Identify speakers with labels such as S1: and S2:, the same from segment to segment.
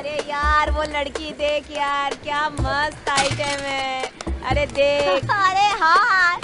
S1: अरे यार वो लड़की देख यार, क्या मस्त आइटम है। अरे देख। अरे हाँ।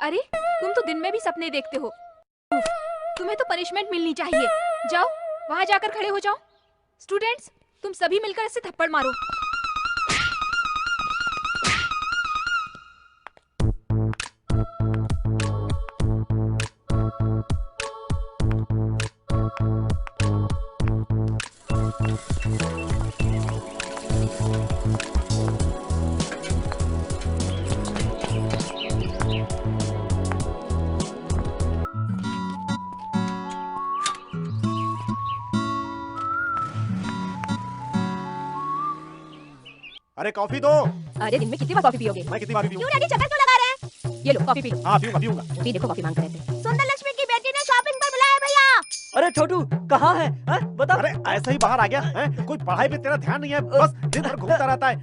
S2: अरे तुम तो दिन में भी सपने देखते हो। तुम्हें तो पनिशमेंट मिलनी चाहिए। जाओ वहां जाकर खड़े हो जाओ। स्टूडेंट्स तुम सभी मिलकर इसे थप्पड़ मारो।
S3: अरे कॉफी दो।
S2: अरे दिन में कितनी बार कॉफी पियोगे?
S3: मैं कितनी बार पीऊं?
S1: क्यों डैडी चक्कर क्यों लगा रहे हैं?
S2: ये लो कॉफी पी लो।
S3: हाँ पीऊंगा।
S2: अभी देखो कॉफी मांग रहे थे।
S1: सुंदर लक्ष्मी की बेटी ने शॉपिंग पर बुलाया भैया।
S4: अरे छोटू कहाँ है? बता।
S3: अरे ऐसे ही बाहर आ गया है? कोई पढ़ाई पे तेरा ध्यान नहीं है, बस दिन भर घूमता रहता है?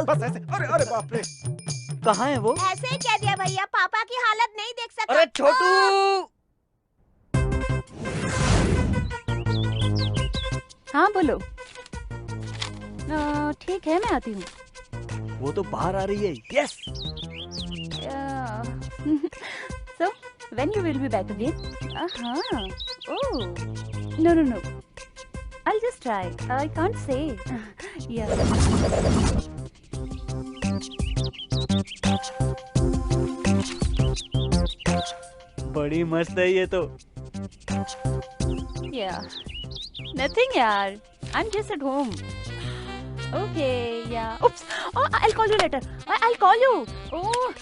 S3: बस ऐसे। अरे बाप रे।
S4: कहाँ है वो?
S1: ऐसे ही कह दिया भैया, पापा की हालत नहीं देख सका।
S4: अरे छोटू।
S5: हाँ बोलो। ठीक है मैं आती हूँ।
S4: वो तो बाहर आ रही है। Yes.
S5: So when you will be back again? Oh no. I'll just try. I can't say. Yeah.
S4: बड़ी मस्त है ये तो।
S5: Yeah. Nothing यार. I'm just at home. Okay, yeah. Oops. Oh, I'll call you later. I'll call you. Oh.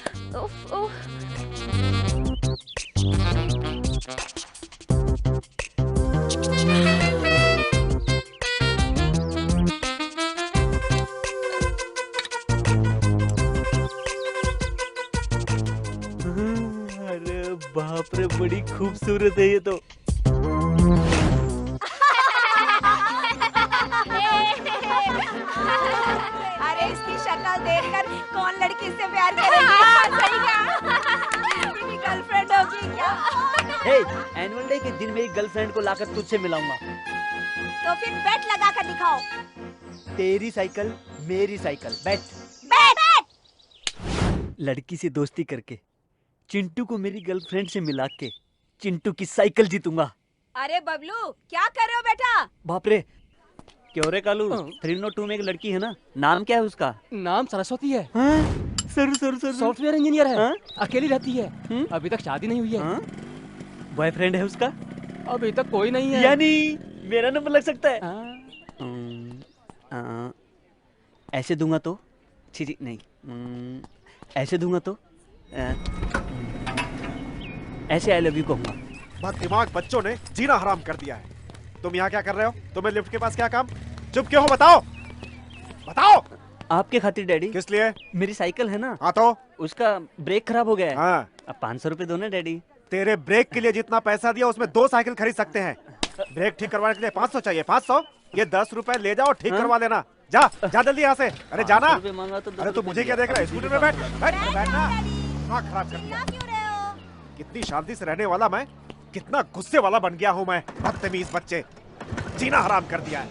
S4: अरे बाप रे बड़ी खूबसूरत है ये तो।
S1: अरे इसकी शक्ल देखकर कौन लड़की से प्यार करेगी? सही कहा। मेरी गर्लफ्रेंड होगी क्या?
S4: हे, एनुअल डे के दिन मेरी गर्लफ्रेंड को लाकर तुझसे मिलाऊंगा।
S1: तो फिर बेट लगा कर दिखाओ।
S4: तेरी साइकिल मेरी साइकिल। बेट। लड़की से दोस्ती करके चिंटू को मेरी गर्लफ्रेंड से मिला के चिंटू की साइकिल जीतूंगा।
S1: अरे बबलू क्या कर रहे हो बेटा?
S4: बाप रे। क्यों रे कालू? 302 में एक लड़की है ना, नाम क्या है उसका?
S6: नाम सरस्वती है।
S4: सर
S6: सॉफ्टवेयर इंजीनियर है।
S4: हाँ?
S6: अकेली रहती है। अभी तक शादी नहीं हुई है।
S4: बॉयफ्रेंड है उसका?
S6: अभी तक कोई नहीं है।
S4: यानी मेरा नंबर लग सकता है। ऐसे दूंगा तो छी नहीं। ऐसे दूंगा तो ऐसे आई लव यू कहूंगा।
S3: बहुत दिमाग बच्चों ने जीना हराम कर दिया है। तुम यहाँ क्या कर रहे हो? तुम्हें लिफ्ट के पास क्या काम? चुप क्यों हो? बताओ।
S4: आपके खातिर डैडी।
S3: किस लिए?
S4: मेरी साइकिल है ना।
S3: हाँ तो?
S4: उसका ब्रेक खराब हो गया है।
S3: हाँ।
S4: अब 500 रुपए दो ना डैडी।
S3: तेरे ब्रेक के लिए जितना पैसा दिया उसमें 2 साइकिल खरीद सकते हैं। ब्रेक ठीक करवाने के लिए 500 चाहिए। 500? ये 10 रुपए ले जाओ, ठीक करवा लेना। जा जल्दी यहाँ से। अरे जाना। अरे तू मुझे क्या देख रहा है? स्कूटर में बैठना। दिमाग खराब कर दिया। कितनी शांति से रहने वाला मैं, कितना गुस्से वाला बन गया हूँ मैं। बदतमीज बच्चे, जीना हराम कर दिया है।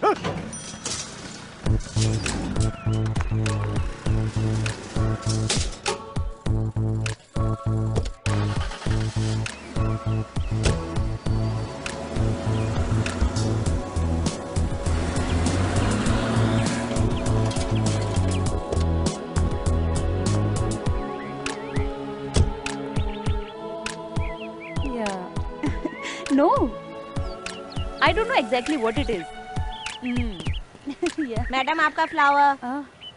S5: No, I don't know exactly what it is. Yeah.
S1: Madam आपका फ्लावर।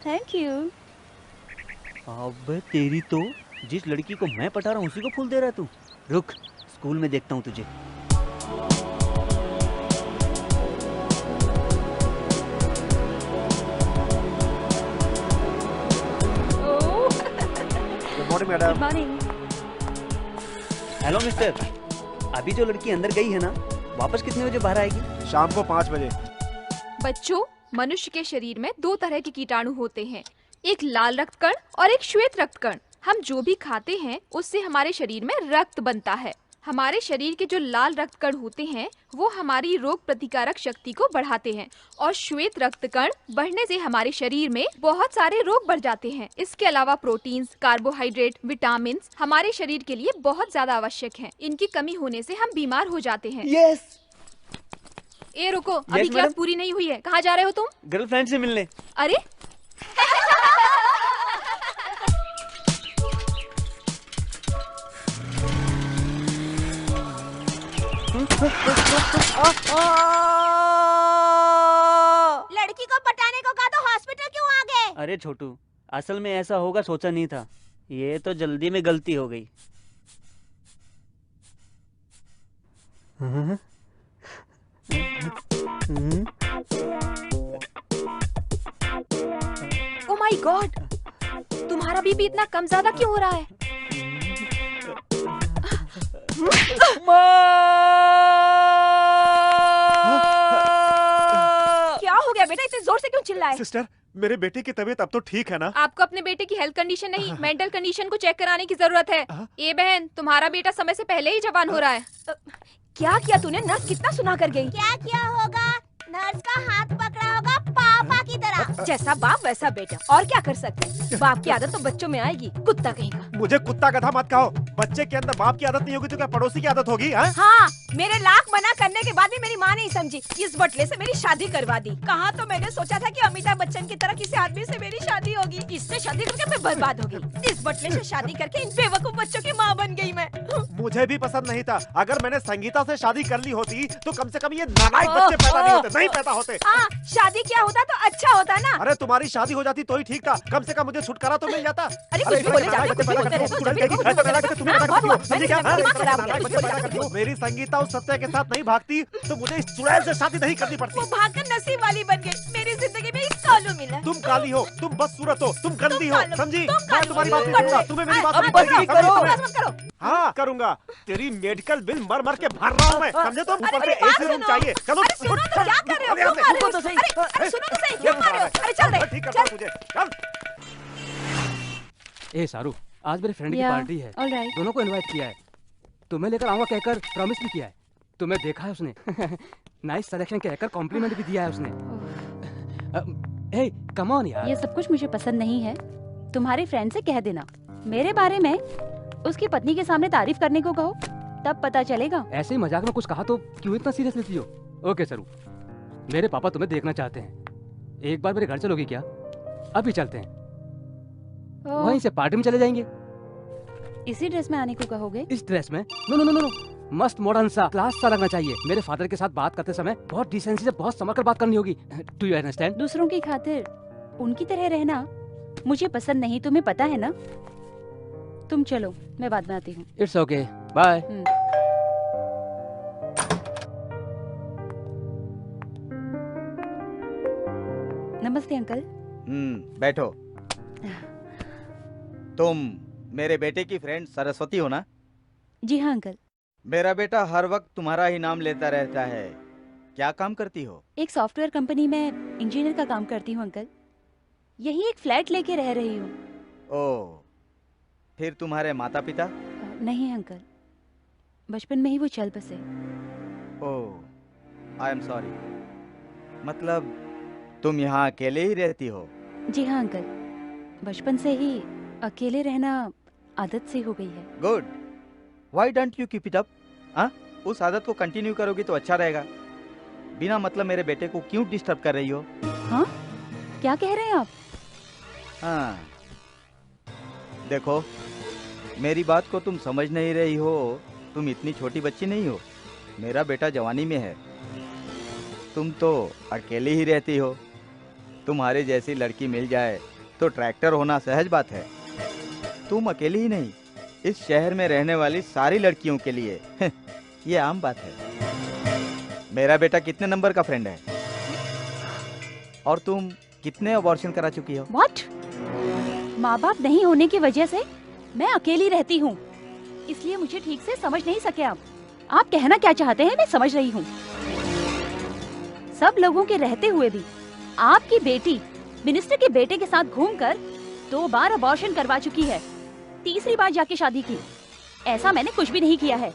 S5: Thank you.
S4: अब तेरी तो, जिस लड़की को मैं पटा रहा हूँ उसी को फूल दे रहा है तू। रुक, स्कूल में देखता हूँ तुझे।
S3: Good morning madam.
S5: Good morning.
S4: Hello mister, अभी जो लड़की अंदर गई है ना, वापस कितने बजे बाहर आएगी?
S3: शाम को 5 बजे।
S2: बच्चों, मनुष्य के शरीर में 2 तरह के कीटाणु होते हैं, एक लाल रक्त कण और एक श्वेत रक्त कण। हम जो भी खाते हैं उससे हमारे शरीर में रक्त बनता है। हमारे शरीर के जो लाल रक्त कण होते हैं वो हमारी रोग प्रतिकारक शक्ति को बढ़ाते हैं और श्वेत रक्त कण बढ़ने से हमारे शरीर में बहुत सारे रोग बढ़ जाते हैं। इसके अलावा प्रोटीन्स, कार्बोहाइड्रेट, विटामिन हमारे शरीर के लिए बहुत ज्यादा आवश्यक हैं। इनकी कमी होने से हम बीमार हो जाते हैं।
S4: यस।
S2: ए रुको, अभी क्लास
S4: मैडम।
S2: पूरी नहीं हुई है, कहाँ जा रहे हो तुम?
S4: गर्लफ्रेंड से मिलने।
S2: अरे
S1: लड़की को पटाने को कहा तो हॉस्पिटल क्यों आ गए?
S4: अरे छोटू, असल में ऐसा होगा सोचा नहीं था, ये तो जल्दी में गलती हो गई।
S2: ओ माय गॉड, तुम्हारा बीपी इतना कम ज्यादा क्यों हो रहा है?
S1: क्या हो गया बेटा, इतने जोर से क्यों चिल्लाए?
S3: सिस्टर, मेरे बेटे की तबीयत अब तो ठीक है ना?
S2: आपको अपने बेटे की हेल्थ कंडीशन नहीं, मेंटल कंडीशन को चेक कराने की जरूरत है। ए बहन, तुम्हारा बेटा समय से पहले ही जवान हो रहा है।
S1: क्या किया तूने? नर्स कितना सुना कर गई। क्या किया होगा? नर्स का हाथ पकड़ा होगा पापा की तरह। जैसा बाप वैसा बेटा, और क्या कर सकते हैं? बाप की आदत तो बच्चों में आएगी, कुत्ता कहीं का।
S3: मुझे कुत्ता गधा मत कहो। बच्चे के अंदर बाप की आदत नहीं होगी तो क्या पड़ोसी की आदत होगी?
S1: हाँ, मेरे लाख मना करने के बाद भी मेरी माँ नहीं समझी, इस बटले से मेरी शादी करवा दी। कहाँ तो मैंने सोचा था कि अमिताभ बच्चन की तरह किसी आदमी से मेरी शादी होगी, इससे शादी करके मैं बर्बाद होगी। इस बटले से शादी करके इन बेवकूफ बच्चों की माँ बन गई मैं।
S3: मुझे भी पसंद नहीं था। अगर मैंने संगीता से शादी कर ली होती तो कम से कम ये नालायक बच्चे पैदा नहीं होते, नहीं पैदा होते।
S1: हाँ, शादी क्या होता तो अच्छा होता ना।
S3: अरे तुम्हारी शादी हो जाती तो ही ठीक था, कम से कम मुझे छुटकारा तो मिल जाता।
S1: अरे कुछ भी बोले जाते हो, कुछ भी बोलते रहते हो, जब भी देखो कुछ बोलते रहते हो। हाँ, बहुत मैंने दिमाग खराब किया, कुछ बोले जाते हो।
S3: मेरी संगीता उस सत्य के साथ नहीं भागती तो मुझे इस चुड़ैल से शादी नहीं करनी पड़ती।
S1: वो भागकर नसीब वाली बन गई, मेरी जिंदगी में एक कालू मिला।
S3: तुम काली हो, तुम बदसूरत हो, तुम गंदी हो,
S1: कालू,
S3: समझी?
S1: तुम
S3: मैं
S1: कालू,
S3: तुम्हारी बात
S1: तुम
S3: नहीं करूंगा,
S1: कालू।
S3: तुम्हें मेरी बात
S1: अब
S3: नहीं
S1: बस
S3: पड़ेगी,
S1: करो,
S3: समझी
S1: बस
S3: तुम्हें?
S1: मत करो।
S3: हाँ करूंगा। तेरी मेडिकल बिल मर मर के भर रहा हूँ मैं, समझे? तुम ऊपर से
S1: बात
S3: एसी रूम
S1: सुनो।
S3: चाहिए। चलो
S1: अरे सुनो तो, क्या कर रहे हो? क्यों मार रहे हो? अरे सुनो तो सही, क्यों मार रहे हो? अरे चल दे,
S3: ठीक
S1: चल।
S3: करता मुझे, चल।
S6: ए सारू, आज मेरे फ्रेंड की
S5: Yeah,
S6: पार्टी है,
S5: all right.
S6: दोनों को इनवाइट किया है। तुम्हें लेकर आऊंगा कहकर प्रॉमिस भी किया है। तुम्हें देखा है उसने। नाइस सिलेक्शन कहकर कॉम्प्लीमेंट भी दिया है उसने। हे कम ऑन यार।
S5: ये सब कुछ मुझे पसंद नहीं है। तुम्हारे फ्रेंड से कह देना मेरे बारे में उसकी पत्नी के सामने तारीफ करने को कहो, तब पता चलेगा।
S6: ऐसे ही मजाक में कुछ कहा तो क्यों इतना सीरियस लेती हो? ओके सरू, मेरे पापा तुम्हें देखना चाहते हैं। एक बार मेरे घर चलोगी क्या? अभी चलते हैं, वहीं से पार्टी में चले जाएंगे।
S5: इसी ड्रेस में आने को कहोगे?
S6: इस ड्रेस में? नो नो नो नो, मस्त मॉडर्न सा, क्लास सा लगना चाहिए। मेरे फादर के साथ बात करते समय बहुत डिसेंसी से, बहुत संभल कर बात करनी होगी। Do you understand?
S5: दूसरों की खातिर उनकी तरह रहना मुझे पसंद नहीं, तुम्हें पता है ना। तुम चलो, मैं बाद में आती हूँ।
S6: It's okay, bye.
S5: नमस्ते अंकल।
S7: बैठो। तुम मेरे बेटे की फ्रेंड सरस्वती हो ना?
S5: जी हाँ अंकल।
S7: मेरा बेटा हर वक्त तुम्हारा ही नाम लेता रहता है। क्या काम करती हो?
S5: एक सॉफ्टवेयर कंपनी में इंजीनियर का काम करती हूँ अंकल। यही एक फ्लैट लेके रह रही हूँ।
S7: ओह, फिर तुम्हारे माता पिता?
S5: नहीं अंकल। बचपन में ही वो चल बसे।
S7: ओह, आई एम सॉरी। मतलब तुम यहाँ अकेले ही रहती हो?
S5: जी हाँ अंकल, बचपन से ही अकेले रहना आदत सी हो गई है।
S7: Good. Why don't you keep it up? हाँ, उस आदत को कंटिन्यू करोगी तो अच्छा रहेगा। बिना मतलब मेरे बेटे को क्यों डिस्टर्ब कर रही हो?
S5: हाँ, क्या कह रहे हैं आप?
S7: हाँ, देखो, मेरी बात को तुम समझ नहीं रही हो। तुम इतनी छोटी बच्ची नहीं हो। मेरा बेटा जवानी में है। तुम तो अकेली ही रहती हो। तुम्हारी जैसी लड़की मिल जाए तो ट्रैक्टर होना सहज बात है। तुम अकेली ही नहीं, इस शहर में रहने वाली सारी लड़कियों के लिए ये आम बात है। मेरा बेटा कितने नंबर का फ्रेंड है? और तुम कितने अबॉर्शन करा चुकी हो?
S5: What? माँ बाप नहीं होने की वजह से मैं अकेली रहती हूँ, इसलिए मुझे ठीक से समझ नहीं सके आप। आप कहना क्या चाहते हैं मैं समझ रही हूँ। सब लोगों के रहते हुए भी आपकी बेटी मिनिस्टर के बेटे के साथ घूमकर 2 बार अबॉर्शन करवा चुकी है। तीसरी बार जाके शादी की। ऐसा मैंने कुछ भी नहीं किया है।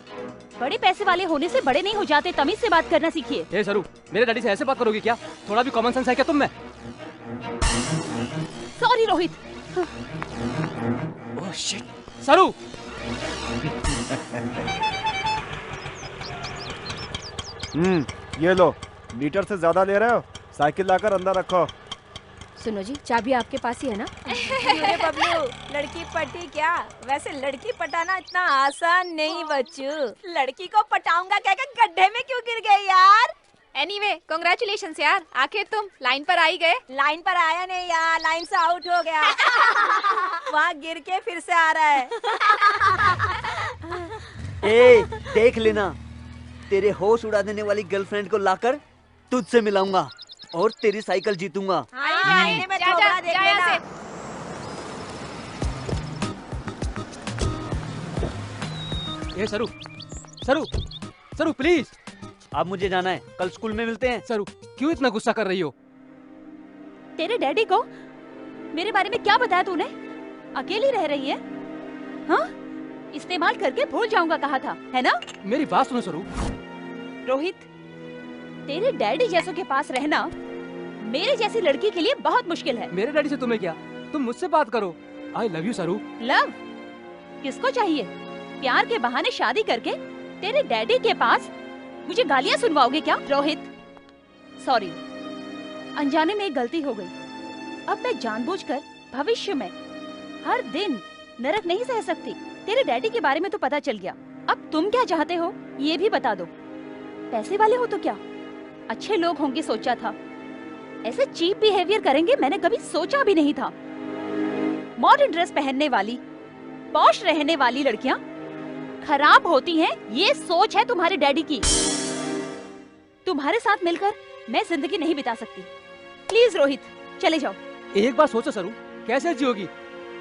S5: बड़े पैसे वाले होने से बड़े नहीं हो जाते। तमीज से बात करना सीखिए।
S6: ए सरू, मेरे डैडी से ऐसे बात करोगी क्या? थोड़ा भी कॉमन सेंस है क्या तुम में?
S5: सॉरी रोहित।
S6: ओह शिट, सरू!
S3: ये लो, लीटर से ज्यादा ले रहे हो? साइकिल लाकर अंदर रखो।
S1: सुनो जी, चाबी आपके पास ही है ना? अरे बबलू, लड़की पटी क्या? वैसे लड़की पटाना इतना आसान नहीं बच्चू। लड़की को पटाऊंगा कहकर गड्ढे में क्यों गिर गए यार?
S2: एनीवे, कांग्रेचुलेशंस यार, आखिर तुम लाइन पर आई गए।
S1: लाइन पर आया नहीं यार, लाइन से आउट हो गया। वहाँ गिर के फिर से आ रहा है।
S4: ए, देख लेना, तेरे होश उड़ा देने वाली गर्लफ्रेंड को लाकर तुझसे मिलाऊंगा और तेरी साइकिल जीतूंगा।
S1: आईने में थोबड़ा देख लेना।
S6: ए सरू, सरू, सरू प्लीज।
S4: अब मुझे जाना है, कल स्कूल में मिलते हैं।
S6: सरू, क्यों इतना गुस्सा कर रही हो?
S5: तेरे डैडी को मेरे बारे में क्या बताया तूने? अकेली रह रही है? हाँ, इस्तेमाल करके भूल जाऊंगा कहा था, है ना?
S6: मेरी बात सुनो सरू।
S5: रोहित, तेरे डैडी जैसों के पास रहना मेरे जैसी लड़की के लिए बहुत मुश्किल है।
S6: मेरे डैडी से तुम्हें क्या? तुम मुझसे बात करो। आई लव यू सरू।
S5: लव किसको चाहिए? प्यार के बहाने शादी करके तेरे डैडी के पास मुझे गालियां सुनवाओगे क्या? रोहित, सॉरी, अनजाने में एक गलती हो गई। अब मैं जानबूझकर भविष्य में हर दिन नरक नहीं सह सकती। तेरे डैडी के बारे में तो पता चल गया, अब तुम क्या चाहते हो ये भी बता दो। पैसे वाले हो तो क्या? अच्छे लोग होंगे सोचा था, ऐसे चीप बिहेवियर करेंगे मैंने कभी सोचा भी नहीं था। मॉडर्न ड्रेस पहनने वाली, पॉश रहने वाली लड़कियां खराब होती हैं, ये सोच है तुम्हारे डैडी की। तुम्हारे साथ मिलकर मैं जिंदगी नहीं बिता सकती। प्लीज रोहित, चले जाओ।
S6: एक बार सोचो सरू, कैसे जियोगी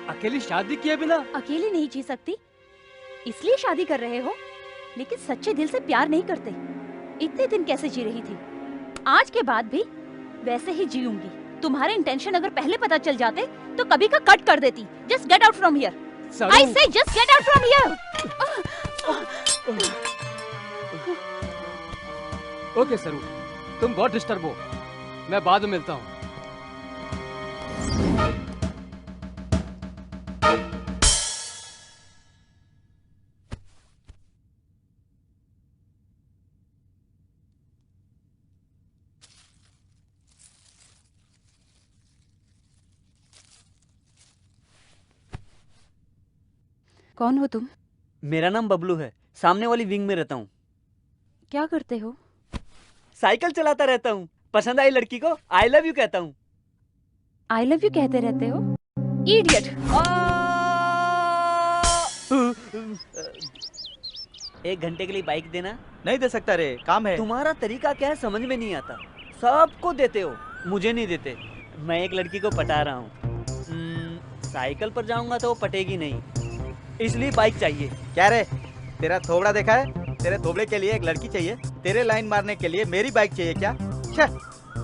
S6: अकेली शादी किए बिना?
S5: अकेली नहीं जी सकती इसलिए शादी कर रहे हो, लेकिन सच्चे दिल से प्यार नहीं करते। इतने दिन कैसे जी रही थी? आज के बाद भी वैसे ही जीऊंगी। तुम्हारे इंटेंशन अगर पहले पता चल जाते तो कभी का कट कर देती। Just get out from here. I say just get out from here.
S6: Okay Saru, तुम बहुत डिस्टर्ब हो, मैं बाद में मिलता हूँ।
S5: कौन हो तुम?
S4: मेरा नाम बबलू है, सामने वाली विंग में रहता हूँ।
S5: क्या करते हो?
S4: साइकिल चलाता रहता हूँ। पसंद आई लड़की को आई लव यू कहता हूँ।
S5: आई लव यू कहते रहते हो? इडियट।
S4: एक घंटे के लिए बाइक देना।
S7: नहीं दे सकता रे, काम है।
S4: तुम्हारा तरीका क्या है समझ में नहीं आता। सबको देते हो, मुझे नहीं देते। मैं एक लड़की को पटा रहा हूँ। साइकिल पर जाऊंगा तो वो पटेगी नहीं, इसलिए बाइक चाहिए।
S7: क्या रे, तेरा थोबड़ा देखा है? तेरे थोबड़े के लिए एक लड़की चाहिए, तेरे लाइन मारने के लिए मेरी बाइक चाहिए क्या?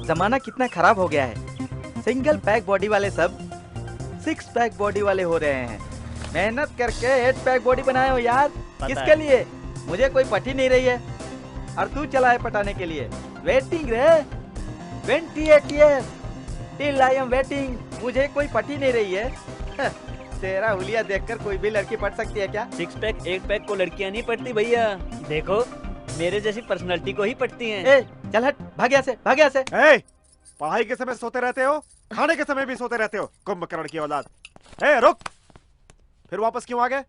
S7: जमाना कितना खराब हो गया है। सिंगल पैक बॉडी वाले सब 6 पैक बॉडी वाले हो रहे हैं। मेहनत करके 8 पैक बॉडी बनाए हो यार। किसके लिए? मुझे कोई पट ही नहीं रही है और तू चला है पटाने के लिए। वेटिंग रे 28 years till I am waiting। मुझे कोई पट ही नहीं रही है। तेरा हुलिया देखकर कोई भी लड़की पट सकती है क्या?
S4: 6 पैक 8 पैक को लड़कियां नहीं पटती भैया, देखो मेरे जैसी पर्सनालिटी को ही पटती हैं।
S7: ए, चल हट, भाग यहाँ से, भाग यहाँ से।
S3: ए, पढ़ाई के समय सोते रहते हो, खाने के समय भी सोते रहते हो, कुंभकर्ण की औलाद। ए, रुक, फिर वापस क्यों आ गए?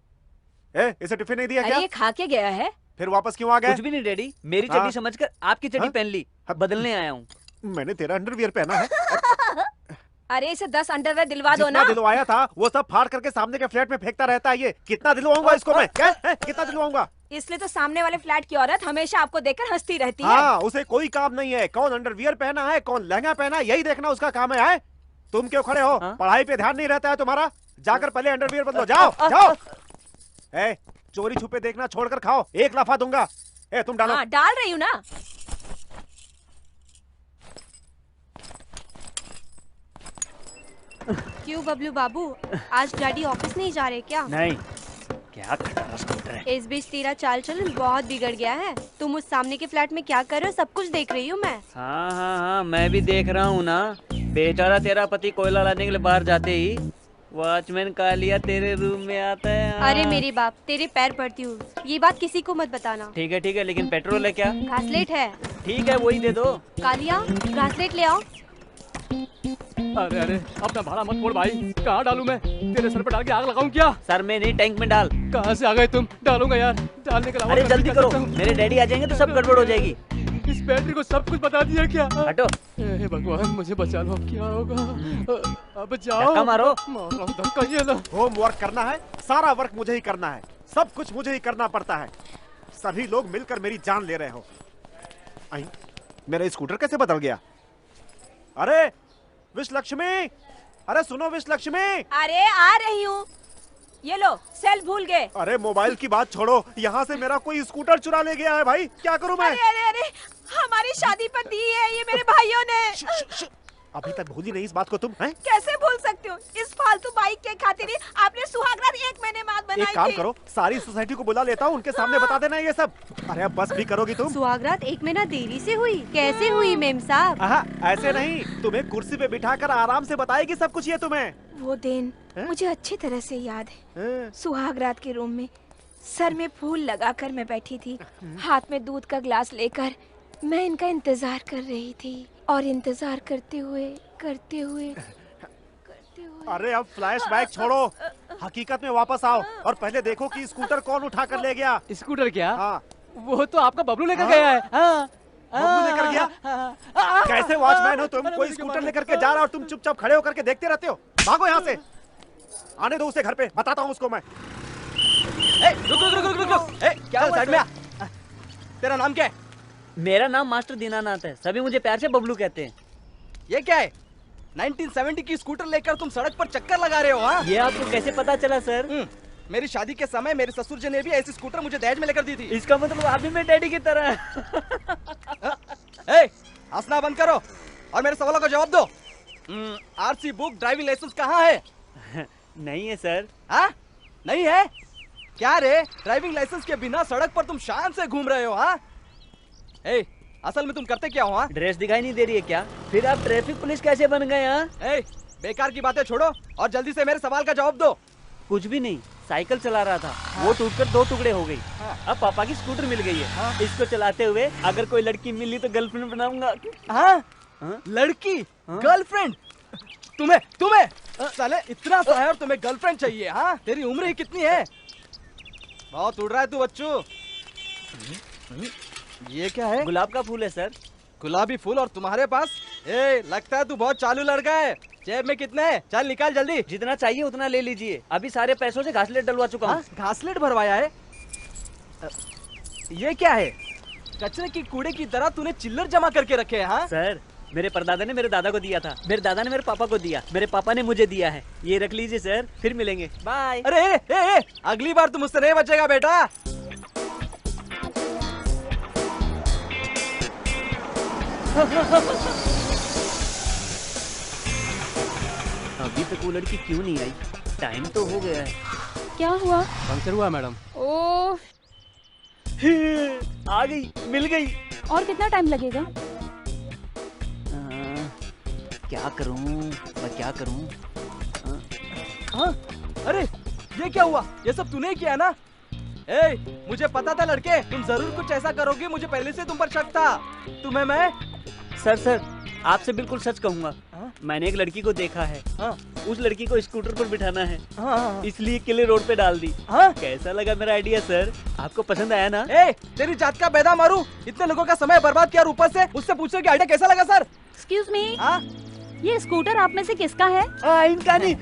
S3: ए, इसे टिफिन नहीं दिया
S1: अरे
S3: क्या?
S1: ये खा के गया है।
S3: फिर वापस क्यों आ गए?
S4: कुछ भी नहीं डैडी, मेरी
S3: हाँ?
S4: चड्डी समझकर आपकी चड्डी
S3: हाँ?
S4: पहन ली, बदलने आया हूँ।
S3: मैंने तेरा अंडरवियर पहना है।
S1: अरे इसे 10 अंडरवेयर दिलवा दो
S3: जितना
S1: ना।
S3: दिलवाया था वो सब फाड़ करके सामने के फ्लैट में फेंकता रहता है ये। कितना दिलवाऊंगा इसको मैं? क्या? कितना दिलवाऊंगा?
S1: इसलिए तो सामने वाले फ्लैट की औरत हमेशा आपको देखकर हंसती रहती है।
S3: हाँ, उसे कोई काम नहीं है कौन अंडरवियर पहना है, कौन लहंगा पहना है, यही देखना उसका काम है। तुम क्यों खड़े हो?
S4: हाँ?
S3: पढ़ाई पे ध्यान नहीं रहता है तुम्हारा? जाकर पहले अंडरवियर बदलो, जाओ जाओ। ए, चोरी छुपे देखना छोड़कर खाओ, एक लफा दूंगा। ए, तुम डालो।
S1: हाँ, डाल रही हूँ ना।
S8: क्यों बबलू बाबू, आज डैडी ऑफिस नहीं जा रहे क्या?
S4: नहीं, क्या खटारा स्कूटर है।
S8: इस बीच तेरा चाल चलन बहुत बिगड़ गया है। तुम उस सामने के फ्लैट में क्या कर रहे हो सब कुछ देख रही हूँ मैं।
S4: हाँ हाँ हाँ, मैं भी देख रहा हूँ ना। बेचारा तेरा पति कोयला लाने के लिए बाहर जाते ही वॉचमैन कालिया तेरे रूम में आता है। हाँ।
S8: अरे मेरे बाप, तेरे पैर पड़ती हूँ, ये बात किसी को मत बताना।
S4: ठीक है, लेकिन पेट्रोल है क्या?
S8: घासलेट है।
S4: ठीक है, वही दे दो।
S8: कालिया, घासलेट ले आओ।
S6: अरे अरे, अपना भाड़ा मत फोड़ भाई। कहाँ डालूं मैं? तेरे सर पे डाल के आग लगाऊं क्या?
S4: सर में नहीं, टैंक में डाल।
S6: कहाँ से आ गए तुम? डालूंगा यार, डालने के अलावा
S4: अरे
S6: मैं भी
S4: जल्दी
S6: कर
S4: करो,
S6: सकता हूं।
S4: मेरे डैडी आ जाएंगे तो सब गड़बड़ हो जाएगी।
S6: इस बैटरी को सब कुछ बता दिया क्या?
S4: हटो।
S6: हे भगवान, मुझे बचा लो, अब क्या होगा? अब जाओ।
S4: धक्का मारो।
S6: मारो धक्का, ये लो।
S3: होमवर्क करना है, सारा वर्क मुझे ही करना है, सब कुछ मुझे ही करना पड़ता है। सभी लोग मिलकर मेरी जान ले रहे हो। आई, मेरा स्कूटर कैसे बदल गया? अरे विश लक्ष्मी, अरे सुनो विश लक्ष्मी।
S1: अरे आ रही हूँ। ये लो, सेल भूल गए।
S3: अरे मोबाइल की बात छोड़ो, यहाँ से मेरा कोई स्कूटर चुरा ले गया है भाई, क्या करूँ मैं?
S1: अरे अरे अरे, हमारी शादी पर दी है ये मेरे भाइयों ने।
S3: अभी तक भूली नहीं इस बात को तुम हैं?
S1: कैसे भूल सकते हो? इस फालतू बाइक के खातिर ही आपने सुहागरात 1 महीने बाद बनाई
S3: एक काम
S1: थी।
S3: करो, सारी सोसाइटी को बुला लेता हूँ, उनके सामने बता देना ये सब। अरे अब बस भी करोगी तुम?
S8: सुहागरात 1 महीना देरी से हुई? कैसे हुई मेम साहब?
S3: ऐसे नहीं, तुम्हें कुर्सी पे बिठाकर आराम से बताएगी सब कुछ ये तुम्हें।
S1: वो दिन मुझे अच्छी तरह से याद है। सुहागरात के रूम में सर में फूल लगाकर मैं बैठी थी, हाथ में दूध का ग्लास लेकर मैं इनका इंतजार कर रही थी और इंतजार करते हुए
S3: अरे अब फ्लैशबैक छोड़ो, हकीकत में वापस आओ और पहले देखो कि स्कूटर कौन उठा कर ले गया।
S6: स्कूटर क्या?
S3: हाँ,
S6: वो तो आपका बबलू लेकर
S3: हाँ?
S6: गया है। हाँ।
S3: बबलू लेकर गया? कैसे वॉचमैन हो तुम? कोई स्कूटर लेकर के जा रहा और तुम चुपचाप खड़े होकर के देखते रहते हो। भागो यहाँ से, आने दो उसे घर पे, बताता हूँ उसको मैं।
S7: रुक। क्या हुआ साइड में आ। तेरा नाम क्या है?
S4: मेरा नाम मास्टर दीनानाथ है, सभी मुझे प्यार से बबलू कहते हैं।
S7: ये क्या है? 1970 की स्कूटर लेकर तुम सड़क पर चक्कर लगा रहे हो? हाँ,
S4: ये आपको कैसे पता चला सर?
S7: मेरी शादी के समय मेरे ससुर जी ने भी ऐसी स्कूटर मुझे दहेज में लेकर दी थी।
S4: इसका मतलब आप भी मेरे डैडी की तरह हैं।
S7: हंसना बंद करो और मेरे सवालों का जवाब दो। आरसी बुक, ड्राइविंग लाइसेंस कहाँ है?
S4: नहीं है सर।
S7: हाँ, नहीं है? क्या रे, ड्राइविंग लाइसेंस के बिना सड़क पर तुम शान से घूम रहे हो? हाँ, असल में तुम करते क्या हो? हाँ,
S4: ड्रेस दिखाई नहीं दे रही है क्या? फिर आप ट्रैफिक पुलिस कैसे बन गए? हाँ,
S7: बेकार की बातें छोड़ो और जल्दी से मेरे सवाल का जवाब दो।
S4: कुछ भी नहीं, साइकिल चला रहा था, वो टूटकर 2 टुकड़े हो गई। अब पापा की स्कूटर मिल गई है। इसको चलाते हुए अगर कोई लड़की मिली तो गर्लफ्रेंड बनाऊंगा।
S7: हाँ? लड़की? गर्लफ्रेंड? तुम्हें साले इतना सा है और तुम्हें गर्लफ्रेंड चाहिए? हाँ, तेरी उम्र ही कितनी है? बहुत उड़ रहा है तू बच्चू। ये क्या है?
S4: गुलाब का फूल है सर।
S7: गुलाबी फूल और तुम्हारे पास? लगता है तू बहुत चालू लड़का है। जेब में कितने हैं? चल निकाल जल्दी।
S4: जितना चाहिए उतना ले लीजिए, अभी सारे पैसों से घासलेट डलवा चुका हूँ।
S7: घासलेट भरवाया है? ये क्या है? कचरे की कूड़े की तरह तूने चिल्लर जमा करके रखे हैं? हाँ
S4: सर, मेरे परदादा ने मेरे दादा को दिया था, मेरे दादा ने मेरे पापा को दिया, मेरे पापा ने मुझे दिया है। ये रख लीजिए सर, फिर मिलेंगे, बाय।
S7: अरे अगली बार तुम मुझसे नहीं बचेगा बेटा।
S4: अभी तक वो लड़की क्यों नहीं आई? टाइम तो हो गया है।
S5: क्या हुआ?
S6: पंक्चर हुआ मैडम।
S5: ओह,
S4: आ गई, मिल गई।
S5: और कितना टाइम लगेगा?
S4: क्या करूं, मैं क्या करूं?
S9: हाँ? अरे ये क्या हुआ? ये सब तूने ही किया ना? ए, मुझे पता था लड़के, तुम जरूर कुछ ऐसा करोगे। मुझे पहले से तुम पर शक था। तुम्हें मैं
S4: सर आपसे बिल्कुल सच कहूंगा। मैंने एक लड़की को देखा है।
S9: हाँ।
S4: उस लड़की को स्कूटर पर बिठाना है।
S9: हाँ।
S4: इसलिए किले रोड पे डाल दी।
S9: हाँ?
S4: कैसा लगा मेरा आइडिया सर? आपको पसंद आया ना?
S9: ए, तेरी जात का बेदा मारू। इतने लोगों का समय बर्बाद किया और ऊपर से मुझसे पूछो कि आइडिया कैसा लगा सर?
S5: एक्सक्यूज मी,
S9: हाँ?
S5: ये स्कूटर आप में से किसका है?
S4: इनका नहीं।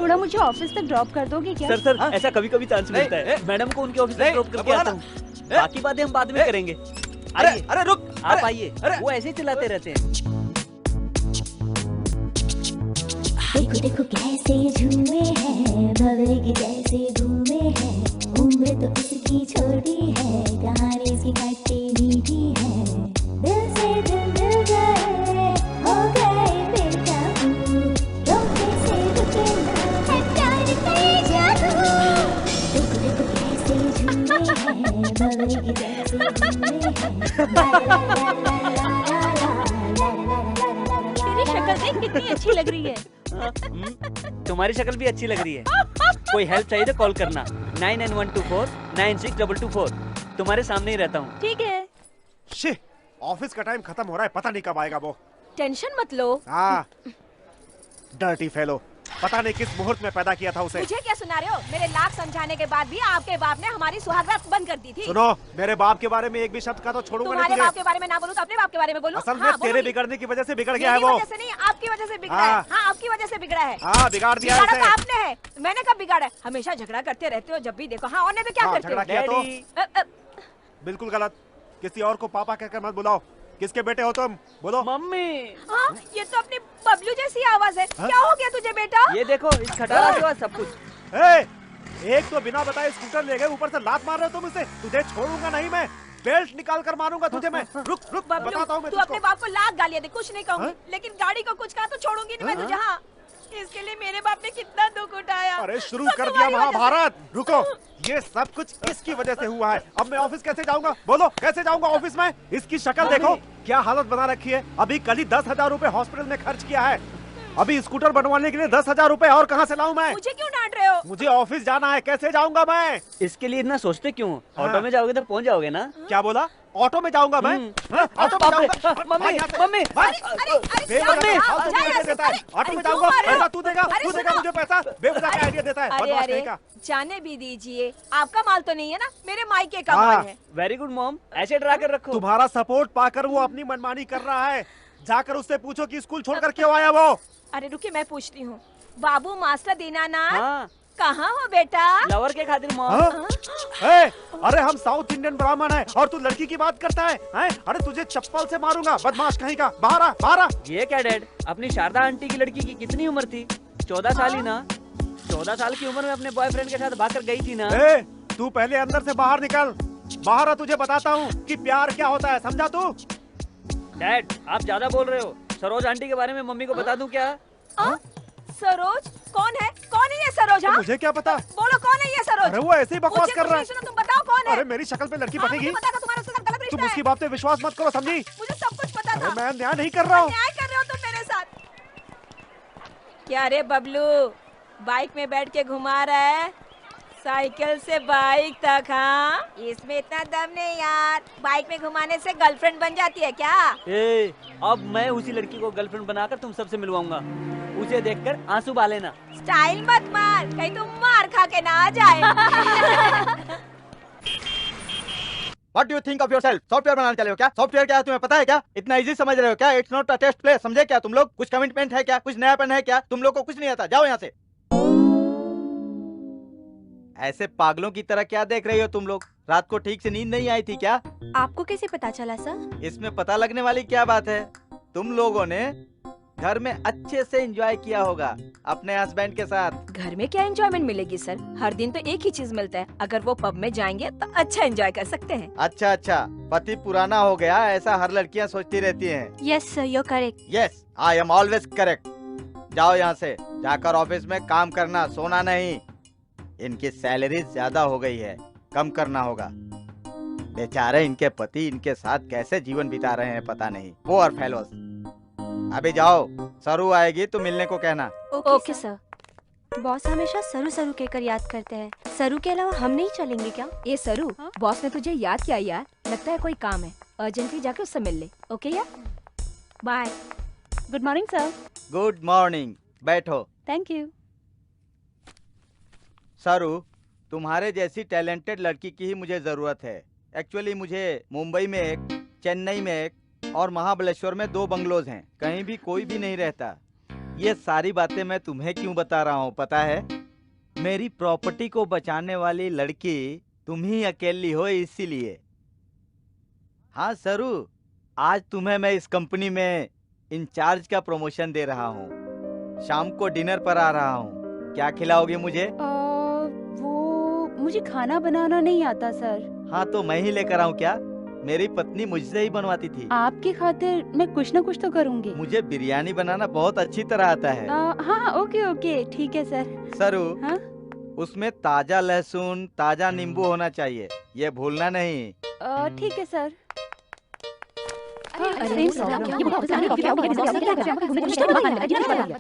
S5: थोड़ा मुझे ऑफिस तक ड्रॉप कर दोगे क्या?
S4: सर ऐसा कभी कभी चांस मिलता है। मैडम को उनके ऑफिस में ड्रॉप करके आता हूँ। बाकी बातें हम बाद में करेंगे। आइए।
S9: अरे रुक,
S4: आप आइए। वो ऐसे ही चलाते रहते हैं।
S10: देखो देखो कैसे झूमे हैं, भंवरे के जैसे घूमे हैं। उम्र तो इसकी छोटी है, कहानी इसकी खट्टी मीठी है। दिल से दिल मिल गए, हो गए बेकाबू। रोकने से रुके ना है प्यार का ये जादू। देखो देखो कैसे झूमे हैं, भंवरे के जैसे घूमे हैं। ला ला ला ला ला ला ला ला ला।
S5: तेरी शक्ल देख कितनी अच्छी लग रही है।
S4: तुम्हारी शक्ल भी अच्छी लग रही है। कोई हेल्प चाहिए तो कॉल करना 9912496224। तुम्हारे सामने ही रहता हूँ।
S5: ठीक है।
S3: शिट, ऑफिस का टाइम खत्म हो रहा है, पता नहीं कब आएगा वो।
S1: टेंशन मत लो।
S3: हाँ, डर्टी फेलो, पता नहीं किस मुहूर्त में पैदा किया था उसे।
S1: मुझे क्या सुना रहे हो? मेरे लाख समझाने के बाद भी आपके बाप ने हमारी सुहागरात बंद कर दी थी।
S3: सुनो, मेरे बाप के बारे में एक भी शब्द का तो छोड़ूंगा नहीं
S1: तुम्हारे
S3: तुझे।
S1: बाप के बारे में ना बोलूं तो अपने बाप के बारे में बोलूं?
S3: असल में तेरे बिगड़ने की वजह से बिगड़ गया है वो।
S1: मेरी वजह से नहीं, आपकी वजह से बिगड़ा है। हाँ, आपकी वजह से बिगड़ा है।
S3: हाँ, बिगाड़ दिया
S1: बिगाड़ा
S3: इसे।
S1: तो आपने है, मैंने कब बिगाड़ा है? हमेशा झगड़ा करते रहते हो जब भी देखो। हाँ, और नहीं तो क्या
S3: हाँ,
S1: करते हो?
S3: झगड़ा किया तो?
S1: डैडी।
S3: बिल्कुल गलत। किसी और को पापा कहकर मत बुलाओ। किसके बेटे हो तुम? बोलो।
S4: मम्मी।
S1: हाँ, ये तो अपनी बबलू जैसी आवाज है। क्या हो गया तुझे बेटा?
S4: ये देखो, इस खटारा के बाद सब कुछ।
S3: एक तो बिना बताए स्कूटर ले गए, ऊपर से लात मार रहे हो तुम इसे। तुझे छोड़ूंगा नहीं मैं, बेल्ट निकाल कर मारूंगा तुझे मैं। रुक रुक, बताता हूँ मैं
S1: तू
S3: तुझको।
S1: अपने बाप को लाख गालियां दे, कुछ नहीं कहूंगी, लेकिन गाड़ी को कुछ कहा तो छोड़ूंगी नहीं मैं तुझे। हाँ, इसके लिए मेरे बाप ने कितना दुख उठाया।
S3: अरे शुरू कर दिया महाभारत। रुको, ये सब कुछ इसकी वजह से हुआ है। अब मैं ऑफिस कैसे जाऊंगा? बोलो, कैसे जाऊंगा ऑफिस में? इसकी शक्ल देखो, क्या हालत बना रखी है। अभी कल ही 10,000 रुपए हॉस्पिटल में खर्च किया है। अभी स्कूटर बनवाने के लिए 10,000 रुपए और कहाँ से लाऊं मैं?
S1: मुझे क्यों डांट रहे हो?
S3: मुझे ऑफिस जाना है, कैसे जाऊंगा मैं?
S4: इसके लिए इतना सोचते क्यों?
S3: हाँ।
S4: ऑटो में जाओगे तो पहुंच जाओगे ना।
S3: क्या बोला? ऑटो में जाऊंगा मैं? हाँ, ऑटो में जाऊंगा।
S4: मम्मी,
S3: ऑटो में जाऊंगा। पैसा तू देगा, तू देगा मुझे पैसा। बेवजह का आइडिया देता है, बदमाश कहीं का।
S1: जाने भी दीजिए, आपका माल तो नहीं है ना, मेरे मायके का माल है।
S4: वेरी गुड मॉम, ऐसे डरा कर रखो।
S3: तुम्हारा सपोर्ट पाकर वो अपनी मनमानी कर रहा है। जाकर उससे पूछो कि स्कूल छोड़कर क्यों आया वो।
S1: अरे रुकिए, मैं पूछती हूँ। बाबू मास्टर दीनानाथ,
S4: हाँ।
S1: कहाँ हो बेटा?
S4: लवर के खातिर मॉम।
S3: अरे हम साउथ इंडियन ब्राह्मण हैं और तू लड़की की बात करता है? अरे तुझे चप्पल से मारूंगा, बदमाश कहीं का। बाहर आ, बाहर आ।
S4: ये क्या डैड, अपनी शारदा आंटी की लड़की की कितनी उम्र थी? 14 साल ही ना। 14 साल की उम्र में अपने बॉयफ्रेंड के साथ भागकर गई थी ना।
S3: तू पहले अंदर से बाहर निकल। बाहर आ, तुझे बताता हूँ कि प्यार क्या होता है, समझा तू?
S4: डैड, आप ज्यादा बोल रहे हो। सरोज आंटी के बारे में मम्मी को बता दूं क्या?
S1: सरोज? कौन है? कौन है ये सरोज? हाँ?
S3: मुझे क्या पता?
S1: बोलो कौन है ये सरोज?
S3: अरे वो ऐसे ही बकवास कर रहा है।
S1: तुम बताओ कौन है?
S3: अरे मेरी शक्ल पे लड़की बनेगी?
S1: तुम्हारा उसके साथ गलत रिश्ता
S3: तुम उसकी बात पे विश्वास मत करो, समझी?
S1: मुझे सब कुछ पता था।
S3: मैं न्याय नहीं कर रहा हूँ।
S1: न्याय कर रहे हो तुम मेरे साथ। क्या रे बबलू, बाइक में बैठ के घुमा रहा है? साइकिल से बाइक तक? हाँ, इसमें इतना दम नहीं यार। बाइक में घुमाने से गर्लफ्रेंड बन जाती है क्या?
S4: अब मैं उसी लड़की को गर्लफ्रेंड बनाकर तुम सबसे मिलवाऊंगा। उसे देखकर आंसू बहा लेना।
S1: स्टाइल मत मार, कहीं तुम मार खा के ना आ जाए।
S7: What do you think of yourself? Software बनाने चले हो क्या? सॉफ्टवेयर क्या है तुम्हें पता है क्या? इतना इजी समझ रहे हो क्या? It's not a test play, समझे क्या तुम लोग? कुछ कमिटमेंट है क्या? कुछ नयापन है क्या? तुम लोग को कुछ नहीं आता, जाओ यहाँ से। ऐसे पागलों की तरह क्या देख रही हो तुम लोग? रात को ठीक से नींद नहीं आई थी क्या?
S8: आपको कैसे पता चला सर?
S7: इसमें पता लगने वाली क्या बात है? तुम लोगों ने घर में अच्छे से एंजॉय किया होगा अपने हस्बैंड के साथ।
S1: घर में क्या एंजॉयमेंट मिलेगी सर? हर दिन तो एक ही चीज मिलता है। अगर वो पब में जाएंगे तो अच्छा एंजॉय कर सकते हैं।
S7: अच्छा अच्छा, पति पुराना हो गया ऐसा हर लड़कियां सोचती रहती हैं।
S8: Yes sir, you are correct.
S7: Yes, I am always correct. जाओ यहाँ से, जाकर ऑफिस में काम करना, सोना नहीं। इनकी सैलरी ज्यादा हो गई है, कम करना होगा। बेचारे इनके पति इनके साथ कैसे जीवन बिता रहे हैं पता नहीं। Poor fellows. अभी जाओ, सरू आएगी तो मिलने को कहना।
S8: Okay sir. बॉस हमेशा सरू सरू कहकर याद करते हैं। सरू के अलावा हम नहीं चलेंगे क्या?
S1: ये सरू, बॉस ने तुझे याद किया यार, लगता है कोई काम है, अर्जेंटली जाके उससे मिल ले। ओके यार, bye.
S5: Good morning sir.
S7: Good morning, बैठो।
S5: Thank you.
S7: सरू, तुम्हारे जैसी टैलेंटेड लड़की की ही मुझे जरूरत है। एक्चुअली मुझे मुंबई में एक, चेन्नई में एक और महाबलेश्वर में 2 बंगलोज हैं। कहीं भी कोई भी नहीं रहता। ये सारी बातें मैं तुम्हें क्यों बता रहा हूँ पता है? मेरी प्रॉपर्टी को बचाने वाली लड़की तुम ही अकेली हो, इसीलिए। हाँ सरू, आज तुम्हें मैं इस कंपनी में इंचार्ज का प्रमोशन दे रहा हूँ। शाम को डिनर पर आ रहा हूँ। क्या खिलाओगे मुझे?
S5: वो मुझे खाना बनाना नहीं आता सर।
S7: हाँ तो मैं ही लेकर आऊँ क्या? मेरी पत्नी मुझसे ही बनवाती थी।
S5: आपकी खातिर मैं कुछ न कुछ तो करूँगी।
S7: मुझे बिरयानी बनाना बहुत अच्छी तरह आता है।
S5: हाँ ओके ओके ठीक है सर।
S7: सरू,
S5: हाँ?
S7: उसमें ताजा लहसुन, ताजा नींबू होना चाहिए, ये भूलना नहीं।
S5: ठीक है सर।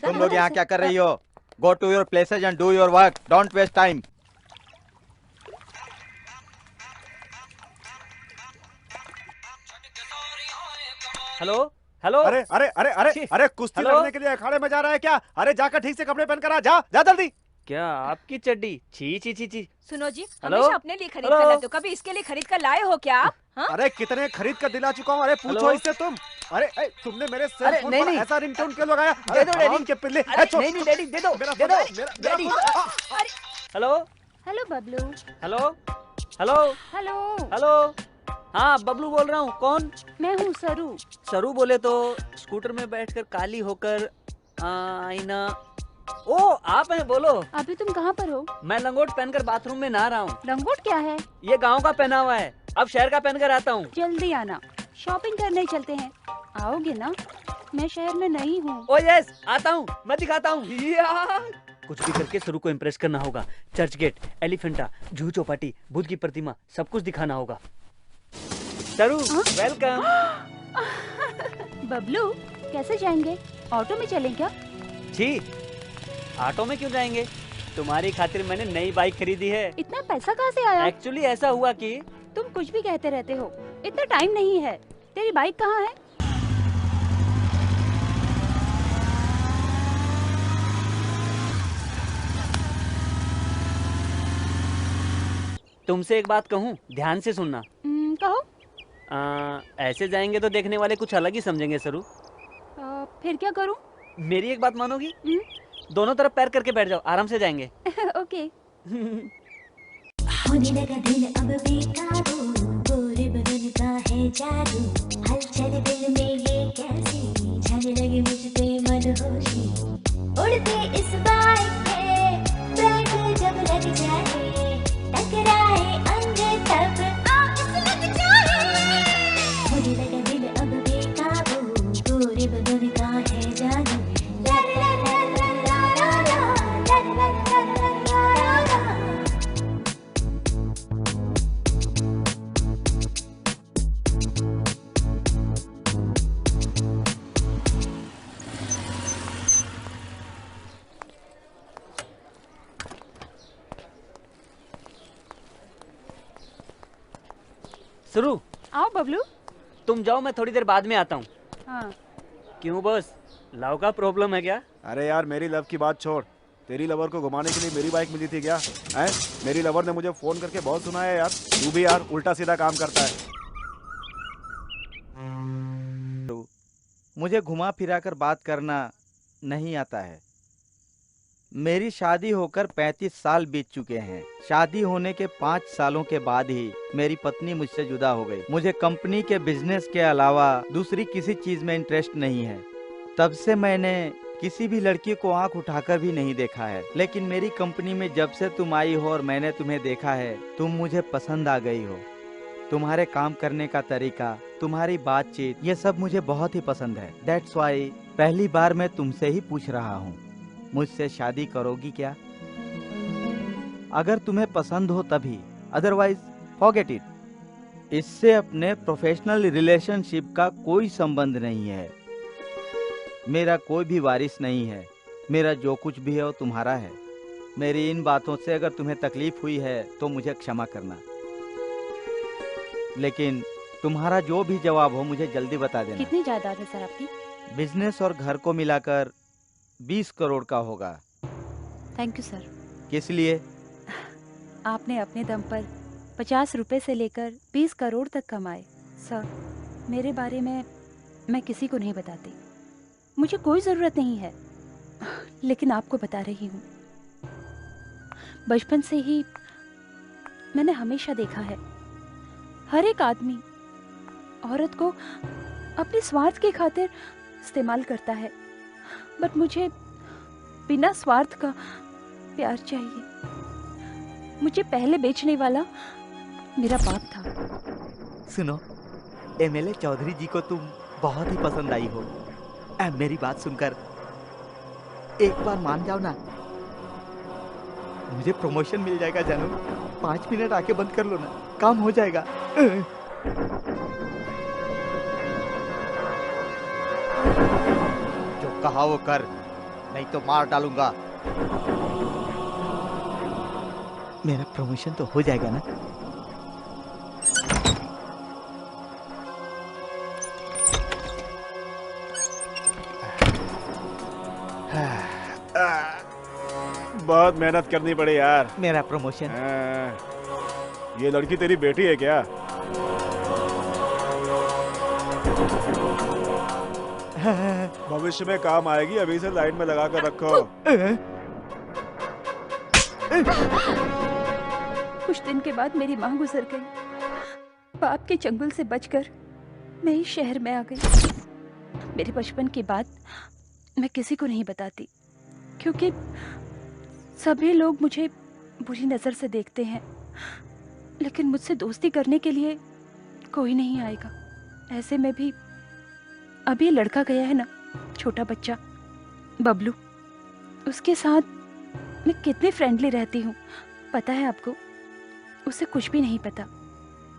S7: तुम लोग यहाँ क्या कर रही हो? Go to your places and do your work, don't waste time.
S4: Hello hello.
S3: अरे अरे अरे अरे अरे कुश्ती लड़ने के लिए अखाड़े में जा रहा है क्या? अरे जाकर ठीक से कपड़े पहन कर आ, जा जा जल्दी।
S4: क्या आपकी चड्डी? छी छी छी छी।
S1: सुनो जी,
S4: हेलो?
S1: हमेशा अपने लिए खरीद कर लाते हो, कभी इसके लिए खरीद कर लाए हो क्या आप? हाँ?
S3: अरे कितने खरीद कर दिला चुका हूँ। अरे पूछो
S4: हेलो?
S3: इससे तुम। अरे तुमने मेरे सेल
S4: अरे,
S3: फोन
S4: नहीं,
S3: पर
S4: नहीं।
S3: ऐसा रिंगटोन क्यों लगाया?
S4: दे
S3: अरे
S4: दो डैडी।
S3: हराम के पिल्ले।
S4: अरे नहीं नहीं डैडी, दे दो
S3: मेरा
S4: दे दो
S3: फोन, मेरा
S4: daddy.
S3: Phone.
S4: Hello
S5: hello Bablu.
S4: Hello hello
S5: hello.
S4: Hello. हाँ बबलू बोल रहा हूँ। कौन?
S5: मैं हूँ सरू।
S4: सरू बोले तो स्कूटर में बैठकर काली होकर आईना। ओ आप हैं, बोलो।
S5: अभी तुम कहाँ पर हो?
S4: मैं लंगोट पहनकर बाथरूम में नहा रहा हूँ।
S5: लंगोट क्या है?
S4: ये गांव का पहनावा है, अब शहर का पहनकर आता हूँ।
S5: जल्दी आना, शॉपिंग करने चलते हैं। आओगे ना? मैं शहर में नहीं हूँ।
S4: ओ यस, आता हूँ, मैं दिखाता हूँ। कुछ भी करके सरू को इम्प्रेस करना होगा। चर्च गेट, एलिफेंटा, जूहू चौपाटी, बुद्ध की प्रतिमा, सब कुछ दिखाना होगा। सरू वेलकम।
S5: बबलू कैसे जाएंगे? ऑटो में चलें क्या?
S4: जी, ऑटो में क्यों जाएंगे? तुम्हारी खातिर मैंने नई बाइक खरीदी है।
S5: इतना पैसा कहाँ से आया?
S4: एक्चुअली ऐसा हुआ कि
S5: तुम कुछ भी कहते रहते हो, इतना टाइम नहीं है। तेरी बाइक कहाँ है?
S4: तुमसे एक बात कहूँ, ध्यान से सुनना।
S5: कहो।
S4: ऐसे जाएंगे तो देखने वाले कुछ अलग ही समझेंगे सरू।
S5: फिर क्या करूँ?
S4: मेरी एक बात मानोगी? दोनों तरफ पैर करके बैठ जाओ, आराम से जाएंगे।
S5: ओके।
S10: होने लगा दिल अब बेकाबू, गोरे बदन का है जादू, हलचल दिल में ये कैसी, छाने लगे मुझ पे मदहोशी, उड़ते इस बाइक पे ब्रेक जब लग जाए, टकराए अंग तब आग लग जाए। होने लगा दिल अब बेकाबू, गोरे बदन का है जादू, ला ला ला ला ला ला ला ला ला ला ला।
S4: सरू,
S5: आओ बबलू।
S4: तुम जाओ, मैं थोड़ी देर बाद में आता हूँ।
S5: हाँ।
S4: क्यों बस, लव का प्रॉब्लम है क्या?
S3: अरे यार मेरी लव की बात छोड़, तेरी लवर को घुमाने के लिए मेरी बाइक मिली थी क्या? हैं? मेरी लवर ने मुझे फोन करके बहुत सुनाया यार। तू भी यार उल्टा सीधा काम करता है।
S7: मुझे घुमा फिरा कर बात करना नहीं आता है। मेरी शादी होकर 35 साल बीत चुके हैं। शादी होने के 5 सालों के बाद ही मेरी पत्नी मुझसे जुदा हो गई। मुझे कंपनी के बिजनेस के अलावा दूसरी किसी चीज में इंटरेस्ट नहीं है। तब से मैंने किसी भी लड़की को आंख उठाकर भी नहीं देखा है। लेकिन मेरी कंपनी में जब से तुम आई हो और मैंने तुम्हें देखा है, तुम मुझे पसंद आ गई हो। तुम्हारे काम करने का तरीका, तुम्हारी बातचीत, ये सब मुझे बहुत ही पसंद है। दैट्स वाई पहली बार मैं तुमसे ही पूछ रहा हूँ, मुझसे शादी करोगी क्या? अगर तुम्हें पसंद हो तभी, अदरवाइज फॉरगेट इट। इससे अपने प्रोफेशनल रिलेशनशिप का कोई संबंध नहीं है। मेरा कोई भी वारिस नहीं है। मेरा जो कुछ भी है वो तुम्हारा है। मेरी इन बातों से अगर तुम्हें तकलीफ हुई है तो मुझे क्षमा करना, लेकिन तुम्हारा जो भी जवाब हो मुझे जल्दी बता देना।
S5: कितनी जायदाद है सर आपकी?
S7: बिजनेस और घर को मिलाकर 20 करोड़ का होगा।
S5: Thank you sir.
S7: किस लिए?
S5: आपने अपने दम पर 50 रुपए से लेकर 20 करोड़ तक कमाए। सर, मेरे बारे में मैं किसी को नहीं बताती। मुझे कोई ज़रूरत नहीं है, लेकिन आपको बता रही हूँ। बचपन से ही मैंने हमेशा देखा है, हर एक आदमी औरत को अपने स्वार्थ की खातिर इस्तेमाल करता है, बट मुझे बिना स्वार्थ का प्यार चाहिए। मुझे पहले बेचने वाला मेरा बाप था।
S7: सुनो, एमएलए चौधरी जी को तुम बहुत ही पसंद आई हो। मेरी बात सुनकर एक बार मान जाओ ना, मुझे प्रमोशन मिल जाएगा जानू। 5 मिनट आके बंद कर लो ना, काम हो जाएगा। जो कहा वो कर, नहीं तो मार डालूंगा। मेरा प्रमोशन तो हो जाएगा ना?
S3: बहुत मेहनत करनी पड़ी यार।
S7: मेरा प्रमोशन।
S3: ये लड़की तेरी बेटी है क्या? भविष्य में काम आएगी, अभी से लाइन में लगा कर रखो।
S5: कुछ दिन के बाद मेरी माँ गुजर गई। बाप के चंगुल से बचकर मैं इस शहर में आ गई। मेरे बचपन की बात मैं किसी को नहीं बताती, क्योंकि सभी लोग मुझे बुरी नज़र से देखते हैं, लेकिन मुझसे दोस्ती करने के लिए कोई नहीं आएगा। ऐसे में भी अभी लड़का गया है ना, छोटा बच्चा बबलू, उसके साथ मैं कितनी फ्रेंडली रहती हूँ पता है आपको? उसे कुछ भी नहीं पता,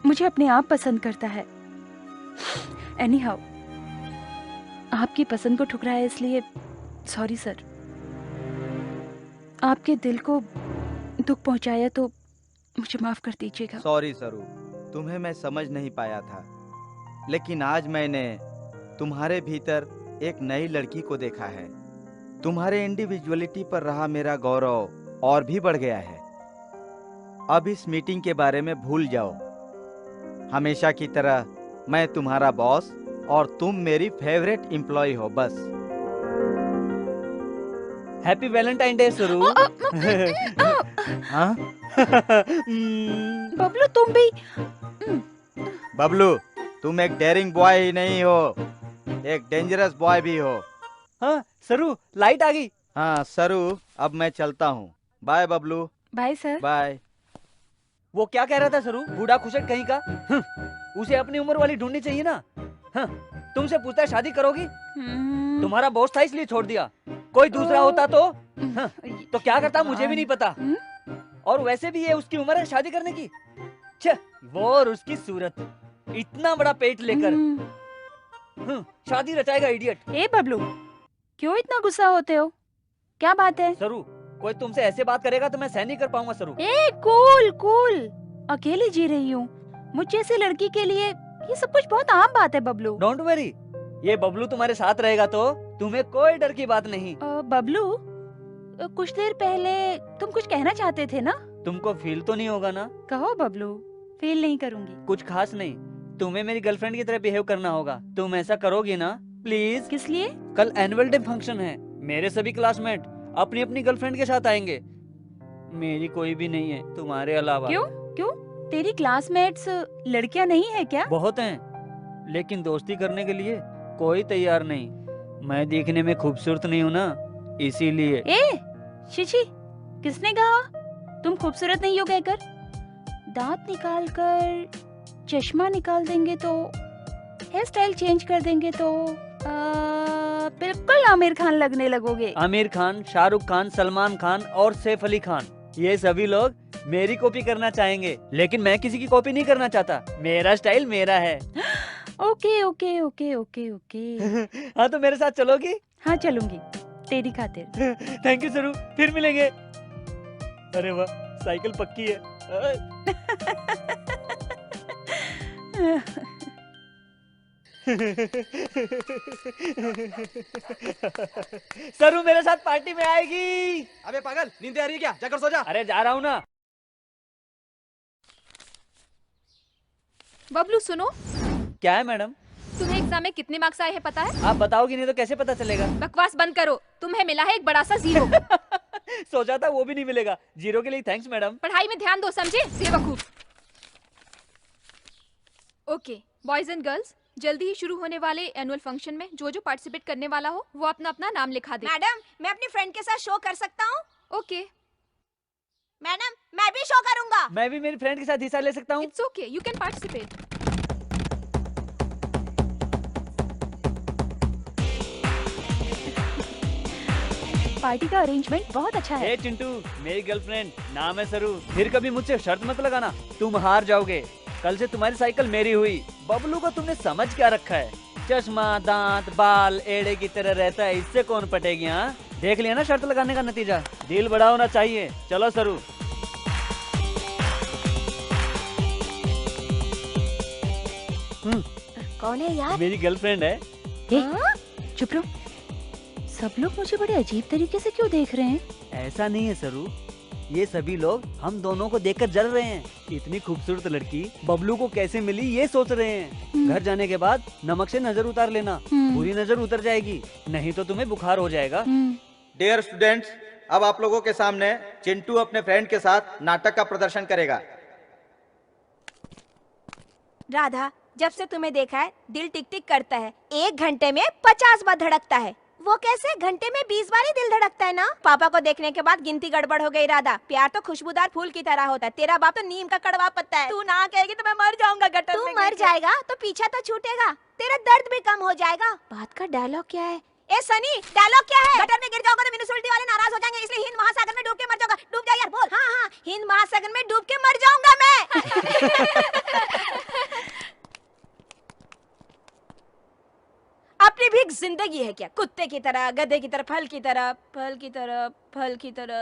S5: मुझे अपने आप पसंद करता है। एनी हाउ, आपकी पसंद को ठुकराया इसलिए सॉरी सर। आपके दिल को दुख पहुंचाया तो मुझे माफ कर दीजिएगा।
S7: सॉरी सरू, तुम्हें मैं समझ नहीं पाया था, लेकिन आज मैंने तुम्हारे भीतर एक नई लड़की को देखा है। तुम्हारे इंडिविजुअलिटी पर रहा मेरा गौरव और भी बढ़ गया है। अब इस मीटिंग के बारे में भूल जाओ। हमेशा की तरह मैं तुम्हारा बॉस और तुम मेरी फेवरेट एम्प्लॉय हो, बस।
S4: हैप्पी वैलेंटाइन डे सरू।
S7: हाँ?
S5: बबलू तुम भी।
S7: बबलू, तुम एक डेयरिंग बॉय ही नहीं हो, एक डेंजरस बॉय भी हो।
S4: हाँ सरू, लाइट आ गई।
S7: हाँ सरू, अब मैं चलता हूँ। Bye Bablu.
S5: Bye sir.
S7: Bye.
S4: वो क्या कह रहा था सरू? बूढ़ा खुशट कहीं का। उसे अपनी उम्र वाली ढूंढनी चाहिए ना। तुमसे पूछता है शादी करोगी? तुम्हारा बॉस था इसलिए छोड़ दिया। कोई दूसरा होता तो क्या करता मुझे भी नहीं पता। और वैसे भी ये उसकी उम्र है शादी करने की। वो और उसकी सूरत, इतना बड़ा पेट लेकर शादी रचाएगा इडियट।
S5: ए बबलू, क्यों इतना गुस्सा होते हो? क्या बात है?
S4: सरू, कोई तुमसे ऐसे बात करेगा तो मैं सहन नहीं कर पाऊंगा सरू।
S5: ए कूल कूल, अकेली जी रही हूँ। मुझ जैसी लड़की के लिए ये सब कुछ बहुत आम बात है बबलू।
S4: डोंट वरी, ये बबलू तुम्हारे साथ रहेगा तो तुम्हें कोई डर की बात नहीं।
S5: बबलू, कुछ देर पहले तुम कुछ कहना चाहते थे ना?
S4: तुमको फील तो नहीं होगा ना?
S5: कहो बबलू, फील नहीं करूंगी।
S4: कुछ खास नहीं, तुम्हें मेरी गर्लफ्रेंड की तरह बिहेव करना होगा। तुम ऐसा करोगी ना प्लीज?
S5: किस लिए?
S4: कल एनुअल डे फंक्शन है। मेरे सभी क्लासमेट अपनी अपनी गर्लफ्रेंड के साथ आएंगे। मेरी कोई भी नहीं है तुम्हारे अलावा।
S5: क्यों क्यों? तेरी क्लासमेट्स लड़कियां नहीं है क्या?
S4: बहुत हैं, लेकिन दोस्ती करने के लिए कोई तैयार नहीं। मैं देखने में खूबसूरत नहीं हूँ ना, इसीलिए।
S5: ए शिशी, किसने कहा तुम खूबसूरत नहीं हो कहकर? दांत निकाल कर चश्मा निकाल देंगे तो, हेयर स्टाइल चेंज कर देंगे तो बिल्कुल आमिर खान लगने लगोगे।
S4: आमिर खान, शाहरुख खान, सलमान खान और सैफ अली खान, ये सभी लोग मेरी कॉपी करना चाहेंगे, लेकिन मैं किसी की कॉपी नहीं करना चाहता। मेरा स्टाइल मेरा है।
S5: Okay okay okay okay okay.
S4: हाँ तो मेरे साथ चलोगी?
S5: हाँ चलूंगी, तेरी खातिर।
S4: थैंक यू सरू, फिर मिलेंगे। अरे वाह, साइकिल पक्की है। सरू मेरे साथ पार्टी में आएगी।
S9: अबे पागल, नींद आ रही है क्या? जाकर सो जा।
S4: अरे जा रहा हूँ ना।
S2: बबलू सुनो,
S4: क्या है मैडम?
S2: तुम्हें एग्जाम में कितने मार्क्स आए हैं पता है?
S4: आप बताओगी नहीं तो कैसे पता चलेगा?
S2: बकवास बंद करो, तुम्हें मिला है एक बड़ा सा 0।
S4: सोचा था वो भी नहीं मिलेगा। 0 के लिए थैंक्स मैडम।
S2: पढ़ाई में ध्यान दो, समझे बेवकूफ। ओके बॉयज एंड गर्ल्स, जल्दी ही शुरू होने वाले एनुअल फंक्शन में जो जो पार्टिसिपेट करने वाला हो वो अपना अपना नाम लिखा दे।
S1: मैडम, मैं अपनी फ्रेंड के साथ शो कर सकता हूँ?
S2: ओके
S1: मैडम, मैं भी शो करूंगा।
S4: मैं भी मेरी फ्रेंड के साथ हिस्सा ले सकता हूँ?
S2: It's okay, you can participate.
S5: Party का अरेंजमेंट बहुत अच्छा है।
S4: हे चिंटू, मेरी गर्लफ्रेंड, नाम है सरू। फिर कभी मुझसे शर्त मत लगाना, तुम हार जाओगे। कल से तुम्हारी साइकिल मेरी हुई। बबलू को तुमने समझ क्या रखा है? चश्मा, दांत, बाल एड़े की तरह रहता है, इससे कौन पटेगी? हाँ देख लिया ना शर्त लगाने का नतीजा। दिल बड़ा होना चाहिए। चलो सरू।
S5: कौन है यार?
S4: मेरी गर्लफ्रेंड है।
S5: चुप रहो, सब लोग मुझे बड़े अजीब तरीके से क्यों देख रहे हैं?
S4: ऐसा नहीं है सरू, ये सभी लोग हम दोनों को देखकर जल रहे हैं। इतनी खूबसूरत लड़की बबलू को कैसे मिली ये सोच रहे हैं। घर जाने के बाद नमक से नजर उतार लेना, पूरी नजर उतर जाएगी, नहीं तो तुम्हें बुखार हो जाएगा।
S7: डियर स्टूडेंट्स, अब आप लोगों के सामने चिंटू अपने फ्रेंड के साथ नाटक का प्रदर्शन करेगा।
S1: राधा, जब से तुम्हें देखा है दिल टिक टिक करता है। 1 घंटे में 50 बार धड़कता है। वो कैसे? घंटे में 20 बार ही दिल धड़कता है ना। पापा को देखने के बाद गिनती गड़बड़ हो गई। राधा, प्यार तो खुशबूदार फूल की तरह होता है। तेरा बाप तो नीम का कड़वा पत्ता है। तू ना कहेगी तो मैं मर जाऊंगा गटर में। तू मर जाएगा तो पीछा तो छूटेगा, तेरा दर्द भी कम हो जाएगा। बात का डायलॉग क्या है? ए सनी, डायलॉग क्या है? गटर में गिर जाओगा तो म्युनिसिपैलिटी वाले नाराज हो जाएंगे, इसलिए हिंद महासागर में डूब के मर जाऊंगा। डूब जा यार, बोल। हाँ हाँ, हिंद महासागर में डूब के मर जाऊंगा मैं। अपनी भी एक जिंदगी है क्या? कुत्ते की तरह, गधे की तरह, फल की तरह, फल की तरह, फल की तरह।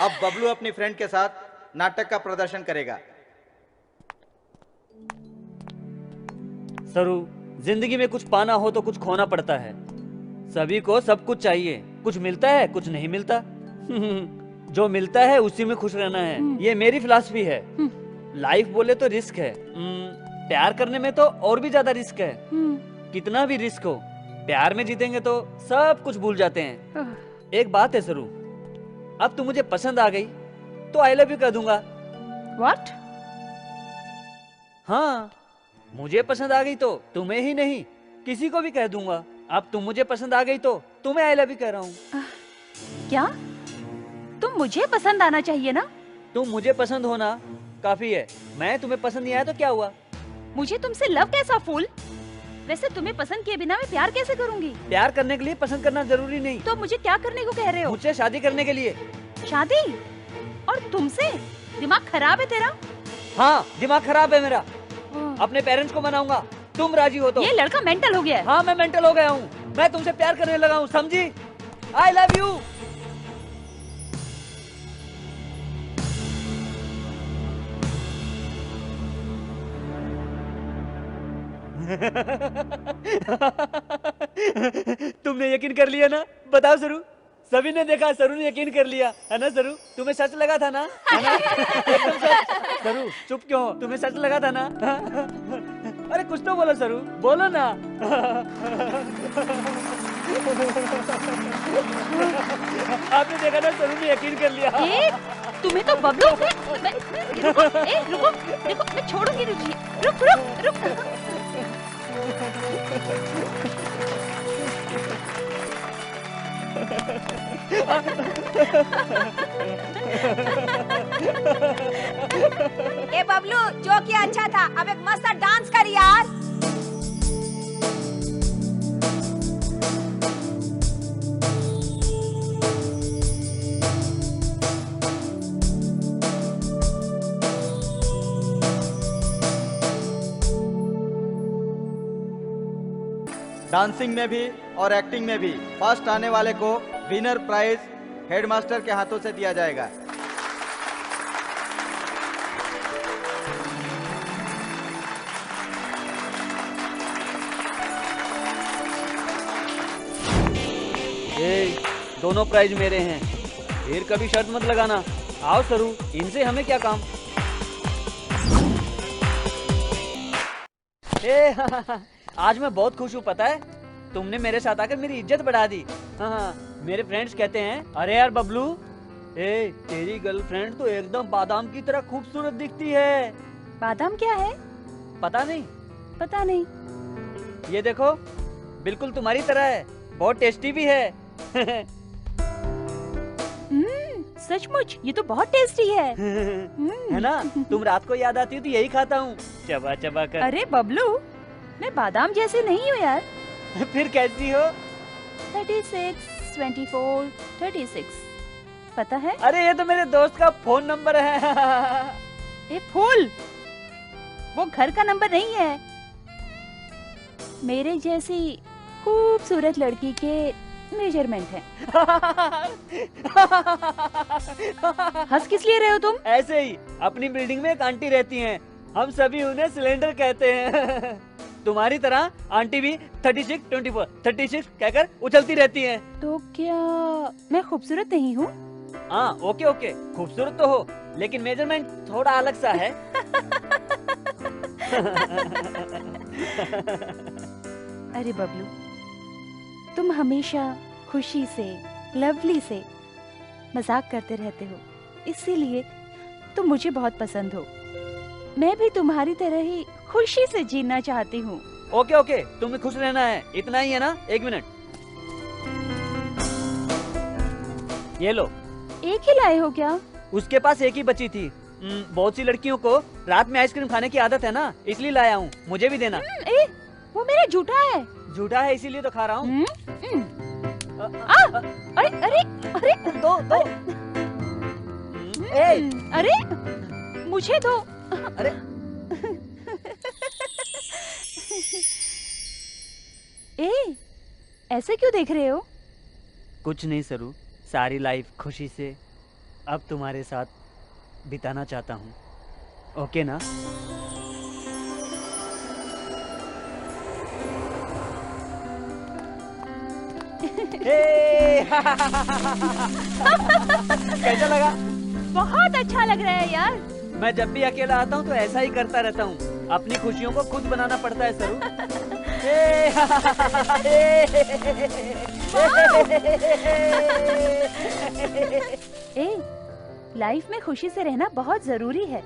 S7: अब बबलू अपनी फ्रेंड के साथ नाटक का प्रदर्शन करेगा।
S4: सरू, जिंदगी में कुछ पाना हो तो कुछ खोना पड़ता है। सभी को सब कुछ चाहिए, कुछ मिलता है कुछ नहीं मिलता। जो मिलता है उसी में खुश रहना है, ये मेरी फिलॉसफी है। लाइफ बोले तो रिस्क है, प्यार करने में तो और भी ज्यादा रिस्क है। कितना भी रिस्क हो, प्यार में जीतेंगे तो सब कुछ भूल जाते हैं। एक बात है सरू, अब तुम मुझे पसंद आ गई तो आई लव यू कह दूंगा।
S5: What?
S4: हाँ, मुझे पसंद आ गई तो तुम्हें ही नहीं किसी को भी कह दूंगा। अब तुम मुझे पसंद आ गई तो तुम्हें आई लव यू कह रहा हूँ।
S5: क्या? तुम मुझे पसंद आना चाहिए ना?
S4: तुम मुझे पसंद होना काफी है, मैं तुम्हें पसंद नहीं आया तो क्या हुआ?
S5: मुझे तुमसे लव कैसा फूल? वैसे तुम्हें पसंद किए बिना मैं प्यार कैसे करूंगी?
S4: प्यार करने के लिए पसंद करना जरूरी नहीं।
S5: तो मुझे क्या करने को कह रहे हो?
S4: मुझसे शादी करने के लिए।
S5: शादी? और तुमसे? दिमाग खराब है तेरा?
S4: हाँ, दिमाग खराब है मेरा। अपने पेरेंट्स को मनाऊंगा, तुम राजी हो तो।
S5: ये लड़का मेंटल हो गया है।
S4: हाँ, मैं मेंटल हो गया हूँ। मैं तुमसे प्यार करने लगा हूँ, समझी? आई लव यू। तुमने यकीन कर लिया ना? बताओ सरू, सभी ने देखा, सरू ने यकीन कर लिया है ना? सरू, तुम्हें सच लगा था ना? है ना? एकदम सच। सरू चुप क्यों हो? तुम्हें सच लगा था ना? अरे कुछ तो बोलो सरू, बोलो ना। आपने देखा ना, सरू ने यकीन कर लिया।
S5: तुम्हें तो बबलू रुको, देखो मैं छोड़ूंगी रुचि। रुक रुक रुक।
S1: ए बबलू, जो किया अच्छा था, अब एक मस्त डांस कर यार।
S7: डांसिंग में भी और एक्टिंग में भी फर्स्ट आने वाले को विनर प्राइज हेडमास्टर के हाथों से दिया जाएगा।
S4: दोनों प्राइज मेरे हैं, फिर कभी शर्त मत लगाना। आओ सरू, इनसे हमें क्या काम। आज मैं बहुत खुश हूँ, पता है? तुमने मेरे साथ आकर मेरी इज्जत बढ़ा दी। हाँ, मेरे फ्रेंड्स कहते हैं, अरे यार बबलू, तेरी गर्लफ्रेंड तो एकदम बादाम की तरह खूबसूरत दिखती है।
S5: बादाम क्या है?
S4: पता नहीं।
S5: पता नहीं।
S4: ये देखो, बिल्कुल तुम्हारी तरह है, बहुत टेस्टी भी है।
S5: सचमुच ये तो बहुत टेस्टी है।
S4: है ना? तुम रात को याद आती हो तो यही खाता हूँ, चबा चबा कर।
S5: अरे बबलू, मैं बादाम जैसी नहीं हूँ यार।
S4: फिर कैसी हो?
S5: 36, 24, 36, पता है?
S4: अरे ये तो मेरे दोस्त का फोन नंबर है।
S5: ये फूल, वो घर का नंबर नहीं है। मेरे जैसी खूबसूरत लड़की के मेजरमेंट है। हंस किस लिए रहे हो तुम?
S4: ऐसे ही, अपनी बिल्डिंग में एक आंटी रहती हैं, हम सभी उन्हें सिलेंडर कहते हैं। तुम्हारी तरह आंटी भी 36, 24, 36 कहकर उछलती रहती हैं।
S5: तो क्या मैं खूबसूरत नहीं हूँ?
S4: हाँ, ओके ओके, खूबसूरत तो हो, लेकिन मेजरमेंट थोड़ा अलग सा है।
S5: अरे बबलू, तुम हमेशा खुशी से, लवली से मजाक करते रहते हो, इसीलिए तुम मुझे बहुत पसंद हो। मैं भी तुम्हारी तरह ही खुशी से जीना चाहती हूँ।
S4: ओके ओके, तुम्हें खुश रहना है, इतना ही है ना? 1 मिनट, ये लो।
S5: एक ही लाए हो क्या?
S4: उसके पास एक ही बची थी। बहुत सी लड़कियों को रात में आइसक्रीम खाने की आदत है ना, इसलिए लाया हूँ, मुझे भी देना।
S5: वो मेरा झूठा है।
S4: झूठा है इसीलिए तो खा रहा हूँ।
S5: अरे अरे अरे,
S4: दो।
S5: अरे मुझे दो।
S4: अरे
S5: ऐसे क्यों देख रहे हो?
S4: कुछ नहीं सरू, सारी लाइफ खुशी से अब तुम्हारे साथ बिताना चाहता हूँ, ओके ना? कैसा लगा?
S5: बहुत अच्छा लग रहा है यार।
S4: मैं जब भी अकेला आता हूँ तो ऐसा ही करता रहता हूँ, अपनी खुशियों को खुद बनाना पड़ता है सरू।
S5: लाइफ में खुशी से रहना बहुत जरूरी है।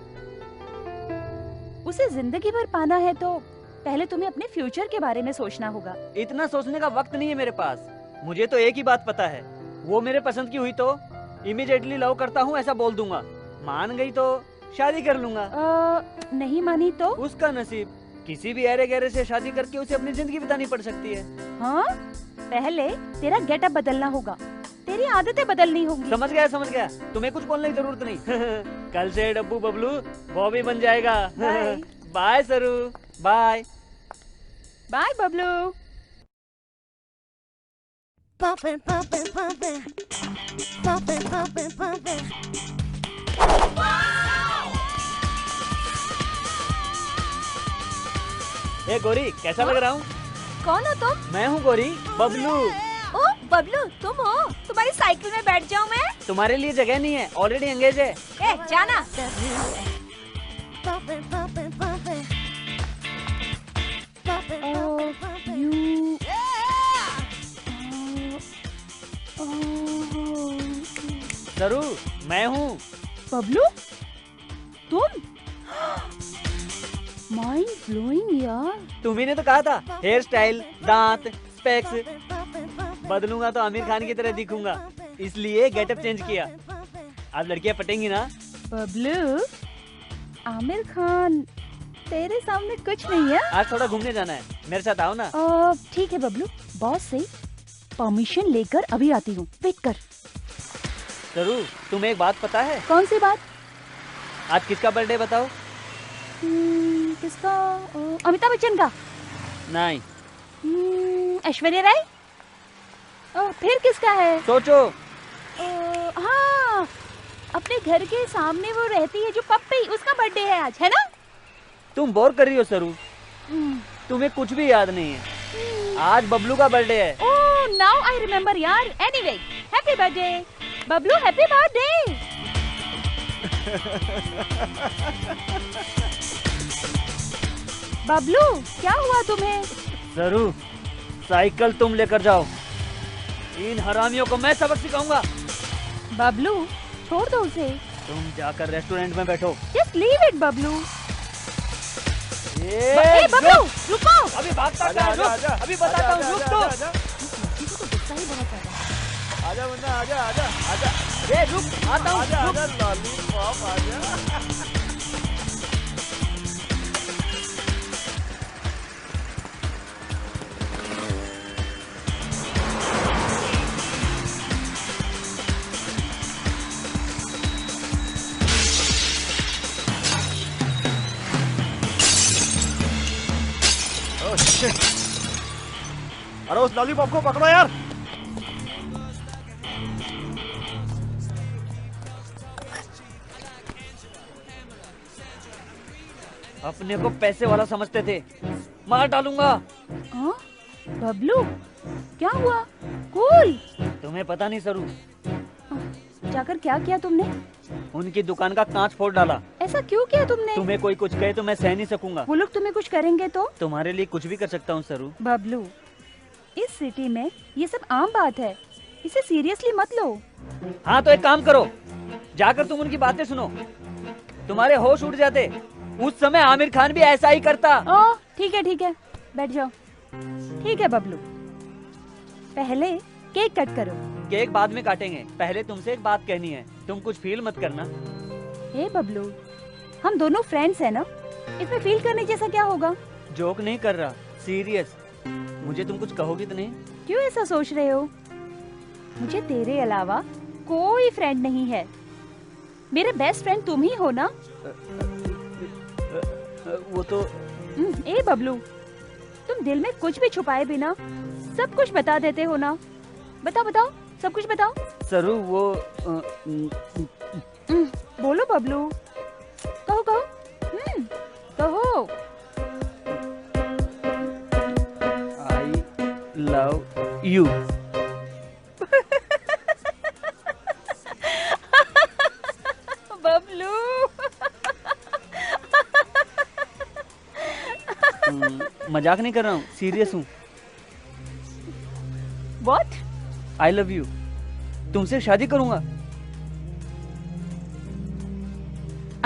S5: उसे जिंदगी भर पाना है तो पहले तुम्हें अपने फ्यूचर के बारे में सोचना होगा।
S4: इतना सोचने का वक्त नहीं है मेरे पास। मुझे तो एक ही बात पता है, वो मेरे पसंद की हुई तो इमीडिएटली लव करता हूँ ऐसा बोल दूंगा, मान गई तो शादी कर लूंगा।
S5: नहीं मानी तो?
S4: उसका नसीब। किसी भी अरे गहरे से शादी करके उसे अपनी जिंदगी बितानी पड़ सकती है।
S5: हाँ, पहले तेरा गेटअप बदलना होगा, तेरी आदतें बदलनी होंगी।
S4: समझ गया, तुम्हें कुछ बोलने की जरूरत नहीं। कल से डब्बू बबलू बॉबी बन जाएगा। बाय सरू, bye
S5: bye Bablu.
S11: Pumping, pumping, pumping, pumping, pumping, pumping.
S4: ए गोरी, कैसा लग रहा हूँ?
S1: कौन हो तुम?
S4: मैं हूँ गोरी, बबलू।
S1: ओ बबलू, तुम हो? तुम्हारी साइकिल में बैठ जाऊँ मैं?
S4: तुम्हारे लिए जगह नहीं है, ऑलरेडी एंगेज है।
S1: ए जाना।
S11: Pumping, pumping, pumping. Pumping, pumping, pumping.
S4: सरू, मैं हूँ।
S5: बबलू, तुम? माइंड ब्लोइंग यार।
S4: तुम्ही ने तो कहा था हेयर स्टाइल, दांत, स्पेक्स बदलूंगा तो आमिर खान की तरह दिखूंगा, इसलिए गेटअप चेंज किया। अब लड़कियां पटेंगी ना?
S5: बबलू, आमिर खान तेरे सामने कुछ नहीं है।
S4: आज थोड़ा घूमने जाना है, मेरे साथ आओ ना।
S5: ठीक है बबलू, बॉस से परमिशन लेकर अभी आती हूँ, वेट कर।
S4: सरू, तुम्हें एक बात पता है?
S5: कौन सी बात?
S4: आज किसका बर्थडे बताओ?
S5: किसका? अमिताभ बच्चन का?
S4: नहीं।
S5: ऐश्वर्या राय? ओह, फिर किसका है?
S4: सोचो।
S5: हाँ, अपने घर के सामने वो रहती है जो पप्पी, उसका बर्थडे है आज, है ना?
S4: तुम बोर कर रही हो सरू, तुम्हें कुछ भी याद नहीं है। आज बबलू का बर्थडे है।
S5: ओह, नाउ आई रिमेम्बर यार। Anyway, happy birthday Bablu, happy birthday. Bablu, क्या हुआ तुम्हें?
S4: सरू, साइकिल तुम लेकर जाओ, इन हरामियों को मैं सबक सिखाऊंगा।
S5: बबलू, छोड़ दो उसे।
S4: तुम जाकर रेस्टोरेंट में बैठो।
S5: Just leave it Bablu.
S4: ए,
S5: बबलू, रुको।
S4: अभी भागता क्या है? रुक, अभी बताता हूँ, रुक तो।
S3: आजा बंदा, आजा आजा आजा।
S4: ए, रुक, आता हूँ।
S3: आजा आजा लॉलीपॉप आजा। अरे उस लॉलीपॉप को पकड़ो यार।
S4: अपने को पैसे वाला समझते थे, मार डालूंगा।
S5: हाँ? बबलू, क्या हुआ? कूल।
S4: तुम्हें पता नहीं सरू,
S5: जाकर क्या किया तुमने?
S4: उनकी दुकान का कांच फोड़ डाला।
S5: ऐसा क्यों किया तुमने?
S4: तुम्हें कोई कुछ कहे तो मैं सह नहीं सकूंगा।
S5: वो लोग तुम्हें कुछ करेंगे तो?
S4: तुम्हारे लिए कुछ भी कर सकता हूँ सरू।
S5: बबलू, इस सिटी में ये सब आम बात है, इसे सीरियसली मत लो।
S4: हाँ तो एक काम करो, जाकर तुम उनकी बातें सुनो, तुम्हारे होश उड़ जाते। उस समय आमिर खान भी ऐसा ही करता।
S5: ओह, ठीक है, बैठ जाओ। ठीक है बबलू, पहले केक कट करो।
S4: केक बाद में काटेंगे, पहले तुमसे एक बात कहनी है, तुम कुछ फील मत करना।
S5: हे बबलू, हम दोनों फ्रेंड्स हैं ना, इसमें फील करने जैसा क्या होगा?
S4: जोक नहीं कर रहा, सीरियस। मुझे तुम कुछ कहोगी तो नहीं?
S5: क्यों ऐसा सोच रहे हो? मुझे तेरे अलावा कोई फ्रेंड नहीं है, मेरे बेस्ट फ्रेंड तुम ही हो ना।
S4: वो तो
S5: ए बबलू, तुम दिल में कुछ भी छुपाए बिना सब कुछ बता देते हो ना। बताओ, सब कुछ बताओ।
S4: सरू, वो
S5: बोलो बबलू, कहो कहो।
S4: I love you.
S5: बबलू।
S4: मजाक नहीं कर रहा हूँ, सीरियस हूँ।
S5: What?
S4: आई लव यू, तुमसे शादी करूंगा।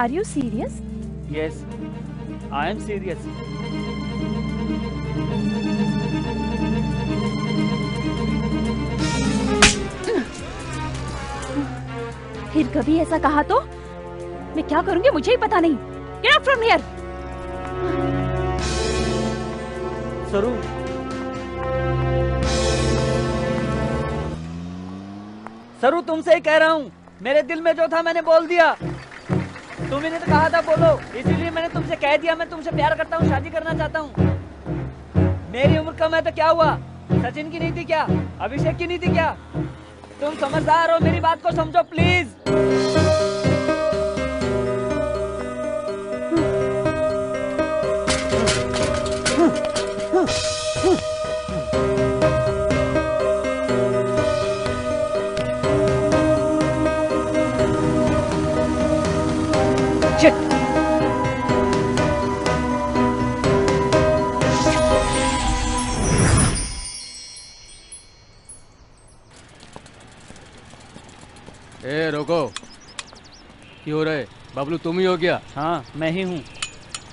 S5: Are you serious?
S4: Yes, I am serious.
S5: फिर कभी ऐसा कहा तो मैं क्या करूंगी मुझे ही पता नहीं। Get out from here.
S4: सरू, सरू तुमसे ही कह रहा हूँ, मेरे दिल में जो था मैंने बोल दिया। तुमने तो कहा था बोलो, इसीलिए मैंने तुमसे कह दिया मैं तुमसे प्यार करता हूँ, शादी करना चाहता हूँ। मेरी उम्र कम है तो क्या हुआ? सचिन की नहीं थी क्या? अभिषेक की नहीं थी क्या? तुम समझदार हो, मेरी बात को समझो प्लीज।
S6: ए रोको, क्यों हो रहे? बबलू तुम ही हो क्या?
S4: हाँ मैं ही हूँ।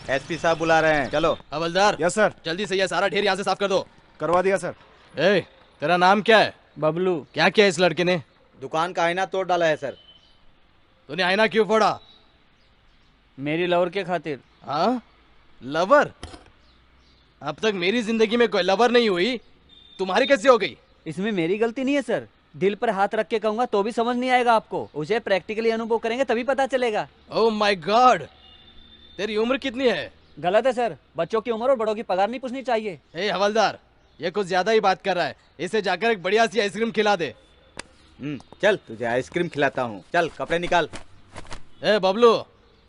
S7: एसपी साहब बुला रहे हैं, चलो।
S12: हवलदार,
S3: यस सर।
S12: जल्दी से ये सारा ढेर यहाँ से साफ कर दो।
S3: करवा दिया सर।
S12: ए, तेरा नाम क्या है?
S4: बबलू।
S12: क्या किया इस लड़के ने?
S7: दुकान का आईना तोड़ डाला है सर।
S12: तूने आईना क्यों फोड़ा?
S4: मेरी लवर के खातिर।
S12: हाँ, लवर? अब तक मेरी जिंदगी में कोई लवर नहीं हुई, तुम्हारी कैसे हो गई?
S4: इसमें मेरी गलती नहीं है सर, दिल पर हाथ रख के कहूंगा तो भी समझ नहीं आएगा आपको, उसे प्रैक्टिकली अनुभव करेंगे तभी पता चलेगा।
S12: ओह माय गॉड, तेरी उम्र कितनी है?
S4: गलत है सर, बच्चों की उम्र और बड़ों की पगार नहीं पूछनी चाहिए।
S12: ए हवलदार, ये कुछ ज्यादा ही बात कर रहा है। इसे जाकर एक बढ़िया सी आइसक्रीम खिला दे।
S7: चल तुझे आइसक्रीम खिलाता हूँ। चल कपड़े निकाल।
S12: ए बबलू,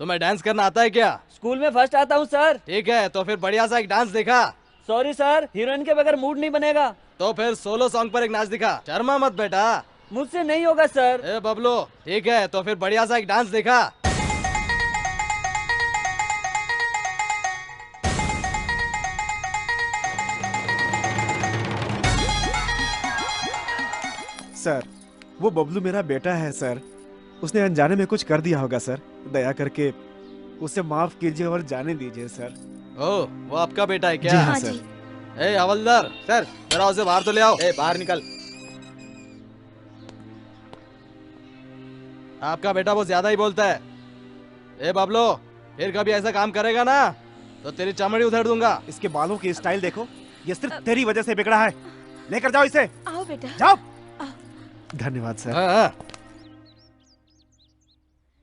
S12: तुम्हें डांस करना आता है क्या?
S4: स्कूल में फर्स्ट आता हूँ सर।
S12: ठीक है, तो फिर बढ़िया सा एक डांस दिखा।
S4: सॉरी सर, हीरोइन के बगैर मूड नहीं बनेगा।
S12: तो फिर सोलो सॉन्ग पर एक नाच दिखा। शर्मा मत बेटा।
S4: मुझसे नहीं होगा सर।
S12: ए बबलू, ठीक है, तो फिर बढ़िया सा एक डांस दिखा।
S3: सर, वो बबलू मेरा बेटा है सर। उसने अनजाने में कुछ कर दिया होगा सर। दया करके उसे माफ कीजिए और जाने दीजिए सर।
S12: ओ, वो आपका बेटा है क्या?
S3: जी हाँ सर।
S12: ए हवलदार,
S7: सर
S12: जरा उसे बाहर तो ले आओ।
S7: ए बाहर निकल।
S12: आपका बेटा बहुत ज्यादा ही बोलता है। ए बबलू, फिर कभी ऐसा काम करेगा ना तो तेरी चमड़ी उधेड़ दूंगा।
S3: इसके बालों की स्टाइल देखो, ये सिर्फ तेरी वजह से बिगड़ा है। लेकर जाओ इसे।
S1: आओ बेटा।
S3: जाओ। धन्यवाद सर।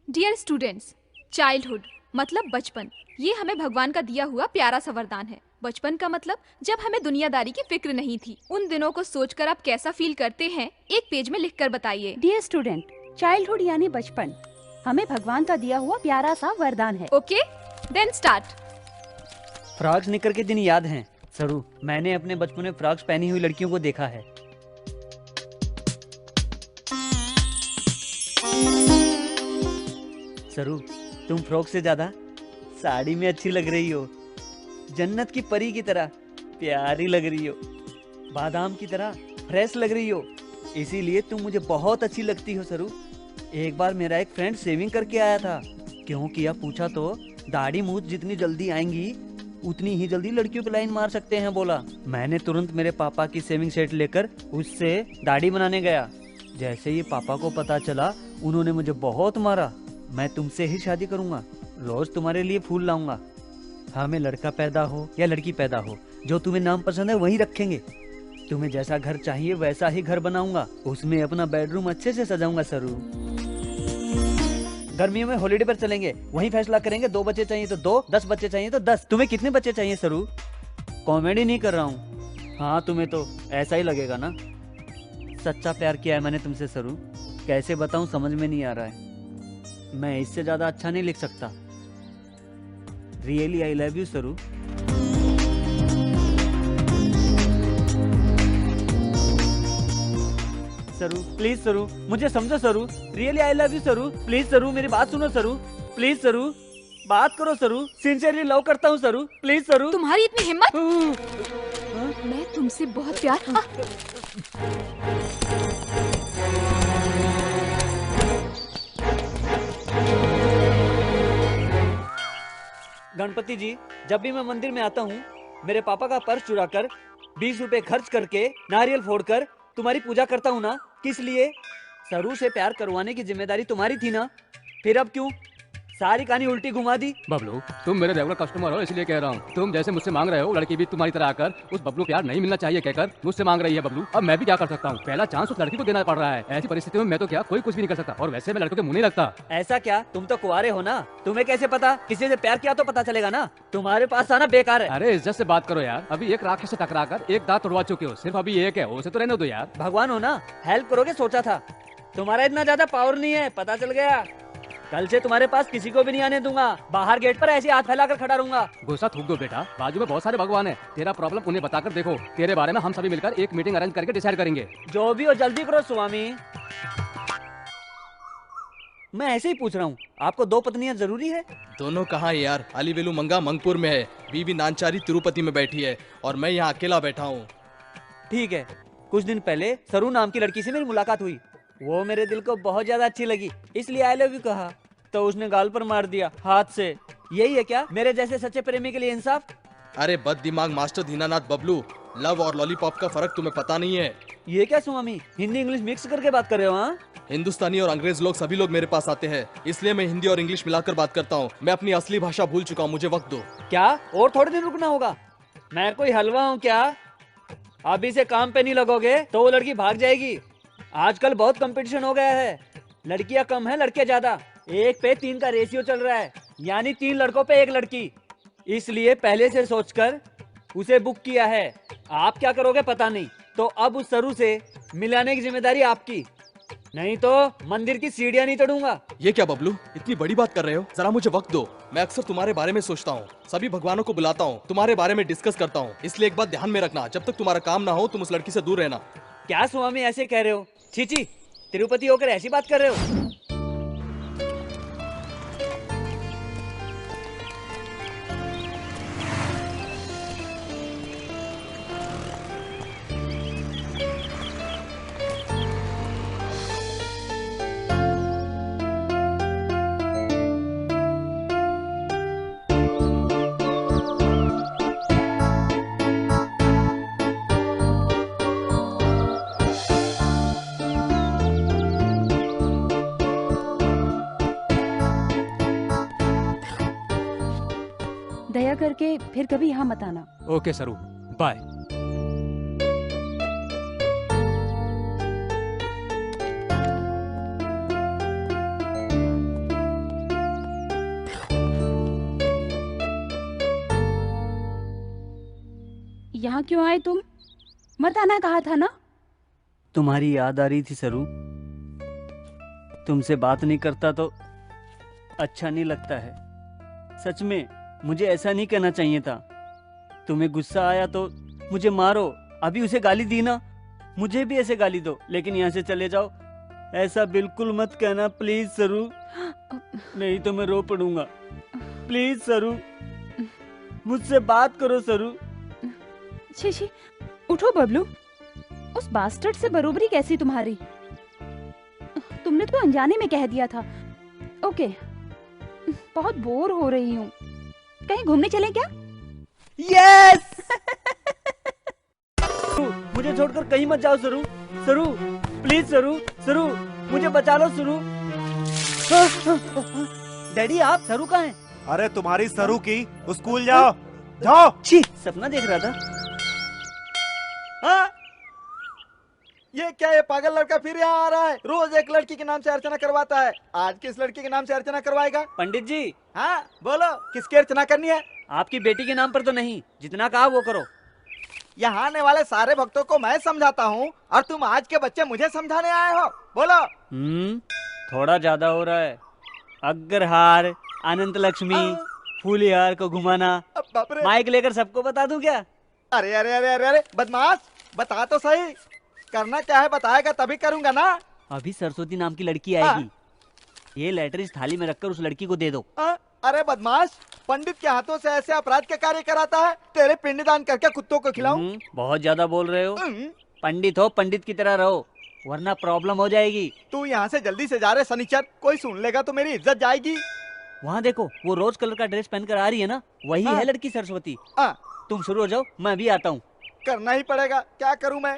S2: डियर स्टूडेंट्स, चाइल्डहुड मतलब बचपन, ये हमें भगवान का दिया हुआ प्यारा सा वरदान है। बचपन का मतलब जब हमें दुनियादारी की फिक्र नहीं थी। उन दिनों को सोचकर आप कैसा फील करते हैं, एक पेज में लिखकर बताइए।
S5: डियर स्टूडेंट, चाइल्डहुड यानी बचपन हमें भगवान का दिया हुआ प्यारा सा वरदान है।
S2: Okay, then start.
S4: फ्रॉक्स निकर के दिन याद हैं सरू। मैंने अपने बचपन में फ्रॉक्स पहनी हुई लड़कियों को देखा है। सरू, तुम फ्रॉक से ज्यादा साड़ी में अच्छी लग रही हो। जन्नत की परी की तरह प्यारी लग रही हो। बादाम की तरह फ्रेश लग रही हो। इसीलिए तुम मुझे बहुत अच्छी लगती हो सरू। एक बार मेरा एक फ्रेंड सेविंग करके आया था। क्यों किया पूछा तो दाढ़ी मूछ जितनी जल्दी आएंगी उतनी ही जल्दी लड़कियों पे लाइन मार सकते हैं बोला। मैंने तुरंत मेरे पापा की सेविंग सेट लेकर उससे दाढ़ी बनाने गया। जैसे ही पापा को पता चला, उन्होंने मुझे बहुत मारा। मैं तुमसे ही शादी करूंगा, रोज तुम्हारे लिए फूल लाऊंगा। हमें लड़का पैदा हो या लड़की पैदा हो, जो तुम्हें नाम पसंद है वही रखेंगे। तुम्हें जैसा घर चाहिए वैसा ही घर बनाऊंगा। उसमें अपना बेडरूम अच्छे से सजाऊंगा सरू। गर्मियों में हॉलिडे पर चलेंगे, वहीं फैसला करेंगे 2 बच्चे चाहिए तो 2, 10 बच्चे चाहिए तो 10। तुम्हें कितने बच्चे चाहिए सरू? कॉमेडी नहीं कर रहा हूँ। हाँ, तुम्हें तो ऐसा ही लगेगा ना। सच्चा प्यार किया है मैंने तुमसे सरू। कैसे बताऊं, समझ में नहीं आ रहा है। मैं इससे ज्यादा अच्छा नहीं लिख सकता। रियली आई लव यू सरू। सरू प्लीज सरू, मुझे समझो सरू। रियली आई लव यू सरू। प्लीज सरू, मेरी बात सुनो सरू। प्लीज सरू, बात करो सरू। सिंसियरली लव करता हूँ सरू। प्लीज सरू।
S2: तुम्हारी इतनी हिम्मत? मैं तुमसे बहुत प्यार।
S4: गणपति जी, जब भी मैं मंदिर में आता हूँ, मेरे पापा का पर्स चुराकर 20 रुपए खर्च करके नारियल फोड़कर तुम्हारी पूजा करता हूँ ना। किस लिए? सरू से प्यार करवाने की जिम्मेदारी तुम्हारी थी ना। फिर अब क्यों सारी कहानी उल्टी घुमा दी?
S6: बबलू, तुम मेरे रेगुलर कस्टमर हो, इसलिए कह रहा हूँ। तुम जैसे मुझसे मांग रहे हो, लड़की भी तुम्हारी तरह आकर उस बबलू प्यार नहीं मिलना चाहिए कहकर मुझसे मांग रही है बबलू। अब मैं भी क्या कर सकता हूँ? पहला चांस उस लड़की को देना पड़ रहा है। ऐसी परिस्थिति में मैं तो क्या कोई कुछ भी नहीं कर सकता। और वैसे मैं लड़कों के मुंह नहीं लगता।
S4: ऐसा क्या? तुम तो कुंवारे हो ना, तुम्हें कैसे पता? किसी से प्यार किया तो पता चलेगा ना। तुम्हारे पास आना बेकार है।
S6: अरे इज्जत से बात करो यार। अभी एक राक्षस से टकरा कर एक दांत तोड़वा चुके हो, सिर्फ अभी एक है, उसे तो रहने दो यार।
S4: भगवान हो ना, हेल्प करोगे सोचा था। तुम्हारा इतना ज्यादा पावर नहीं है, पता चल गया। कल से तुम्हारे पास किसी को भी नहीं आने दूंगा। बाहर गेट पर ऐसे हाथ फैलाकर खड़ा रहूंगा।
S6: गुस्सा थूक दो बेटा, बाजू में बहुत सारे भगवान हैं। तेरा प्रॉब्लम उन्हें बताकर देखो। तेरे बारे में हम सभी मिलकर एक मीटिंग अरेंज करके डिसाइड करेंगे।
S4: जो भी हो जल्दी करो स्वामी। मैं ऐसे ही पूछ रहा हूँ, आपको 2 पत्नियां जरूरी है?
S12: दोनों कहाँ है यार? अलीवेलू मंगा मंगपुर में है, बीबी नानचारी तिरुपति में बैठी है और मैं यहाँ अकेला बैठा हूँ।
S4: ठीक है, कुछ दिन पहले सरू नाम की लड़की से मेरी मुलाकात हुई। वो मेरे दिल को बहुत ज्यादा अच्छी लगी, इसलिए आई लव यू कहा तो उसने गाल पर मार दिया हाथ से। यही है क्या मेरे जैसे सच्चे प्रेमी के लिए इंसाफ?
S12: अरे बद दिमाग मास्टर दीनानाथ बबलू, लव और लॉलीपॉप का फर्क तुम्हें पता नहीं है।
S4: ये क्या स्वामी, हिंदी इंग्लिश मिक्स करके बात कर रहे हो? हाँ,
S12: हिंदुस्तानी और अंग्रेज लोग सभी लोग मेरे पास आते हैं, इसलिए मैं हिंदी और इंग्लिश मिलाकर बात करता हूँ। मैं अपनी असली भाषा भूल चुका हूँ, मुझे वक्त दो।
S4: क्या और थोड़े दिन रुकना होगा? मैं कोई हलवा हूँ क्या? अभी से काम पे नहीं लगोगे तो वो लड़की भाग जाएगी। आजकल बहुत कंपटीशन हो गया है, लड़कियां कम है लड़के ज्यादा। 1 पे 3 का रेशियो चल रहा है, यानी 3 लड़कों पे 1 लड़की। इसलिए पहले से सोचकर उसे बुक किया है। आप क्या करोगे पता नहीं। तो अब उस सरू से मिलाने की जिम्मेदारी आपकी, नहीं तो मंदिर की सीढ़ियां नहीं चढ़ूंगा।
S12: ये क्या बबलू, इतनी बड़ी बात कर रहे हो? जरा मुझे वक्त दो। मैं अक्सर तुम्हारे बारे में सोचता हूँ, सभी भगवानों को बुलाता हूँ, तुम्हारे बारे में डिस्कस करता हूँ। इसलिए एक बात ध्यान में रखना, जब तक तुम्हारा काम ना हो तुम उस लड़की से दूर रहना।
S4: क्या स्वामी ऐसे कह रहे हो? छी, तिरुपति होकर ऐसी बात कर रहे हो?
S5: दया करके फिर कभी यहाँ मत आना।
S6: ओके सरू, बाय।
S5: यहाँ क्यों आए तुम? मत आना कहा था ना।
S4: तुम्हारी याद आ रही थी सरू। तुमसे बात नहीं करता तो अच्छा नहीं लगता है। सच में मुझे ऐसा नहीं कहना चाहिए था। तुम्हें गुस्सा आया तो मुझे मारो। अभी उसे गाली दी ना, मुझे भी ऐसे गाली दो, लेकिन यहाँ से चले जाओ। ऐसा बिल्कुल मत कहना प्लीज सरू, नहीं तो मैं रो पड़ूंगा। प्लीज सरू, मुझसे बात करो सरू।
S5: छी, उठो बबलू। उस बास्टर्ड से बरोबरी कैसी तुम्हारी? तुमने तो अनजाने में कह दिया था। ओके, बहुत बोर हो रही हूँ, कहीं घूमने चलें क्या?
S4: यस! मुझे छोड़कर कहीं मत जाओ सरू। सरू प्लीज, सरू मुझे बचा लो सरू। डैडी आप सरू कहाँ हैं?
S3: अरे तुम्हारी सरू की स्कूल जाओ।
S4: छी, सपना देख रहा था।
S7: हाँ? ये क्या, ये पागल लड़का फिर यहाँ आ रहा है? रोज एक लड़की के नाम से अर्चना करवाता है, आज किस लड़की के नाम से अर्चना करवाएगा?
S4: पंडित जी।
S7: हाँ बोलो, किसकी अर्चना करनी है?
S4: आपकी बेटी के नाम पर तो नहीं, जितना कहा वो करो।
S7: यहाँ आने वाले सारे भक्तों को मैं समझाता हूँ और तुम आज के बच्चे मुझे समझाने आए हो। बोलो।
S4: थोड़ा ज्यादा हो रहा है। अग्रहार, अनंत लक्ष्मी, फूलिहार को घुमाना, माइक लेकर सबको बता दूं क्या?
S7: अरे अरे अरे अरे अरे बदमाश, बता तो सही, करना क्या है बताएगा तभी करूंगा ना।
S4: अभी सरस्वती नाम की लड़की आएगी, ये लेटर इस थाली में रखकर उस लड़की को दे दो।
S7: अरे बदमाश, पंडित के हाथों से ऐसे अपराध के कार्य कराता है? तेरे पिंडदान करके कुत्तों को खिलाऊं?
S4: बहुत ज्यादा बोल रहे हो। पंडित हो, पंडित की तरह रहो, वरना प्रॉब्लम हो जाएगी।
S7: तू यहाँ से जल्दी से जा रहे सनीचर, कोई सुन लेगा तो मेरी इज्जत जाएगी।
S4: वहाँ देखो, वो रोज कलर का ड्रेस पहनकर आ रही है ना, वही है लड़की सरस्वती। तुम शुरू हो जाओ, मैं भी आता हूँ।
S7: करना ही पड़ेगा, क्या करूँ मैं?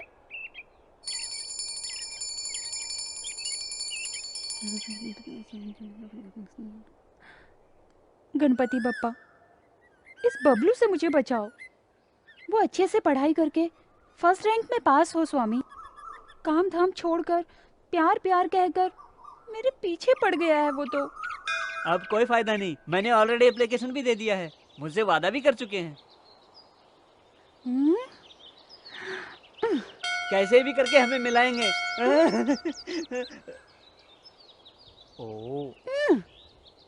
S5: गणपति बप्पा, इस बबलू से मुझे बचाओ। वो अच्छे से पढ़ाई करके फर्स्ट रैंक में पास हो स्वामी। काम धाम छोड़कर प्यार प्यार कहकर मेरे पीछे पड़ गया है वो तो।
S4: अब कोई फायदा नहीं, मैंने ऑलरेडी एप्लीकेशन भी दे दिया है, मुझसे वादा भी कर चुके हैं। कैसे भी करके हमें मिलाएंगे।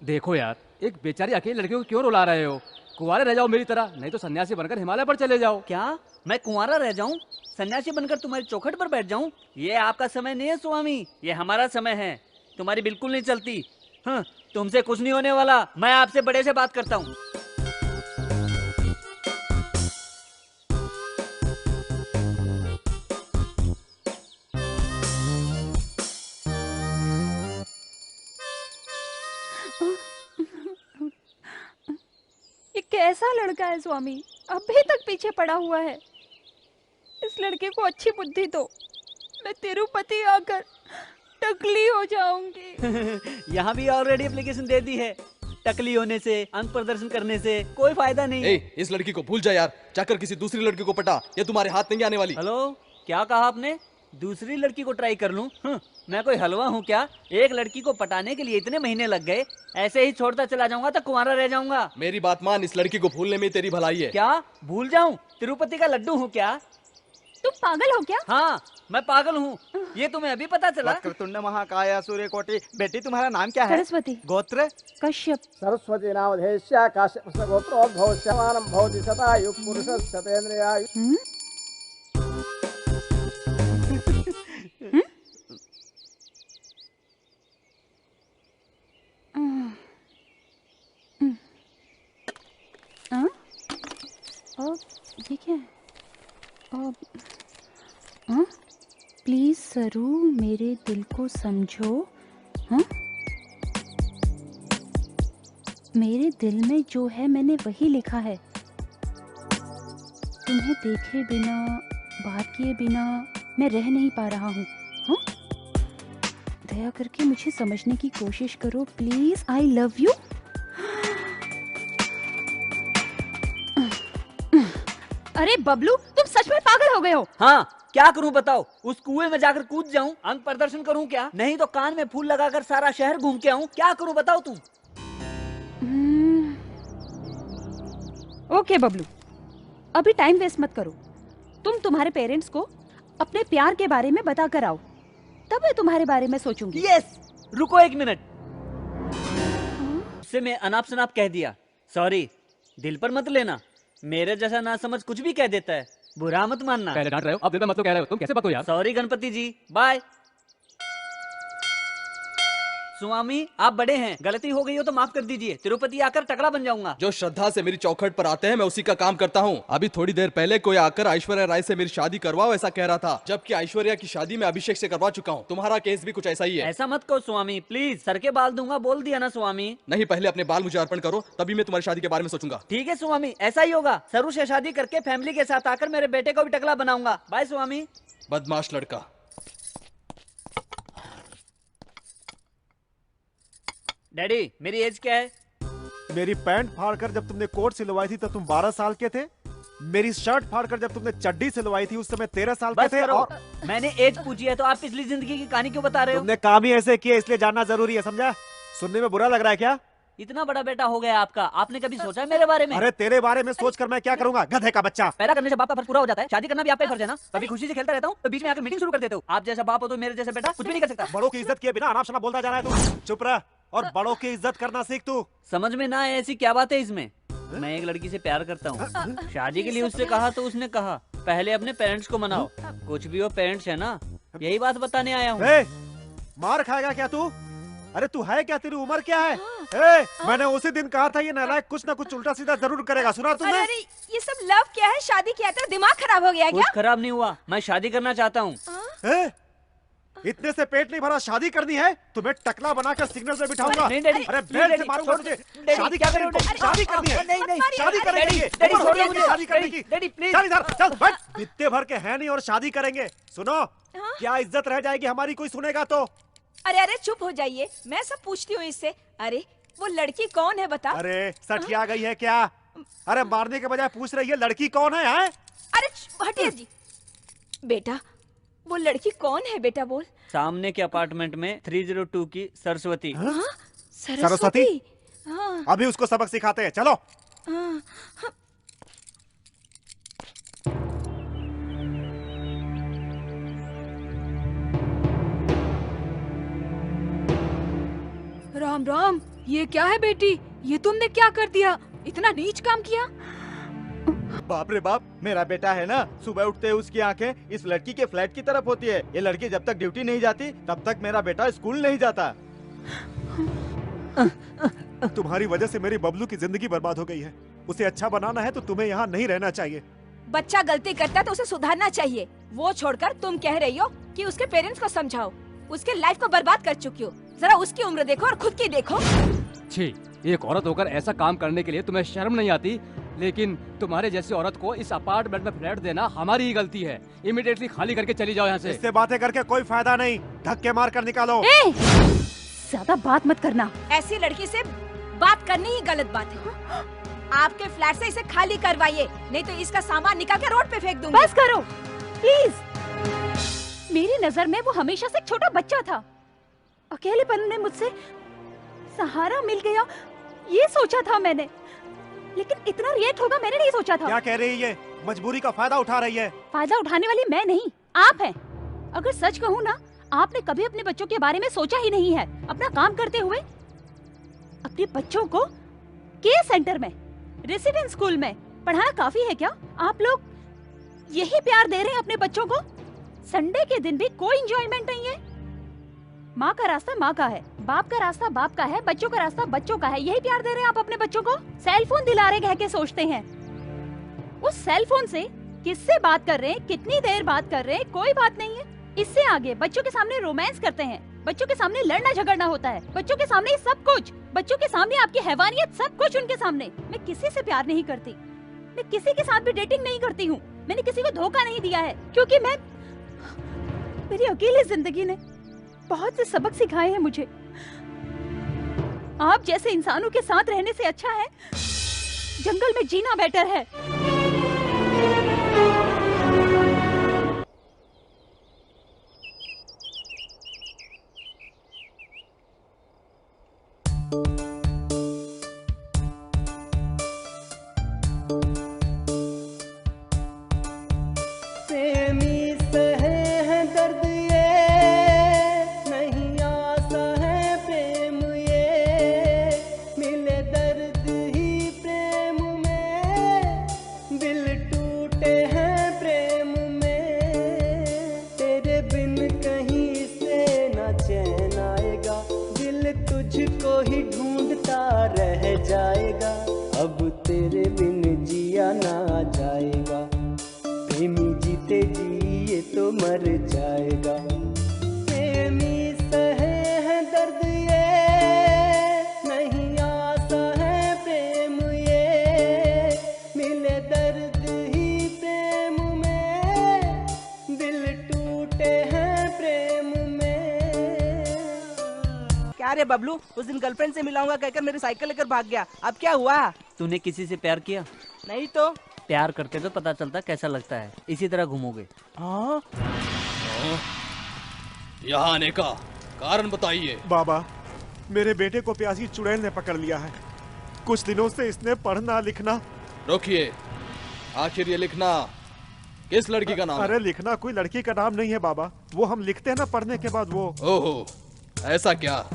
S6: देखो यार, एक बेचारी अकेली लड़की को क्यों रुला रहे हो? कुंवारे रह जाओ मेरी तरह, नहीं तो सन्यासी बनकर हिमालय पर चले जाओ।
S4: क्या मैं कुंवारा रह जाऊं? सन्यासी बनकर तुम्हारी चौखट पर बैठ जाऊं? ये आपका समय नहीं है स्वामी, ये हमारा समय है। तुम्हारी बिल्कुल नहीं चलती। हाँ, तुमसे कुछ नहीं होने वाला। मैं आपसे बड़े से बात करता हूँ।
S5: ये कैसा लड़का है स्वामी, अभी तक पीछे पड़ा हुआ है। इस लड़के को अच्छी बुद्धि दो, मैं तिरुपति आकर टकली हो जाऊंगी।
S4: यहाँ भी ऑलरेडी एप्लीकेशन दे दी है। टकली होने से, अंक प्रदर्शन करने से कोई फायदा नहीं।
S12: इस लड़की को भूल जा यार, जाकर किसी दूसरी लड़की को पटा, ये तुम्हारे हाथ नहीं आने वाली।
S4: हेलो, क्या कहा आपने? दूसरी लड़की को ट्राई कर लूं? मैं कोई हलवा हूँ क्या? एक लड़की को पटाने के लिए इतने महीने लग गए, ऐसे ही छोड़ता चला जाऊंगा तो कुंवारा रह जाऊंगा।
S12: मेरी बात मान, इस लड़की को भूलने में तेरी भलाई है।
S4: क्या भूल जाऊं? तिरुपति का लड्डू हूँ क्या?
S5: तुम पागल हो क्या?
S4: हाँ, मैं पागल हूँ। ये तुम्हें अभी पता चला?
S7: वक्रतुंड महाकाय सूर्यकोटि। बेटी तुम्हारा नाम क्या है?
S5: सरस्वती।
S7: गोत्र?
S5: कश्यप।
S13: सरस्वती नामधेश्य काश्यपस्य गोत्रोद्भवस्यमानं भवति शतायुः पुरुषः शतेन्द्रियायुः।
S5: ये क्या है? प्लीज सरू, मेरे दिल को समझो। हाँ, मेरे दिल में जो है मैंने वही लिखा है। तुम्हें देखे बिना, बात किए बिना मैं रह नहीं पा रहा हूँ। हाँ, दया करके मुझे समझने की कोशिश करो प्लीज। I love you. अरे बबलू, तुम सच में पागल हो गए हो।
S4: हाँ, क्या करूं बताओ? उस कुएं में जाकर कूद जाऊं, अंग प्रदर्शन करूं क्या? नहीं तो कान में फूल लगाकर सारा शहर घूम के आऊं? क्या करूं बताओ तुम?
S5: ओके बबलू, अभी टाइम वेस्ट मत करो। तुम तुम्हारे पेरेंट्स को अपने प्यार के बारे में बता कर आओ, तब मैं तुम्हारे बारे में सोचूंगी।
S4: यस, रुको 1 मिनट। उससे मैं अनाप शनाप कह दिया, सॉरी, दिल पर मत लेना। मेरे जैसा ना समझ कुछ भी कह देता है, बुरा मत मानना।
S6: पहले डांट रहे हो, अब दिल पर मत तो कह रहे हो। तुम कैसे पतो यार?
S4: सॉरी गणपति जी, बाय। स्वामी, आप बड़े हैं, गलती हो गई हो तो माफ कर दीजिए। तिरुपति आकर टकला बन जाऊंगा।
S12: जो श्रद्धा से मेरी चौखट पर आते हैं मैं उसी का काम करता हूँ। अभी थोड़ी देर पहले कोई आकर ऐश्वर्या राय से मेरी शादी करवाओ ऐसा कह रहा था, जबकि ऐश्वर्या की शादी मैं अभिषेक से करवा चुका हूँ। तुम्हारा केस भी कुछ ऐसा ही है।
S4: ऐसा मत कहो स्वामी, प्लीज। सर के बाल दूंगा, बोल दिया ना स्वामी।
S12: नहीं, पहले अपने बाल मुझे अर्पण करो, तभी मैं तुम्हारी शादी के बारे में सोचूंगा।
S4: ठीक है स्वामी, ऐसा ही होगा। सरू से शादी करके फैमिली के साथ आकर मेरे बेटे को भी टकला बनाऊंगा। बाय स्वामी।
S12: बदमाश लड़का।
S4: डैडी, मेरी एज क्या है?
S3: मेरी पैंट फाड़कर जब तुमने कोट सिलवाई थी तब तुम 12 साल के थे। मेरी शर्ट फाड़कर जब तुमने चड्डी सिलवाई थी उस समय 13 साल के थे। और
S4: मैंने एज पूछी है तो आप पिछली जिंदगी की कहानी क्यों बता रहे हो?
S3: तुमने काम ही ऐसे किए इसलिए जानना जरूरी है, समझा? सुनने में बुरा लग रहा है क्या?
S4: इतना बड़ा बेटा हो गया आपका, आपने कभी सोचा है मेरे बारे में?
S3: अरे तेरे बारे में सोचकर मैं क्या करूंगा, गधे का बच्चा।
S4: पैदा करने से बाप का फर्ज पूरा हो जाता है, शादी करना भी आपका फर्ज है ना। कभी खुशी से खेलता रहता हूँ तो बीच में आकर मीटिंग शुरू कर देते हो। आप जैसा बाप हो तो मेरे जैसा बेटा कुछ भी नहीं कर सकता।
S3: बड़ों की इज्जत किए बिना अनाप शनाप बोलता जा रहा है तू। चुप रह और बड़ों की इज्जत करना सीख तू।
S4: समझ में ना आए ऐसी क्या बात है इसमें? मैं एक लड़की से प्यार करता हूँ, शादी के लिए उससे कहा तो उसने कहा पहले अपने पेरेंट्स को मनाओ। कुछ भी हो पेरेंट्स है ना, यही बात बताने आया हूँ।
S3: मार खाएगा क्या तू? अरे तू है क्या, तेरी उम्र क्या है? मैंने उसी दिन कहा था ये नालायक कुछ ना कुछ उल्टा सीधा जरूर करेगा, सुना तुमने?
S1: अरे ये सब लव क्या है, शादी क्या है? तेरा दिमाग खराब हो गया क्या?
S4: कुछ खराब नहीं हुआ, मैं शादी करना चाहता हूँ।
S3: इतने से पेट नहीं भरा, शादी करनी है? तुम्हें टकला बनाकर सिग्नल पे बिठाऊंगा।
S4: नहीं डैडी,
S3: अरे बेल्ट से मारूंगा तुझे। शादी क्या करेंगे? शादी करनी है?
S4: नहीं नहीं,
S3: शादी करेंगे।
S4: डैडी छोड़िए
S3: मुझे शादी करने की।
S4: Daddy please.
S3: चल इधर चल, बैठ। इतने भर के हैं नहीं और शादी करेंगे। सुनो, क्या इज्जत रह जाएगी हमारी, कोई सुनेगा तो?
S1: अरे अरे चुप हो जाइए, मैं सब पूछती हूँ इससे। अरे वो लड़की कौन है बता?
S3: अरे सठिया गई है क्या? अरे मारने के बजाय पूछ रही है लड़की कौन है?
S1: अरे हटिए जी। बेटा वो लड़की कौन है बेटा, बोल।
S4: सामने के अपार्टमेंट में 302 की सरस्वती।
S3: सरस्वती?
S1: हाँ।
S3: अभी उसको सबक सिखाते हैं, चलो।
S1: हाँ।
S2: राम राम, ये क्या है बेटी? ये तुमने क्या कर दिया? इतना नीच काम किया?
S7: बाप रे बाप, मेरा बेटा है ना, सुबह उठते ही उसकी आंखें इस लड़की के फ्लैट की तरफ होती है। ये लड़की जब तक ड्यूटी नहीं जाती तब तक मेरा बेटा स्कूल नहीं जाता।
S3: तुम्हारी वजह से मेरी बबलू की जिंदगी बर्बाद हो गई है। उसे अच्छा बनाना है तो तुम्हें यहाँ नहीं रहना चाहिए।
S1: बच्चा गलती करता है तो उसे सुधारना चाहिए। वो छोड़कर तुम कह रही हो कि उसके पेरेंट्स को समझाओ। उसके लाइफ को बर्बाद कर चुकी हो। जरा उसकी उम्र देखो और खुद की देखो।
S6: छी, एक औरत होकर ऐसा काम करने के लिए तुम्हें शर्म नहीं आती? लेकिन तुम्हारे जैसी औरत को इस अपार्टमेंट में फ्लैट देना हमारी ही गलती है। इमीडिएटली खाली करके चली जाओ यहाँ से।
S3: इससे बातें करके कोई फायदा नहीं, धक्के मार कर निकालो।
S5: ज्यादा बात मत करना।
S1: ऐसी लड़की से बात करनी ही गलत बात है। आपके फ्लैट से इसे खाली करवाइए, नहीं तो इसका सामान निकाल के रोड पे फेंक दूंगी।
S5: बस करो प्लीज। मेरी नजर में वो हमेशा से एक छोटा बच्चा था। अकेलेपन में मुझसे सहारा मिल गया, ये सोचा था मैंने, लेकिन इतना रिएक्ट होगा मैंने नहीं सोचा था।
S3: क्या कह रही है? मजबूरी का फायदा उठा रही है।
S5: फायदा उठाने वाली मैं नहीं, आप हैं। अगर सच कहूँ ना, आपने कभी अपने बच्चों के बारे में सोचा ही नहीं है। अपना काम करते हुए अपने बच्चों को केयर सेंटर में, रेसिडेंस स्कूल में पढ़ाना काफी है क्या? आप लोग यही प्यार दे रहे हैं अपने बच्चों को? संडे के दिन भी कोई एंजॉयमेंट नहीं है। माँ का रास्ता माँ का है, बाप का रास्ता बाप का है, बच्चों का रास्ता बच्चों का है। यही प्यार दे रहे हैं आप अपने बच्चों को? सेल फोन दिला रहे कह के सोचते हैं। उस सेल फोन से किससे बात कर रहे हैं, कितनी देर बात कर रहे हैं, कोई बात नहीं है। इससे आगे बच्चों के सामने रोमांस करते हैं, बच्चों के सामने लड़ना झगड़ना होता है, बच्चों के सामने सब कुछ, बच्चों के सामने आपकी हैवानियत, सब कुछ उनके सामने। मैं किसी से प्यार नहीं करती, मैं किसी के साथ भी डेटिंग नहीं करती हूँ। मैंने किसी को धोखा नहीं दिया है, क्योंकि मेरी अकेली जिंदगी ने बहुत से सबक सिखाए हैं मुझे। आप जैसे इंसानों के साथ रहने से अच्छा है जंगल में जीना बेटर है।
S9: अरे बबलू, उस दिन गर्लफ्रेंड से मिलाऊंगा कहकर मेरी साइकिल लेकर भाग गया। अब क्या हुआ?
S4: तूने किसी से प्यार किया?
S9: नहीं तो।
S4: प्यार करते तो पता चलता कैसा लगता है। इसी तरह घूमोगे।
S9: हाँ?
S12: यहाँ आने का कारण बताइए।
S3: बाबा, मेरे बेटे को प्यासी चुड़ैल ने पकड़ लिया है। कुछ दिनों से इसने पढ़ना लिखना।
S12: रोकिए, आखिर ये लिखना किस लड़की का नाम?
S3: अरे लिखना कोई लड़की का नाम नहीं है बाबा, वो हम लिखते हैं ना पढ़ने के बाद वो।
S12: ओहो, ऐसा क्या?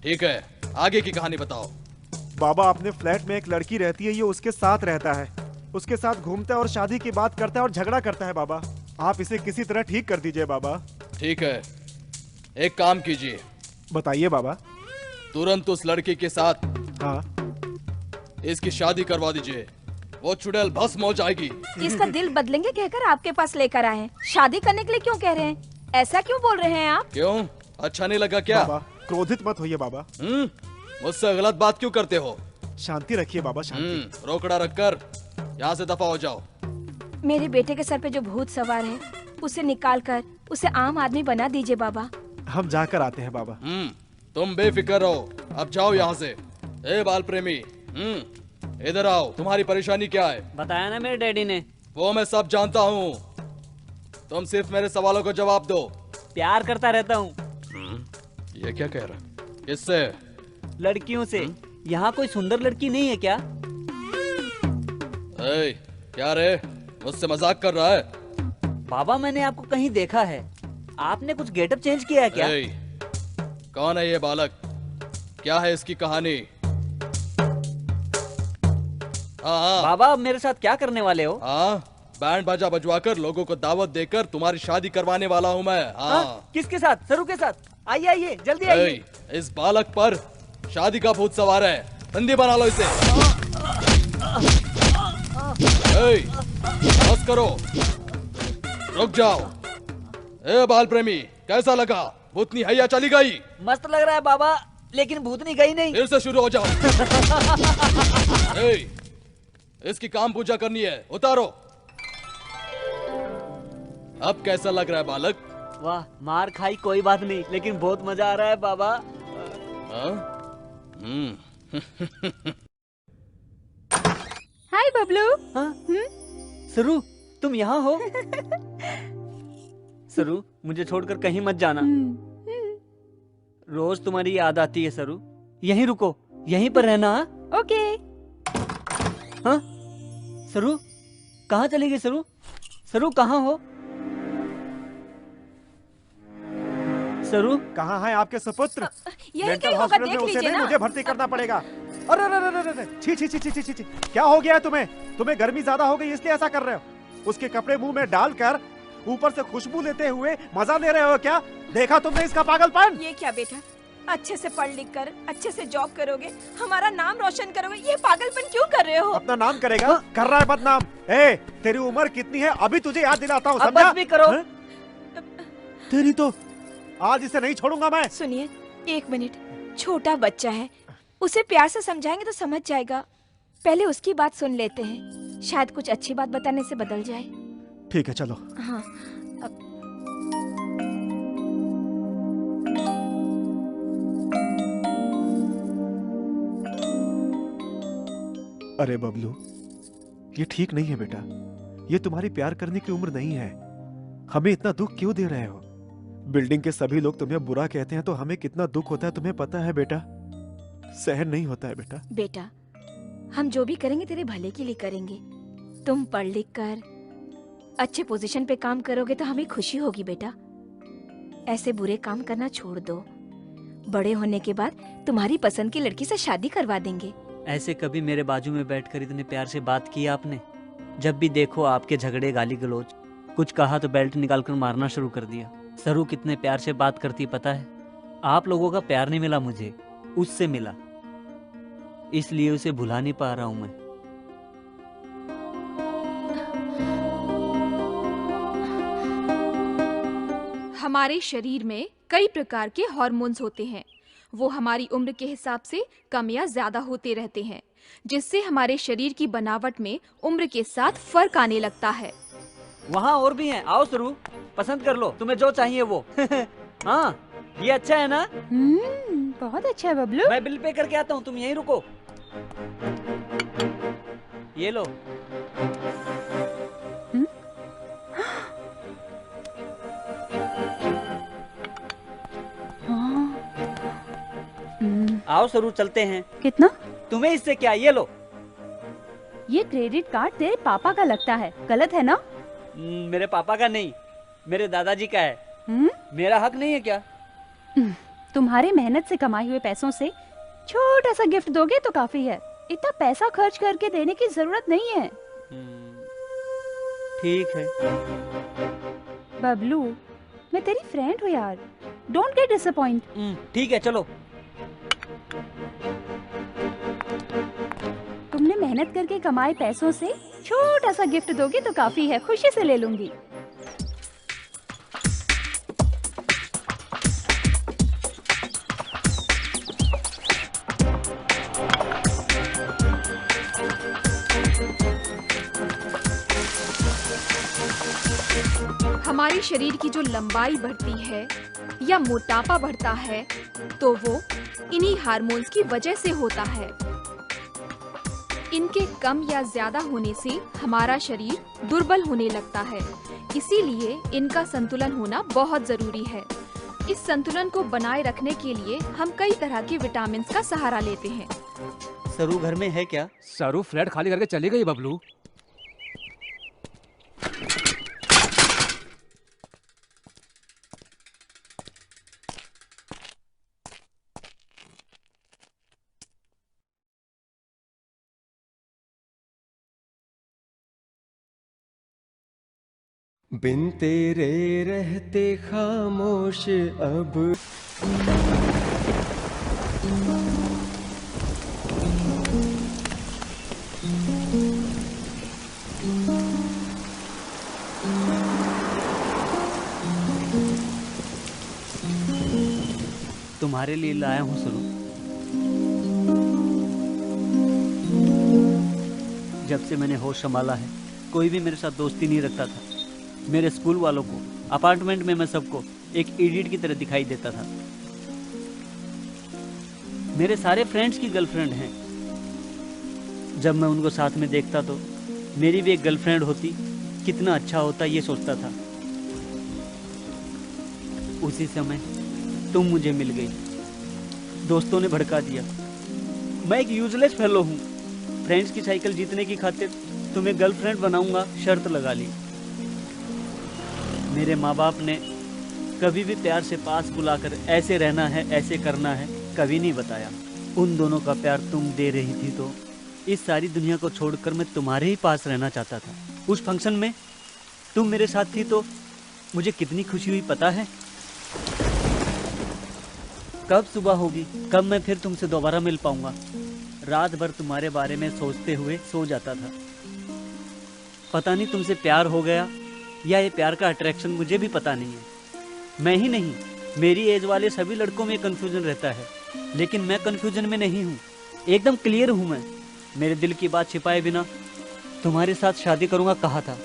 S12: ठीक है, आगे की कहानी बताओ।
S3: बाबा, अपने फ्लैट में एक लड़की रहती है, ये उसके साथ रहता है, उसके साथ घूमता है और शादी की बात करता है और झगड़ा करता है। बाबा, आप इसे किसी तरह ठीक कर दीजिए बाबा।
S12: ठीक है, एक काम कीजिए।
S3: बताइए बाबा।
S12: तुरंत उस लड़की के साथ
S3: हाँ
S12: इसकी शादी करवा दीजिए, वो चुड़ैल भस्म हो जाएगी।
S1: इसका दिल बदलेंगे कहकर आपके पास लेकर आए हैं। शादी करने के लिए क्यों कह रहे हैं? ऐसा क्यों बोल रहे हैं आप?
S12: क्यों, अच्छा नहीं लगा क्या?
S3: बाबा, क्रोधित मत होइए बाबा।
S12: मुझसे गलत बात क्यों करते हो?
S3: शांति रखिए बाबा, शांति।
S12: रोकड़ा रखकर यहाँ से दफा हो जाओ।
S1: मेरे बेटे के सर पे जो भूत सवार है, उसे निकाल कर उसे आम आदमी बना दीजिए बाबा।
S3: हम जाकर आते हैं बाबा।
S12: तुम बेफिक्र रहो, अब जाओ यहाँ से। ए बाल प्रेमी, इधर आओ। तुम्हारी परेशानी क्या है?
S4: बताया ना मेरे डैडी ने।
S12: वो मैं सब जानता हूँ, तुम सिर्फ मेरे सवालों को जवाब दो।
S4: प्यार करता रहता हूँ।
S12: ये क्या कह रहा? किससे?
S4: लड़कियों से। यहाँ कोई सुंदर लड़की नहीं है क्या?
S12: ए, क्या रे, मुझसे मजाक कर रहा है?
S4: बाबा, मैंने आपको कहीं देखा है। आपने कुछ गेटअप चेंज किया है क्या?
S12: कौन है ये बालक? क्या है इसकी कहानी? हाँ
S4: बाबा, अब मेरे साथ क्या करने वाले हो?
S12: हाँ, बैंड बाजा बजवाकर लोगों को दावत देकर तुम्हारी शादी करवाने वाला हूँ मैं। हाँ।
S4: किसके साथ? सरू के साथ? आइए आइए, जल्दी आइए।
S12: इस बालक पर शादी का भूत सवार है, बंदी बना लो इसे। बस करो, रुक जाओ। ए बाल प्रेमी, कैसा लगा? भूतनी हैया चली गई?
S4: मस्त लग रहा है बाबा, लेकिन भूतनी गई नहीं।
S12: फिर से शुरू हो जाओ। इसकी काम पूजा करनी है, उतारो। अब कैसा लग रहा है बालक?
S4: वाह, मार खाई कोई बात नहीं, लेकिन बहुत मजा आ रहा है बाबा।
S5: हाय बबलू।
S4: सरू, तुम यहाँ हो? सरू, मुझे छोड़कर कहीं मत जाना। रोज तुम्हारी याद आती है सरू। यहीं रुको, यहीं पर रहना।
S5: ओके।
S4: हाँ? सरू, कहाँ चली गई सरू? सरू कहाँ हो? सरू
S3: कहाँ है आपके सुपुत्र?
S1: यही
S3: मेंटल
S1: कहीं होगा,
S3: हॉस्पिटल में
S1: देख
S3: उसे
S1: लीजिए
S3: नहीं,
S1: ना।
S3: मुझे भर्ती करना पड़ेगा। अरे अरे अरे अरे अरे, छी छी छी छी छी छी छी, क्या हो गया है तुम्हें? तुम्हें गर्मी ज्यादा हो गई इसलिए ऐसा कर रहे हो? उसके कपड़े मुंह में डालकर ऊपर से खुशबू लेते हुए मजा ले रहे हो क्या? देखा तुमने इसका पागलपन?
S1: ये क्या बेटा, अच्छे से पढ़ लिख कर अच्छे से जॉब करोगे, हमारा नाम रोशन करोगे, ये पागलपन क्यों कर रहे हो?
S3: अपना नाम करेगा? कर रहा है बदनाम। ए, तेरी उम्र कितनी है अभी तुझे याद दिलाता हूँ,
S4: अब
S3: समझा?
S4: बस भी करो।
S3: हैं? तेरी तो आज इसे नहीं छोड़ूंगा मैं।
S1: सुनिए, 1 मिनट, छोटा बच्चा है, उसे प्यार से समझाएंगे तो समझ जाएगा। पहले उसकी बात सुन लेते हैं, शायद कुछ अच्छी बात बताने से बदल जाए।
S3: ठीक है चलो।
S1: हाँ।
S3: अरे बबलू, ये ठीक नहीं है बेटा। ये तुम्हारी प्यार करने की उम्र नहीं है। हमें इतना दुख क्यों दे रहे हो? बिल्डिंग के सभी लोग तुम्हें बुरा कहते हैं तो हमें कितना दुख होता है तुम्हें पता है बेटा? सहन नहीं होता है बेटा।
S1: बेटा, हम जो भी करेंगे तेरे भले के लिए करेंगे। तुम पढ़ लिख कर अच्छे पोजीशन पे काम करोगे तो हमें खुशी होगी बेटा। ऐसे बुरे काम करना छोड़ दो। बड़े होने के बाद तुम्हारी पसंद की लड़की से शादी करवा देंगे।
S4: ऐसे कभी मेरे बाजू में बैठकर इतने प्यार से बात की आपने? जब भी देखो आपके झगड़े, गाली गलौज, कुछ कहा तो बेल्ट निकालकर मारना शुरू कर दिया। सरू कितने प्यार से बात करती पता है? आप लोगों का प्यार नहीं मिला मुझे, उससे मिला, इसलिए उसे भुला नहीं पा रहा हूं मैं।
S2: हमारे शरीर में कई प्रकार के हार्मोन्स होते हैं। वो हमारी उम्र के हिसाब से कम या ज्यादा होते रहते हैं, जिससे हमारे शरीर की बनावट में उम्र के साथ फर्क आने लगता है।
S4: वहाँ और भी हैं, आओ सरू, पसंद कर लो, तुम्हें जो चाहिए वो। हाँ, ये अच्छा है ना?
S5: बहुत अच्छा है बबलू।
S4: मैं बिल पे करके आता हूँ, तुम यहीं रुको। ये लो। आओ सरू, चलते हैं।
S5: कितना?
S4: तुम्हें इससे क्या, ये लो।
S5: ये क्रेडिट कार्ड तेरे पापा का लगता है, गलत है ना?
S4: मेरे पापा का नहीं, मेरे दादाजी का है। मेरा हक नहीं है क्या?
S5: तुम्हारे मेहनत से कमाए हुए पैसों से छोटा सा गिफ्ट दोगे तो काफी है। इतना पैसा खर्च करके देने की जरूरत नहीं है।
S4: ठीक है
S5: बबलू, मैं तेरी फ्रेंड हूँ यार, डोंट गेट डिसअपॉइंट।
S4: ठीक है, चलो।
S5: तुमने मेहनत करके कमाए पैसों से छोटा सा गिफ्ट दोगे तो काफी है, खुशी से ले लूंगी।
S2: हमारे शरीर की जो लंबाई बढ़ती है या मोटापा बढ़ता है तो वो इन्हीं हार्मोन्स की वजह से होता है। इनके कम या ज्यादा होने से हमारा शरीर दुर्बल होने लगता है, इसीलिए इनका संतुलन होना बहुत जरूरी है। इस संतुलन को बनाए रखने के लिए हम कई तरह के विटामिन का सहारा लेते हैं।
S4: सरू घर में है क्या?
S6: सरू फ्लैट खाली करके चली गई बबलू।
S14: बिन तेरे रहते खामोश अब।
S4: तुम्हारे लिए लाया हूँ सरू। जब से मैंने होश संभाला है, कोई भी मेरे साथ दोस्ती नहीं रखता था। मेरे स्कूल वालों को, अपार्टमेंट में मैं सबको एक इडियट की तरह दिखाई देता था। मेरे सारे फ्रेंड्स की गर्लफ्रेंड हैं। जब मैं उनको साथ में देखता तो मेरी भी एक गर्लफ्रेंड होती, कितना अच्छा होता ये सोचता था। उसी समय तुम मुझे मिल गई। दोस्तों ने भड़का दिया। मैं एक यूजलेस फेलो हूँ। फ्रेंड्स की साइकिल जीतने की खातिर तुम्हें गर्लफ्रेंड बनाऊंगा शर्त लगा ली। मेरे माँ बाप ने कभी भी प्यार से पास बुलाकर ऐसे रहना है, ऐसे करना है, कभी नहीं बताया। उन दोनों का प्यार तुम दे रही थी तो इस सारी दुनिया को छोड़कर मैं तुम्हारे ही पास रहना चाहता था। उस फंक्शन में तुम मेरे साथ थी तो मुझे कितनी खुशी हुई पता है। कब सुबह होगी, कब मैं फिर तुमसे दोबारा मिल पाऊंगा। रात भर तुम्हारे बारे में सोचते हुए सो जाता था। पता नहीं तुमसे प्यार हो गया या ये प्यार का अट्रैक्शन, मुझे भी पता नहीं है। मैं ही नहीं, मेरी एज वाले सभी लड़कों में कन्फ्यूजन रहता है, लेकिन मैं कन्फ्यूजन में नहीं हूँ, एकदम क्लियर हूँ मैं। मेरे दिल की बात छिपाए बिना तुम्हारे साथ शादी करूँगा कहा था।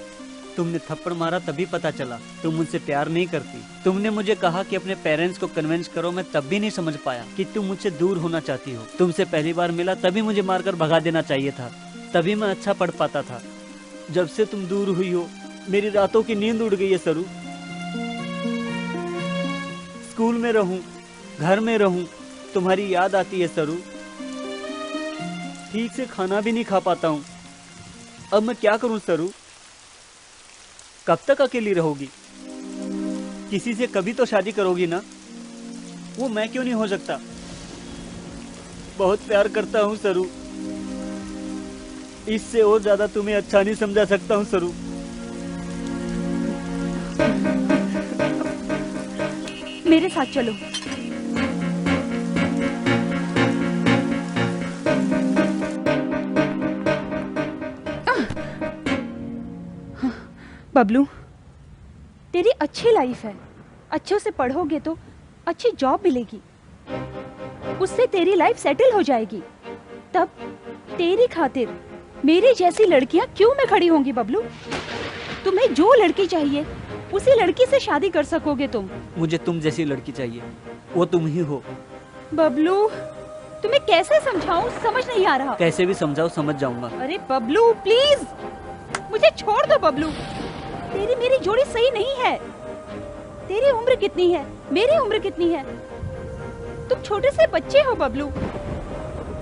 S4: तुमने थप्पड़ मारा तभी पता चला तुम मुझसे प्यार नहीं करती। तुमने मुझे कहा कि अपने पेरेंट्स को कन्विंस करो, मैं तब भी नहीं समझ पाया कि तुम मुझसे दूर होना चाहती हो। तुमसे पहली बार मिला तभी मुझे मारकर भगा देना चाहिए था, तभी मैं अच्छा पढ़ पाता था। जब से तुम दूर हुई हो मेरी रातों की नींद उड़ गई है सरू। स्कूल में रहूं, घर में रहूं, तुम्हारी याद आती है सरू। ठीक से खाना भी नहीं खा पाता हूं। अब मैं क्या करूं सरू? कब तक अकेली रहोगी? किसी से कभी तो शादी करोगी ना? वो मैं क्यों नहीं हो सकता? बहुत प्यार करता हूं सरू। इससे और ज्यादा तुम्हें अच्छा नहीं समझा सकता हूं सरू।
S5: मेरे साथ चलो। बबलू, तेरी अच्छी लाइफ है, अच्छे से पढ़ोगे तो अच्छी जॉब मिलेगी, उससे तेरी लाइफ सेटल हो जाएगी। तब तेरी खातिर मेरी जैसी लड़कियां क्यों मैं खड़ी होंगी बबलू? तुम्हें जो लड़की चाहिए उसी लड़की से शादी कर सकोगे तुम।
S4: मुझे तुम जैसी लड़की चाहिए, वो तुम ही हो।
S5: बबलू, तुम्हें कैसे समझाऊं, समझ नहीं आ रहा।
S4: कैसे भी समझाओ, समझ जाऊंगा।
S5: अरे बबलू प्लीज, मुझे छोड़ दो बबलू। तेरी मेरी जोड़ी सही नहीं है। तेरी उम्र कितनी है, मेरी उम्र कितनी है? तुम छोटे से बच्चे हो बबलू।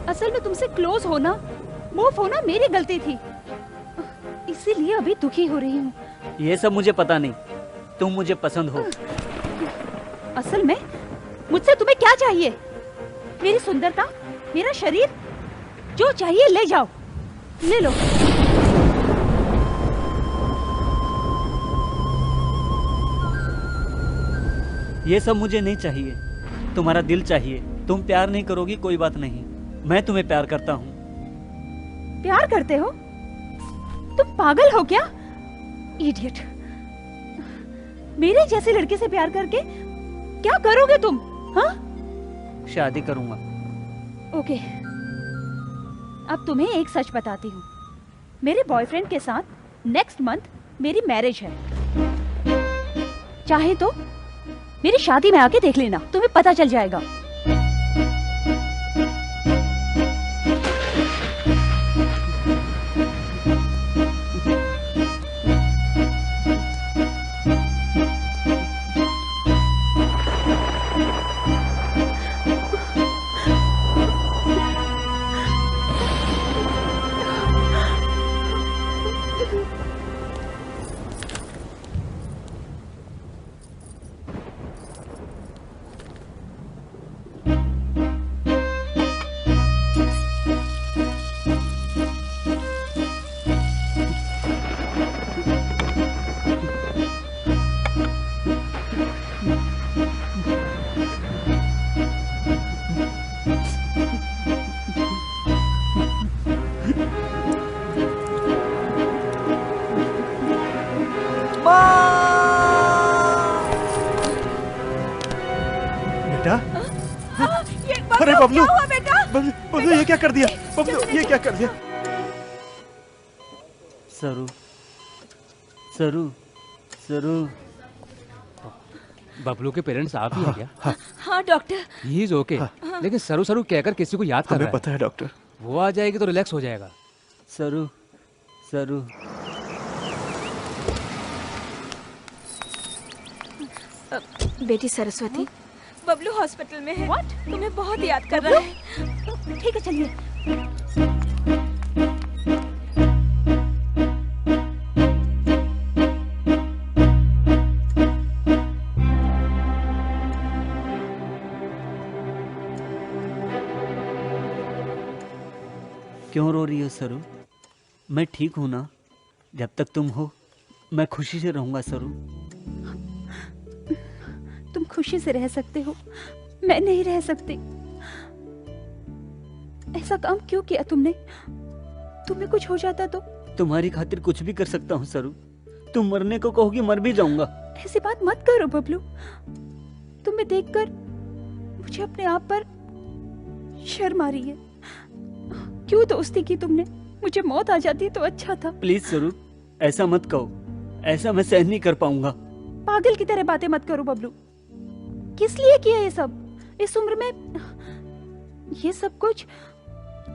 S5: असल में तुमसे क्लोज होना, मूव होना मेरी गलती थी, इसीलिए अभी दुखी हो रही हूँ।
S4: ये सब मुझे पता नहीं, तुम मुझे पसंद हो।
S5: असल में मुझसे तुम्हें क्या चाहिए? मेरी सुंदरता, मेरा शरीर, जो चाहिए ले जाओ, ले लो।
S4: ये सब मुझे नहीं चाहिए, तुम्हारा दिल चाहिए। तुम प्यार नहीं करोगी कोई बात नहीं, मैं तुम्हें प्यार करता हूँ।
S5: प्यार करते हो? तुम पागल हो क्या? इडियट। मेरे जैसी लड़की से प्यार करके क्या करोगे तुम? हाँ?
S4: शादी करूंगा।
S5: ओके, अब तुम्हें एक सच बताती हूँ। मेरे बॉयफ्रेंड के साथ नेक्स्ट मंथ मेरी मैरिज है। चाहे तो मेरी शादी में आके देख लेना, तुम्हें पता चल जाएगा।
S3: अरे बबलू, बबलू ये क्या कर दिया? बबलू ये क्या कर दिया?
S4: सरू, सरू, सरू।
S6: बबलू के पेरेंट्स आप ही हैं क्या?
S1: हाँ डॉक्टर।
S6: ही इज ओके, लेकिन सरू सरू कहकर किसी को याद कर रहा है।
S3: हमें पता है डॉक्टर।
S6: वो आ जाएगी तो रिलैक्स हो जाएगा।
S4: सरू, सरू।
S1: बेटी सरस्वती, बबलू हॉस्पिटल में है। What? तुम्हें बहुत याद कर रहा है।
S5: ठीक है चलिए।
S4: क्यों रो रही हो सरू? मैं ठीक हूं ना? जब तक तुम हो मैं खुशी से रहूंगा सरू।
S5: तुम खुशी से रह सकते हो, मैं नहीं रह सकती। ऐसा काम क्यों किया तुमने? तुम्हें कुछ हो जाता तो?
S4: तुम्हारी खातिर कुछ भी कर सकता हूँ सरू। तुम मरने को कहोगी मर भी जाऊंगा।
S5: ऐसी बात मत करो बबलू। तुम्हें देखकर मुझे अपने आप पर शर्म आ रही है। क्यों दोस्ती की तुमने? मुझे मौत आ जाती तो अच्छा था।
S4: प्लीज सरू, ऐसा मत कहो। ऐसा मैं सहन नहीं कर पाऊंगा।
S5: पागल की तरह बातें मत करो बबलू। किस लिए किया ये सब? इस उम्र में ये सब कुछ?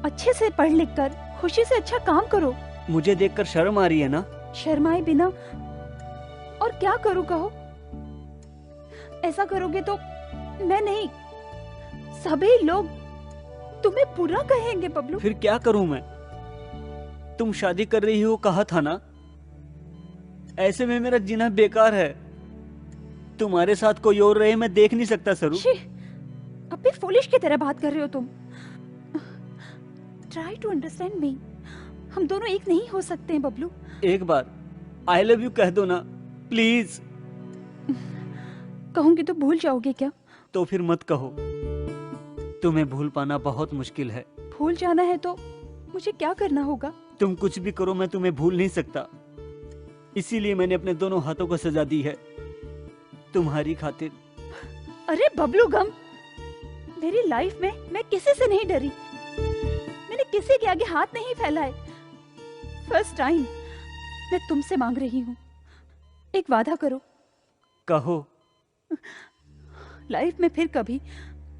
S5: अच्छे से पढ़ लिख कर खुशी से अच्छा काम करो।
S4: मुझे देखकर शर्म आ रही है ना?
S5: शर्माए बिना और क्या करूं कहो? ऐसा करोगे तो मैं नहीं, सभी लोग तुम्हें बुरा कहेंगे बबलू।
S4: फिर क्या करूं मैं? तुम शादी कर रही हो कहा था ना? ऐसे में मेरा जीना बेकार है। तुम्हारे साथ कोई और रहे मैं देख नहीं सकता सरू।
S5: अब भी फूलिश की तरह बात कर रहे हो तुम। Try to understand me. हम दोनों एक नहीं हो सकते हैं बबलू।
S4: एक बार आई लव यू कह दो ना प्लीज।
S5: कहूंगी तो भूल जाओगे क्या?
S4: तो फिर मत कहो। तुम्हें भूल पाना बहुत मुश्किल है।
S5: भूल जाना है तो मुझे क्या करना होगा?
S4: तुम कुछ भी करो मैं तुम्हें भूल नहीं सकता। इसीलिए मैंने अपने दोनों हाथों को सजा दी है तुम्हारी खातिर।
S5: अरे बबलू गम, मेरी लाइफ में मैं किसी से नहीं डरी। मैंने किसी के आगे हाथ नहीं फैलाए। फर्स्ट टाइम मैं तुमसे मांग रही हूँ, एक वादा करो।
S4: कहो।
S5: लाइफ में फिर कभी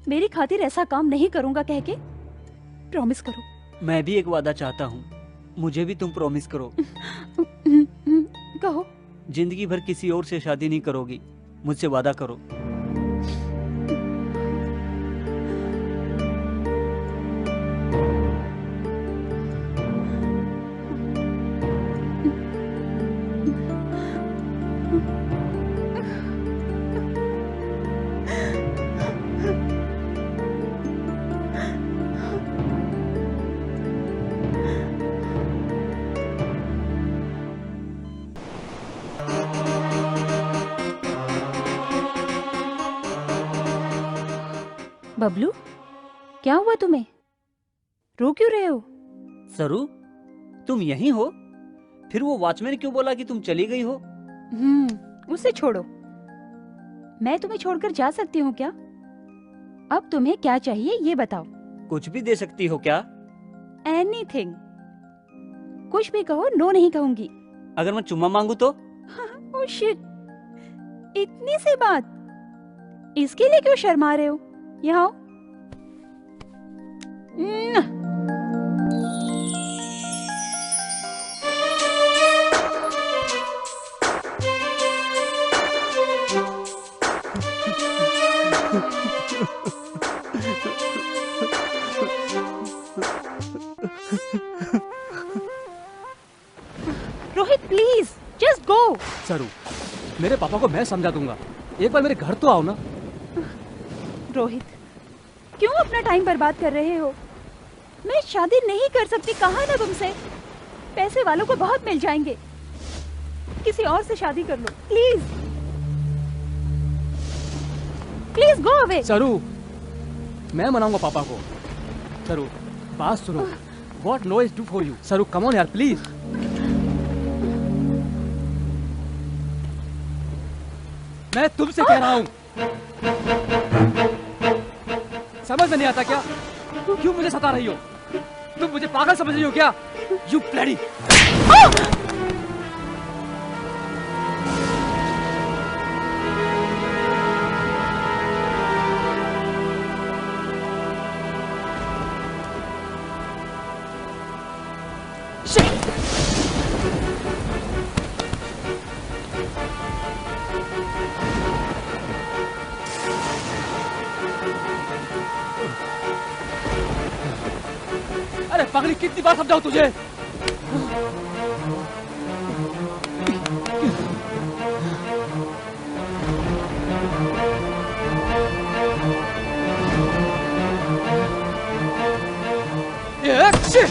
S5: मेरी खातिर ऐसा काम नहीं करूंगा कह के प्रॉमिस करो।
S4: मैं भी एक वादा चाहता हूँ, मुझे भी तुम प्रॉमिस करो।
S5: कहो।
S4: जिंदगी भर किसी और से शादी नहीं करोगी, मुझसे वादा करो।
S5: बबलू, क्या हुआ तुम्हें? रो क्यों रहे हो?
S4: सरू, तुम यहीं हो? फिर वो वॉचमैन क्यों बोला कि तुम चली गई हो?
S5: उसे छोड़ो। मैं तुम्हें छोड़कर जा सकती हूँ क्या? अब तुम्हें क्या चाहिए ये बताओ।
S4: कुछ भी दे सकती हो क्या?
S5: एनीथिंग। कुछ भी कहो, नो नहीं कहूंगी।
S4: अगर मैं चुम्मा मांगू तो?
S5: ओह शिट, इतनी सी बात, इसके लिए क्यों शर्मा रहे हो? यहाँ आओ। Rohit please just go.
S6: सरू, मेरे पापा को मैं समझा दूंगा। एक बार मेरे घर तो आओ ना।
S5: रोहित, क्यों अपना टाइम बर्बाद कर रहे हो? मैं शादी नहीं कर सकती, कहा ना तुमसे। पैसे वालों को बहुत मिल जाएंगे, किसी और से शादी कर लो प्लीज। Please go away.
S6: सरू, मैं मनाऊंगा पापा को। सरू, बात सुनो। What no is do for you? सरू, come on यार प्लीज। मैं तुमसे कह रहा हूँ, समझ में नहीं आता क्या? क्यों मुझे सता रही हो? तुम मुझे पागल समझ रही हो क्या? You bloody! अरे पगली, कितनी बार समझाऊं तुझे? ये शिट!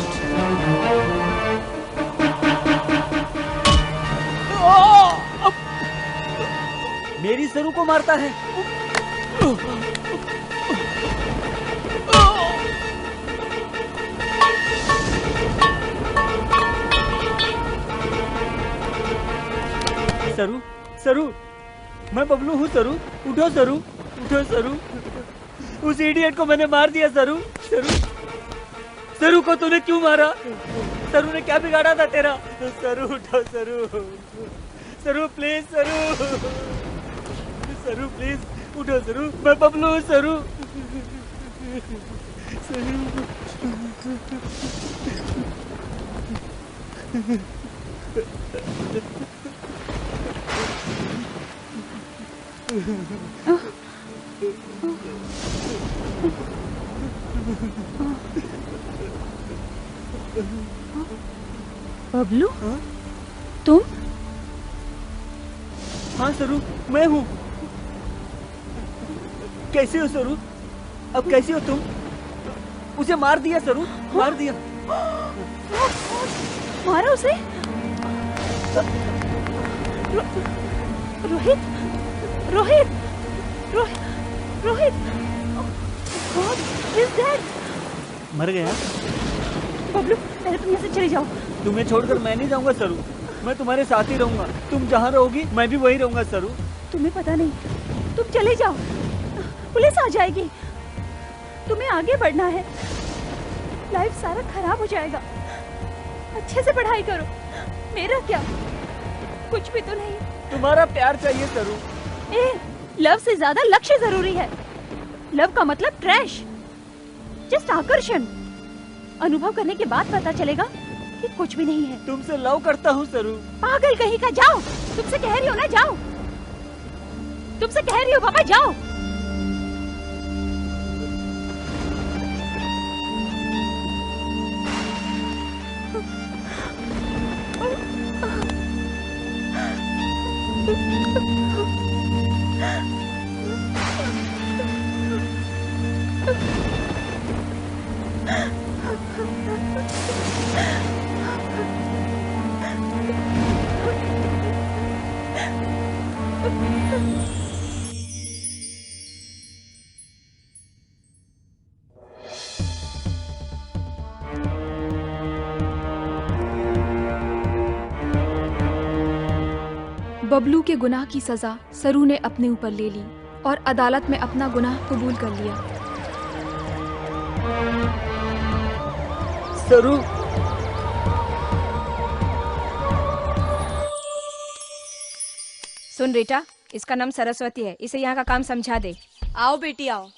S4: सरू को मारता है। सरू, सरू, मैं बबलू हूँ सरू, उठो सरू, उठो सरू। उस इडियट को मैंने मार दिया सरू। सरू, सरू को तूने क्यों मारा? सरू ने क्या बिगाड़ा था तेरा? सरू उठो सरू, सरू प्लीज सरू, सरू प्लीज उठो सरू, मैं बबलू हूँ सरू।
S5: बबलू, तुम?
S4: हाँ सरू, मैं हूँ। कैसे हो सरू? अब कैसे हो तुम? उसे मार दिया सरू, मार दिया।
S5: मारा उसे? Rohit, Rohit, Rohit, Rohit, God is dead।
S4: मर गया?
S5: बबलू, पहले तुम यहाँ से चले जाओ।
S4: तुम्हें छोड़कर मैं नहीं जाऊंगा सरू, मैं तुम्हारे साथ ही रहूंगा। तुम जहाँ रहोगी मैं भी वहीं रहूंगा सरू।
S5: तुम्हें पता नहीं, तुम चले जाओ, पुलिस आ जाएगी। तुम्हें आगे बढ़ना है, लाइफ सारा खराब हो जाएगा। अच्छे से पढ़ाई करो। मेरा क्या, कुछ भी तो नहीं।
S4: तुम्हारा प्यार चाहिए सरू।
S5: लव से ज्यादा लक्ष्य जरूरी है। लव का मतलब ट्रैश, जस्ट आकर्षण। अनुभव करने के बाद पता चलेगा कि कुछ भी नहीं है।
S4: तुमसे लव करता हूँ सरू।
S5: पागल कहीं का, जाओ। तुमसे कह रही हो ना, जाओ। तुमसे कह रही हो पापा, जाओ।
S2: बबलू के गुनाह की सजा सरू ने अपने ऊपर ले ली और अदालत में अपना गुनाह कबूल कर लिया।
S4: सरू,
S1: सुन बेटा, इसका नाम सरस्वती है, इसे यहाँ का काम समझा दे।
S8: आओ बेटी आओ।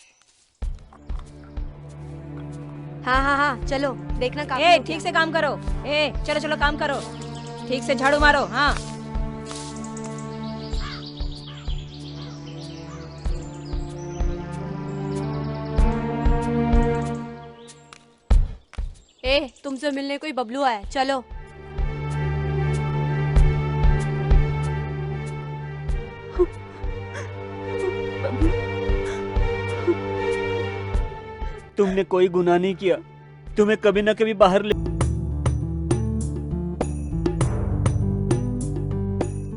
S8: हाँ हाँ हाँ, चलो देखना काम।
S1: ए, ठीक से काम करो। ए, चलो चलो काम करो, ठीक से झाड़ू मारो। हाँ,
S8: ए, तुमसे मिलने कोई बबलू आया, चलो।
S4: तुमने कोई गुनाह नहीं किया, तुम्हें कभी ना कभी बाहर ले।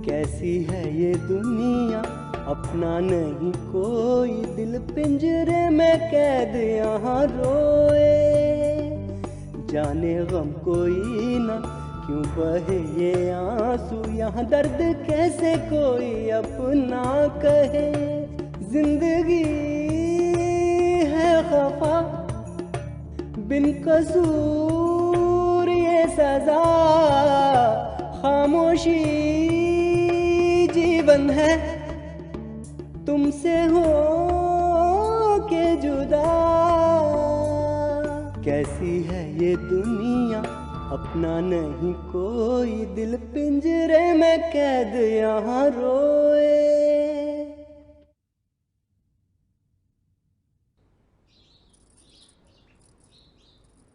S14: कैसी है ये दुनिया, अपना नहीं कोई, दिल पिंजरे में कैद यहाँ रोए। जाने गम कोई ना, क्यों बहे ये आंसू, यहाँ दर्द कैसे कोई अपना कहे। जिंदगी है खफा, बिन कसूर ये सजा, खामोशी जीवन है, तुमसे हो के जुदा। कैसी है ये दुनिया, अपना नहीं कोई, दिल पिंजरे में कैद यहाँ रोए।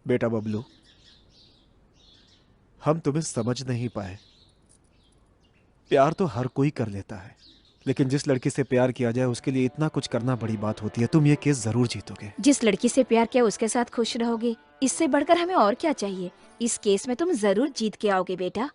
S3: बेटा बबलू, हम तुम्हें समझ नहीं पाए। प्यार तो हर कोई कर लेता है, लेकिन जिस लड़की से प्यार किया जाए उसके लिए इतना कुछ करना बड़ी बात होती है। तुम ये केस जरूर जीतोगे।
S1: जिस लड़की से प्यार किया उसके साथ खुश रहोगे, इससे बढ़कर हमें और क्या चाहिए। इस केस में तुम जरूर जीत के आओगे बेटा।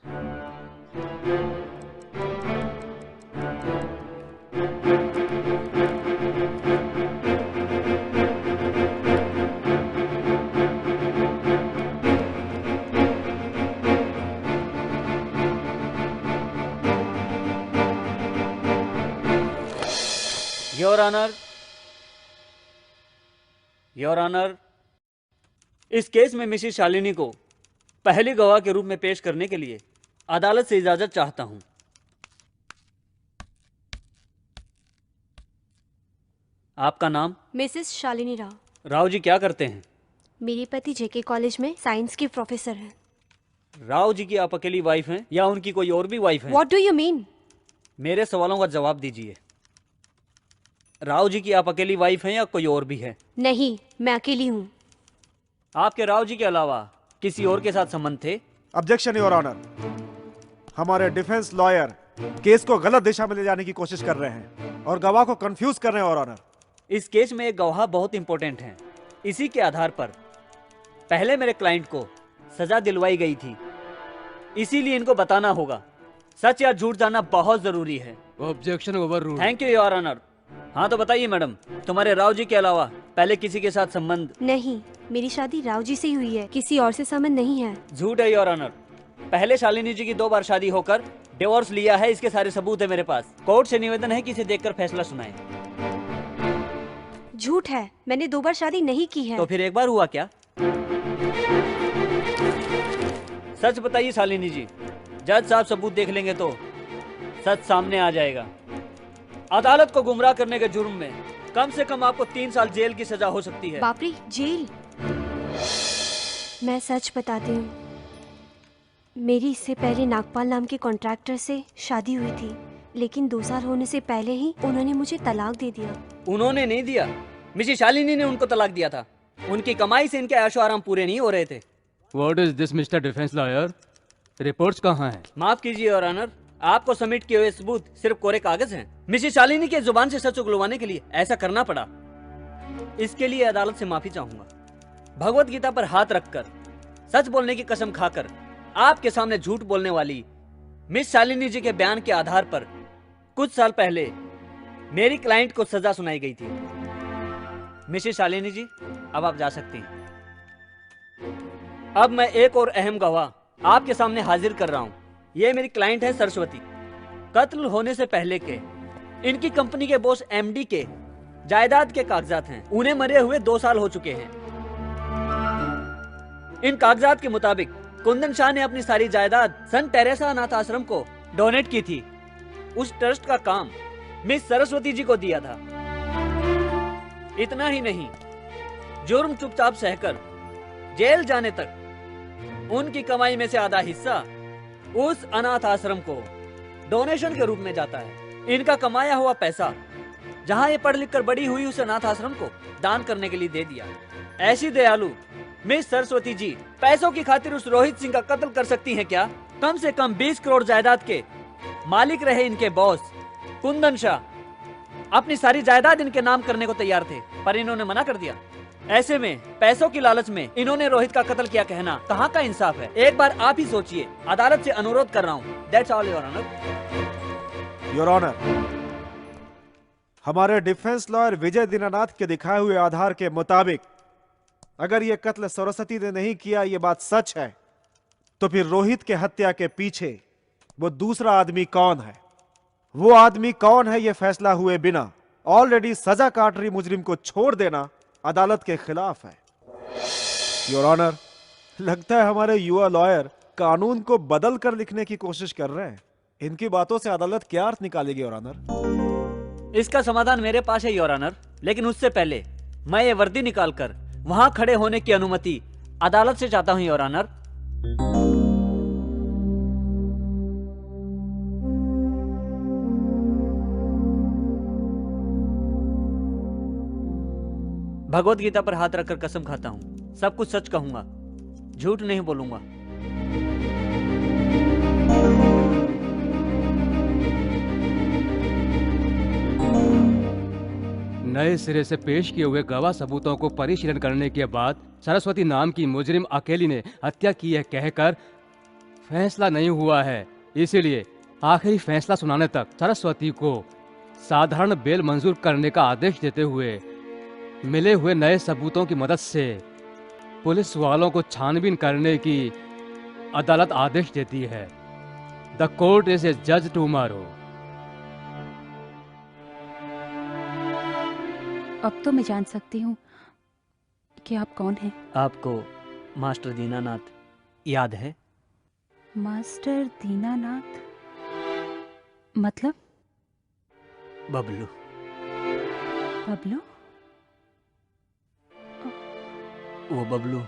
S4: योर ऑनर, योर ऑनर, इस केस में मिसेस शालिनी को पहली गवाह के रूप में पेश करने के लिए अदालत से इजाजत चाहता हूं। आपका नाम?
S8: मिसेस शालिनी राव।
S4: राव जी क्या करते हैं?
S8: मेरे पति जेके कॉलेज में साइंस के प्रोफेसर हैं।
S4: राव जी की आप अकेली वाइफ हैं या उनकी कोई और भी वाइफ है?
S8: What do you mean?
S4: मेरे सवालों का जवाब दीजिए। राव जी की आप अकेली वाइफ हैं या कोई और भी है?
S8: नहीं, मैं अकेली हूँ।
S4: आपके राव जी के अलावा किसी और के साथ संबंध थे?
S3: Objection your honour. हमारे डिफेंस लॉयर केस को गलत दिशा में ले जाने की कोशिश कर रहे हैं और गवाह को कंफ्यूज कर रहे हैं योर ऑनर।
S4: इस केस में एक गवाह बहुत इंपॉर्टेंट है। इसी के आधार पर पहले मेरे क्लाइंट को सजा दिलवाई गई थी, इसीलिए इनको बताना होगा। सच या झूठ जानना बहुत जरूरी है।
S6: Objection overruled.
S4: Thank you your honour. हाँ तो बताइए मैडम, तुम्हारे राव जी के अलावा पहले किसी के साथ संबंध?
S8: नहीं, मेरी शादी राव जी से ही हुई है, किसी और से संबंध नहीं है।
S4: झूठ है योर ऑनर। पहले शालिनी जी की 2 बार शादी होकर डिवोर्स लिया है, इसके सारे सबूत है मेरे पास। कोर्ट से निवेदन है कि इसे देखकर फैसला सुनाएं।
S8: झूठ है, मैंने 2 बार शादी नहीं की है।
S4: तो फिर एक बार हुआ क्या? सच बताइए शालिनी जी। जज साहब सबूत देख लेंगे तो सच सामने आ जाएगा। अदालत को गुमराह करने के जुर्म में कम से कम आपको 3 साल जेल की सजा हो सकती है।
S8: बाप रे, जेल? मैं सच बताती हूँ, मेरी इससे पहले नागपाल नाम के कॉन्ट्रैक्टर से शादी हुई थी, लेकिन 2 साल होने से पहले ही उन्होंने मुझे तलाक दे दिया।
S4: उन्होंने नहीं दिया, मिसेस शालिनी ने उनको तलाक दिया था। उनकी कमाई से इनके ऐशो आराम पूरे नहीं हो रहे थे।
S6: What is this, Mr. Defense Lawyer? Reports कहाँ हैं?
S4: माफ कीजिए योर ऑनर, आपको सबमिट किए हुए सबूत सिर्फ कोरे कागज हैं। मिसेस शालिनी के जुबान से सच उगलवाने के लिए ऐसा करना पड़ा। इसके लिए अदालत से माफी चाहूंगा। भगवत गीता पर हाथ रखकर, सच बोलने की कसम खाकर आपके सामने झूठ बोलने वाली मिस शालिनी जी के बयान के आधार पर कुछ साल पहले मेरी क्लाइंट को सजा सुनाई गई थी। मिसेस शालिनी जी, अब आप जा सकती हैं। अब मैं एक और अहम गवाह आपके सामने हाजिर कर रहा हूं। ये मेरी क्लाइंट है सरस्वती। कत्ल होने से पहले के इनकी कंपनी के बॉस एमडी के जायदाद के कागजात हैं। उन्हें मरे हुए 2 साल हो चुके हैं। इन कागजात के मुताबिक कुंदन शाह ने अपनी सारी जायदाद सन टेरेसा अनाथ आश्रम को डोनेट की थी। उस ट्रस्ट का काम मिस सरस्वती जी को दिया था। इतना ही नहीं, जुर्म चुपचाप सहकर जेल जाने तक उनकी कमाई में से आधा हिस्सा उस अनाथ आश्रम को डोनेशन के रूप में जाता है। इनका कमाया हुआ पैसा जहां ये पढ़ लिख कर बड़ी हुई उस अनाथ आश्रम को दान करने के लिए दे दिया। ऐसी दयालु मिस सरस्वती जी पैसों की खातिर उस रोहित सिंह का कत्ल कर सकती हैं क्या? कम से कम 20 करोड़ जायदाद के मालिक रहे इनके बॉस कुंदन शाह अपनी सारी जायदाद इनके नाम करने को तैयार थे, पर इन्होंने मना कर दिया। ऐसे में पैसों की लालच में इन्होंने रोहित का कत्ल किया कहना कहाँ का इंसाफ है? एक बार आप ही सोचिए। अदालत से अनुरोध कर रहा हूँ। That's all your honour.
S3: Your honour, हमारे डिफेंस लॉयर विजय दीनानाथ के दिखाए हुए आधार के मुताबिक अगर ये कत्ल सरस्वती ने नहीं किया, ये बात सच है, तो फिर रोहित के हत्या के पीछे वो दूसरा आदमी कौन है? वो आदमी कौन है, ये फैसला हुए बिना ऑलरेडी सजा काट रही मुजरिम को छोड़ देना अदालत के खिलाफ है। योर ऑनर, लगता है हमारे युवा लॉयर कानून को बदल कर लिखने की कोशिश कर रहे हैं। इनकी बातों से अदालत क्या अर्थ निकालेगी योर ऑनर?
S4: इसका समाधान मेरे पास है योर ऑनर, लेकिन उससे पहले मैं ये वर्दी निकालकर वहां खड़े होने की अनुमति अदालत से चाहता हूं योर ऑनर। भगवत गीता पर हाथ रखकर कसम खाता हूं, सब कुछ सच कहूंगा, झूठ नहीं बोलूंगा।
S6: नए सिरे से पेश किए हुए गवाह सबूतों को परिशीलन करने के बाद सरस्वती नाम की मुजरिम अकेली ने हत्या की है कहकर फैसला नहीं हुआ है। इसीलिए आखिरी फैसला सुनाने तक सरस्वती को साधारण बेल मंजूर करने का आदेश देते हुए मिले हुए नए सबूतों की मदद से पुलिस वालों को छानबीन करने की अदालत आदेश देती है। द कोर्ट इज ए जज टुमारो।
S5: अब तो मैं जान सकती हूँ कि आप कौन हैं।
S4: आपको मास्टर दीनानाथ याद है?
S5: मास्टर दीनानाथ मतलब?
S4: बबलू।
S5: बबलू?
S4: वो बबलू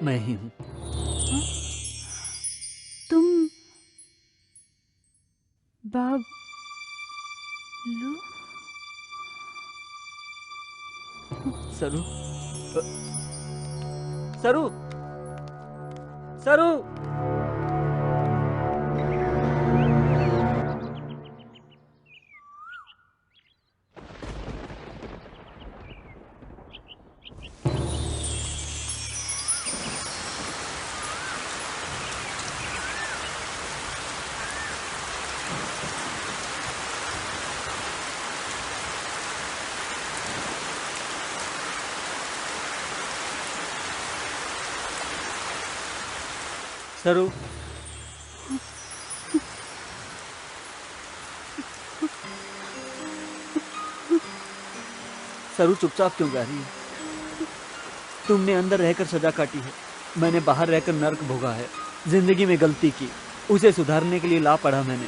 S4: मैं ही हूँ।
S5: तुम बबलू?
S4: सरू, सरू, सरू। सरू, सरू चुपचाप क्यों जा रही है? तुमने अंदर रहकर सजा काटी है, मैंने बाहर रहकर नर्क भोगा है। जिंदगी में गलती की, उसे सुधारने के लिए ला पड़ा मैंने।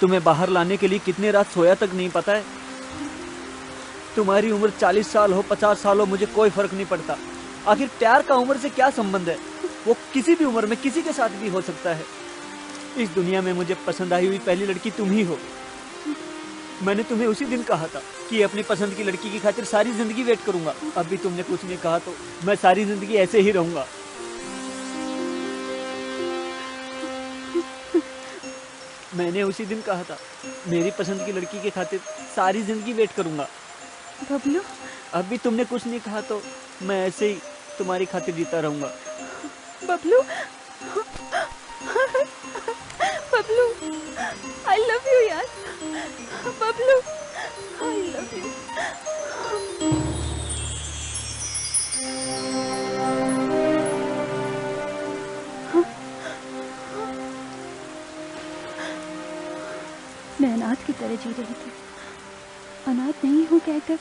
S4: तुम्हें बाहर लाने के लिए कितने रात सोया तक नहीं पता है। तुम्हारी उम्र 40 साल हो 50 साल हो मुझे कोई फर्क नहीं पड़ता। आखिर प्यार का उम्र से क्या संबंध है? वो किसी भी उम्र में किसी के साथ भी हो सकता है। इस दुनिया में मुझे पसंद आई हुई पहली लड़की तुम ही हो। मैंने तुम्हें उसी दिन कहा था कि अपनी पसंद की लड़की की खातिर सारी जिंदगी वेट करूंगा। अब भी तुमने कुछ नहीं कहा तो मैं सारी जिंदगी ऐसे ही रहूंगा। मैंने उसी दिन कहा था मेरी पसंद की लड़की की खातिर सारी जिंदगी वेट करूंगा।
S5: बबलू?
S4: अब भी तुमने कुछ नहीं कहा तो मैं ऐसे ही तुम्हारी खातिर जीता रहूंगा।
S5: Bablu, Bablu, I love you यार। Bablu, I love you। मैं अनाथ की तरह जी रही थी। अनाथ नहीं हूँ कहकर,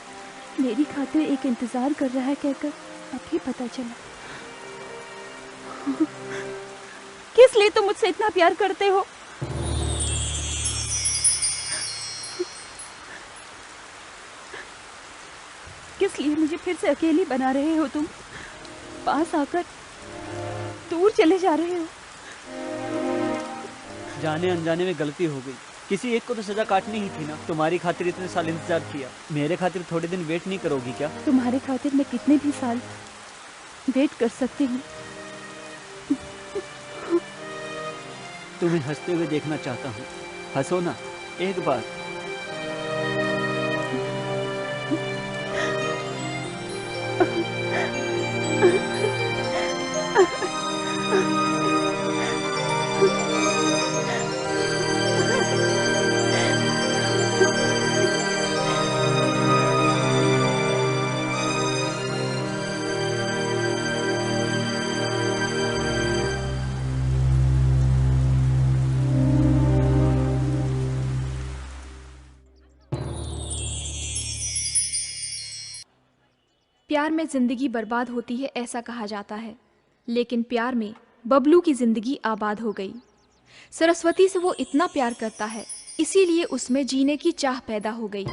S5: मेरी खातिर एक इंतजार कर रहा है कहकर अभी पता चला। किस लिए तुम मुझसे इतना प्यार करते हो? किस लिए मुझे फिर से अकेली बना रहे हो तुम? पास आकर दूर चले जा रहे हो।
S4: जाने अनजाने में गलती हो गई। किसी एक को तो सजा काटनी ही थी ना। तुम्हारी खातिर इतने साल इंतजार किया, मेरे खातिर थोड़े दिन वेट नहीं करोगी क्या?
S5: तुम्हारे खातिर मैं कितने भी साल वेट कर सकती हूँ।
S4: तुम्हें हंसते हुए देखना चाहता हूँ। हंसो ना एक बार।
S2: प्यार में जिंदगी बर्बाद होती है ऐसा कहा जाता है, लेकिन प्यार में बबलू की जिंदगी आबाद हो गई। सरस्वती से वो इतना प्यार करता है, इसीलिए उसमें जीने की चाह पैदा हो गई।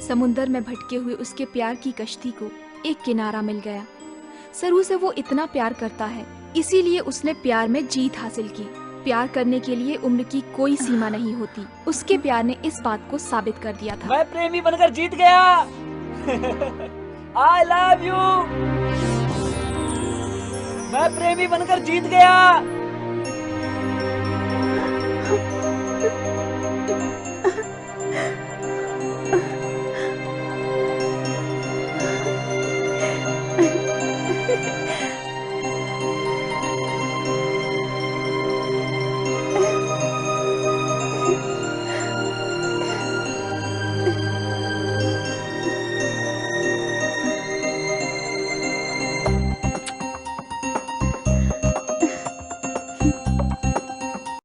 S2: समुंदर में भटके हुए उसके प्यार की कश्ती को एक किनारा मिल गया। सरू से वो इतना प्यार करता है, इसीलिए उसने प्यार में जीत हासिल की। प्यार करने के लिए उम्र की कोई सीमा नहीं होती। उसके प्यार ने इस बात को साबित कर दिया था।
S4: मैं प्रेमी बनकर जीत गया। I love you। मैं प्रेमी बनकर जीत गया।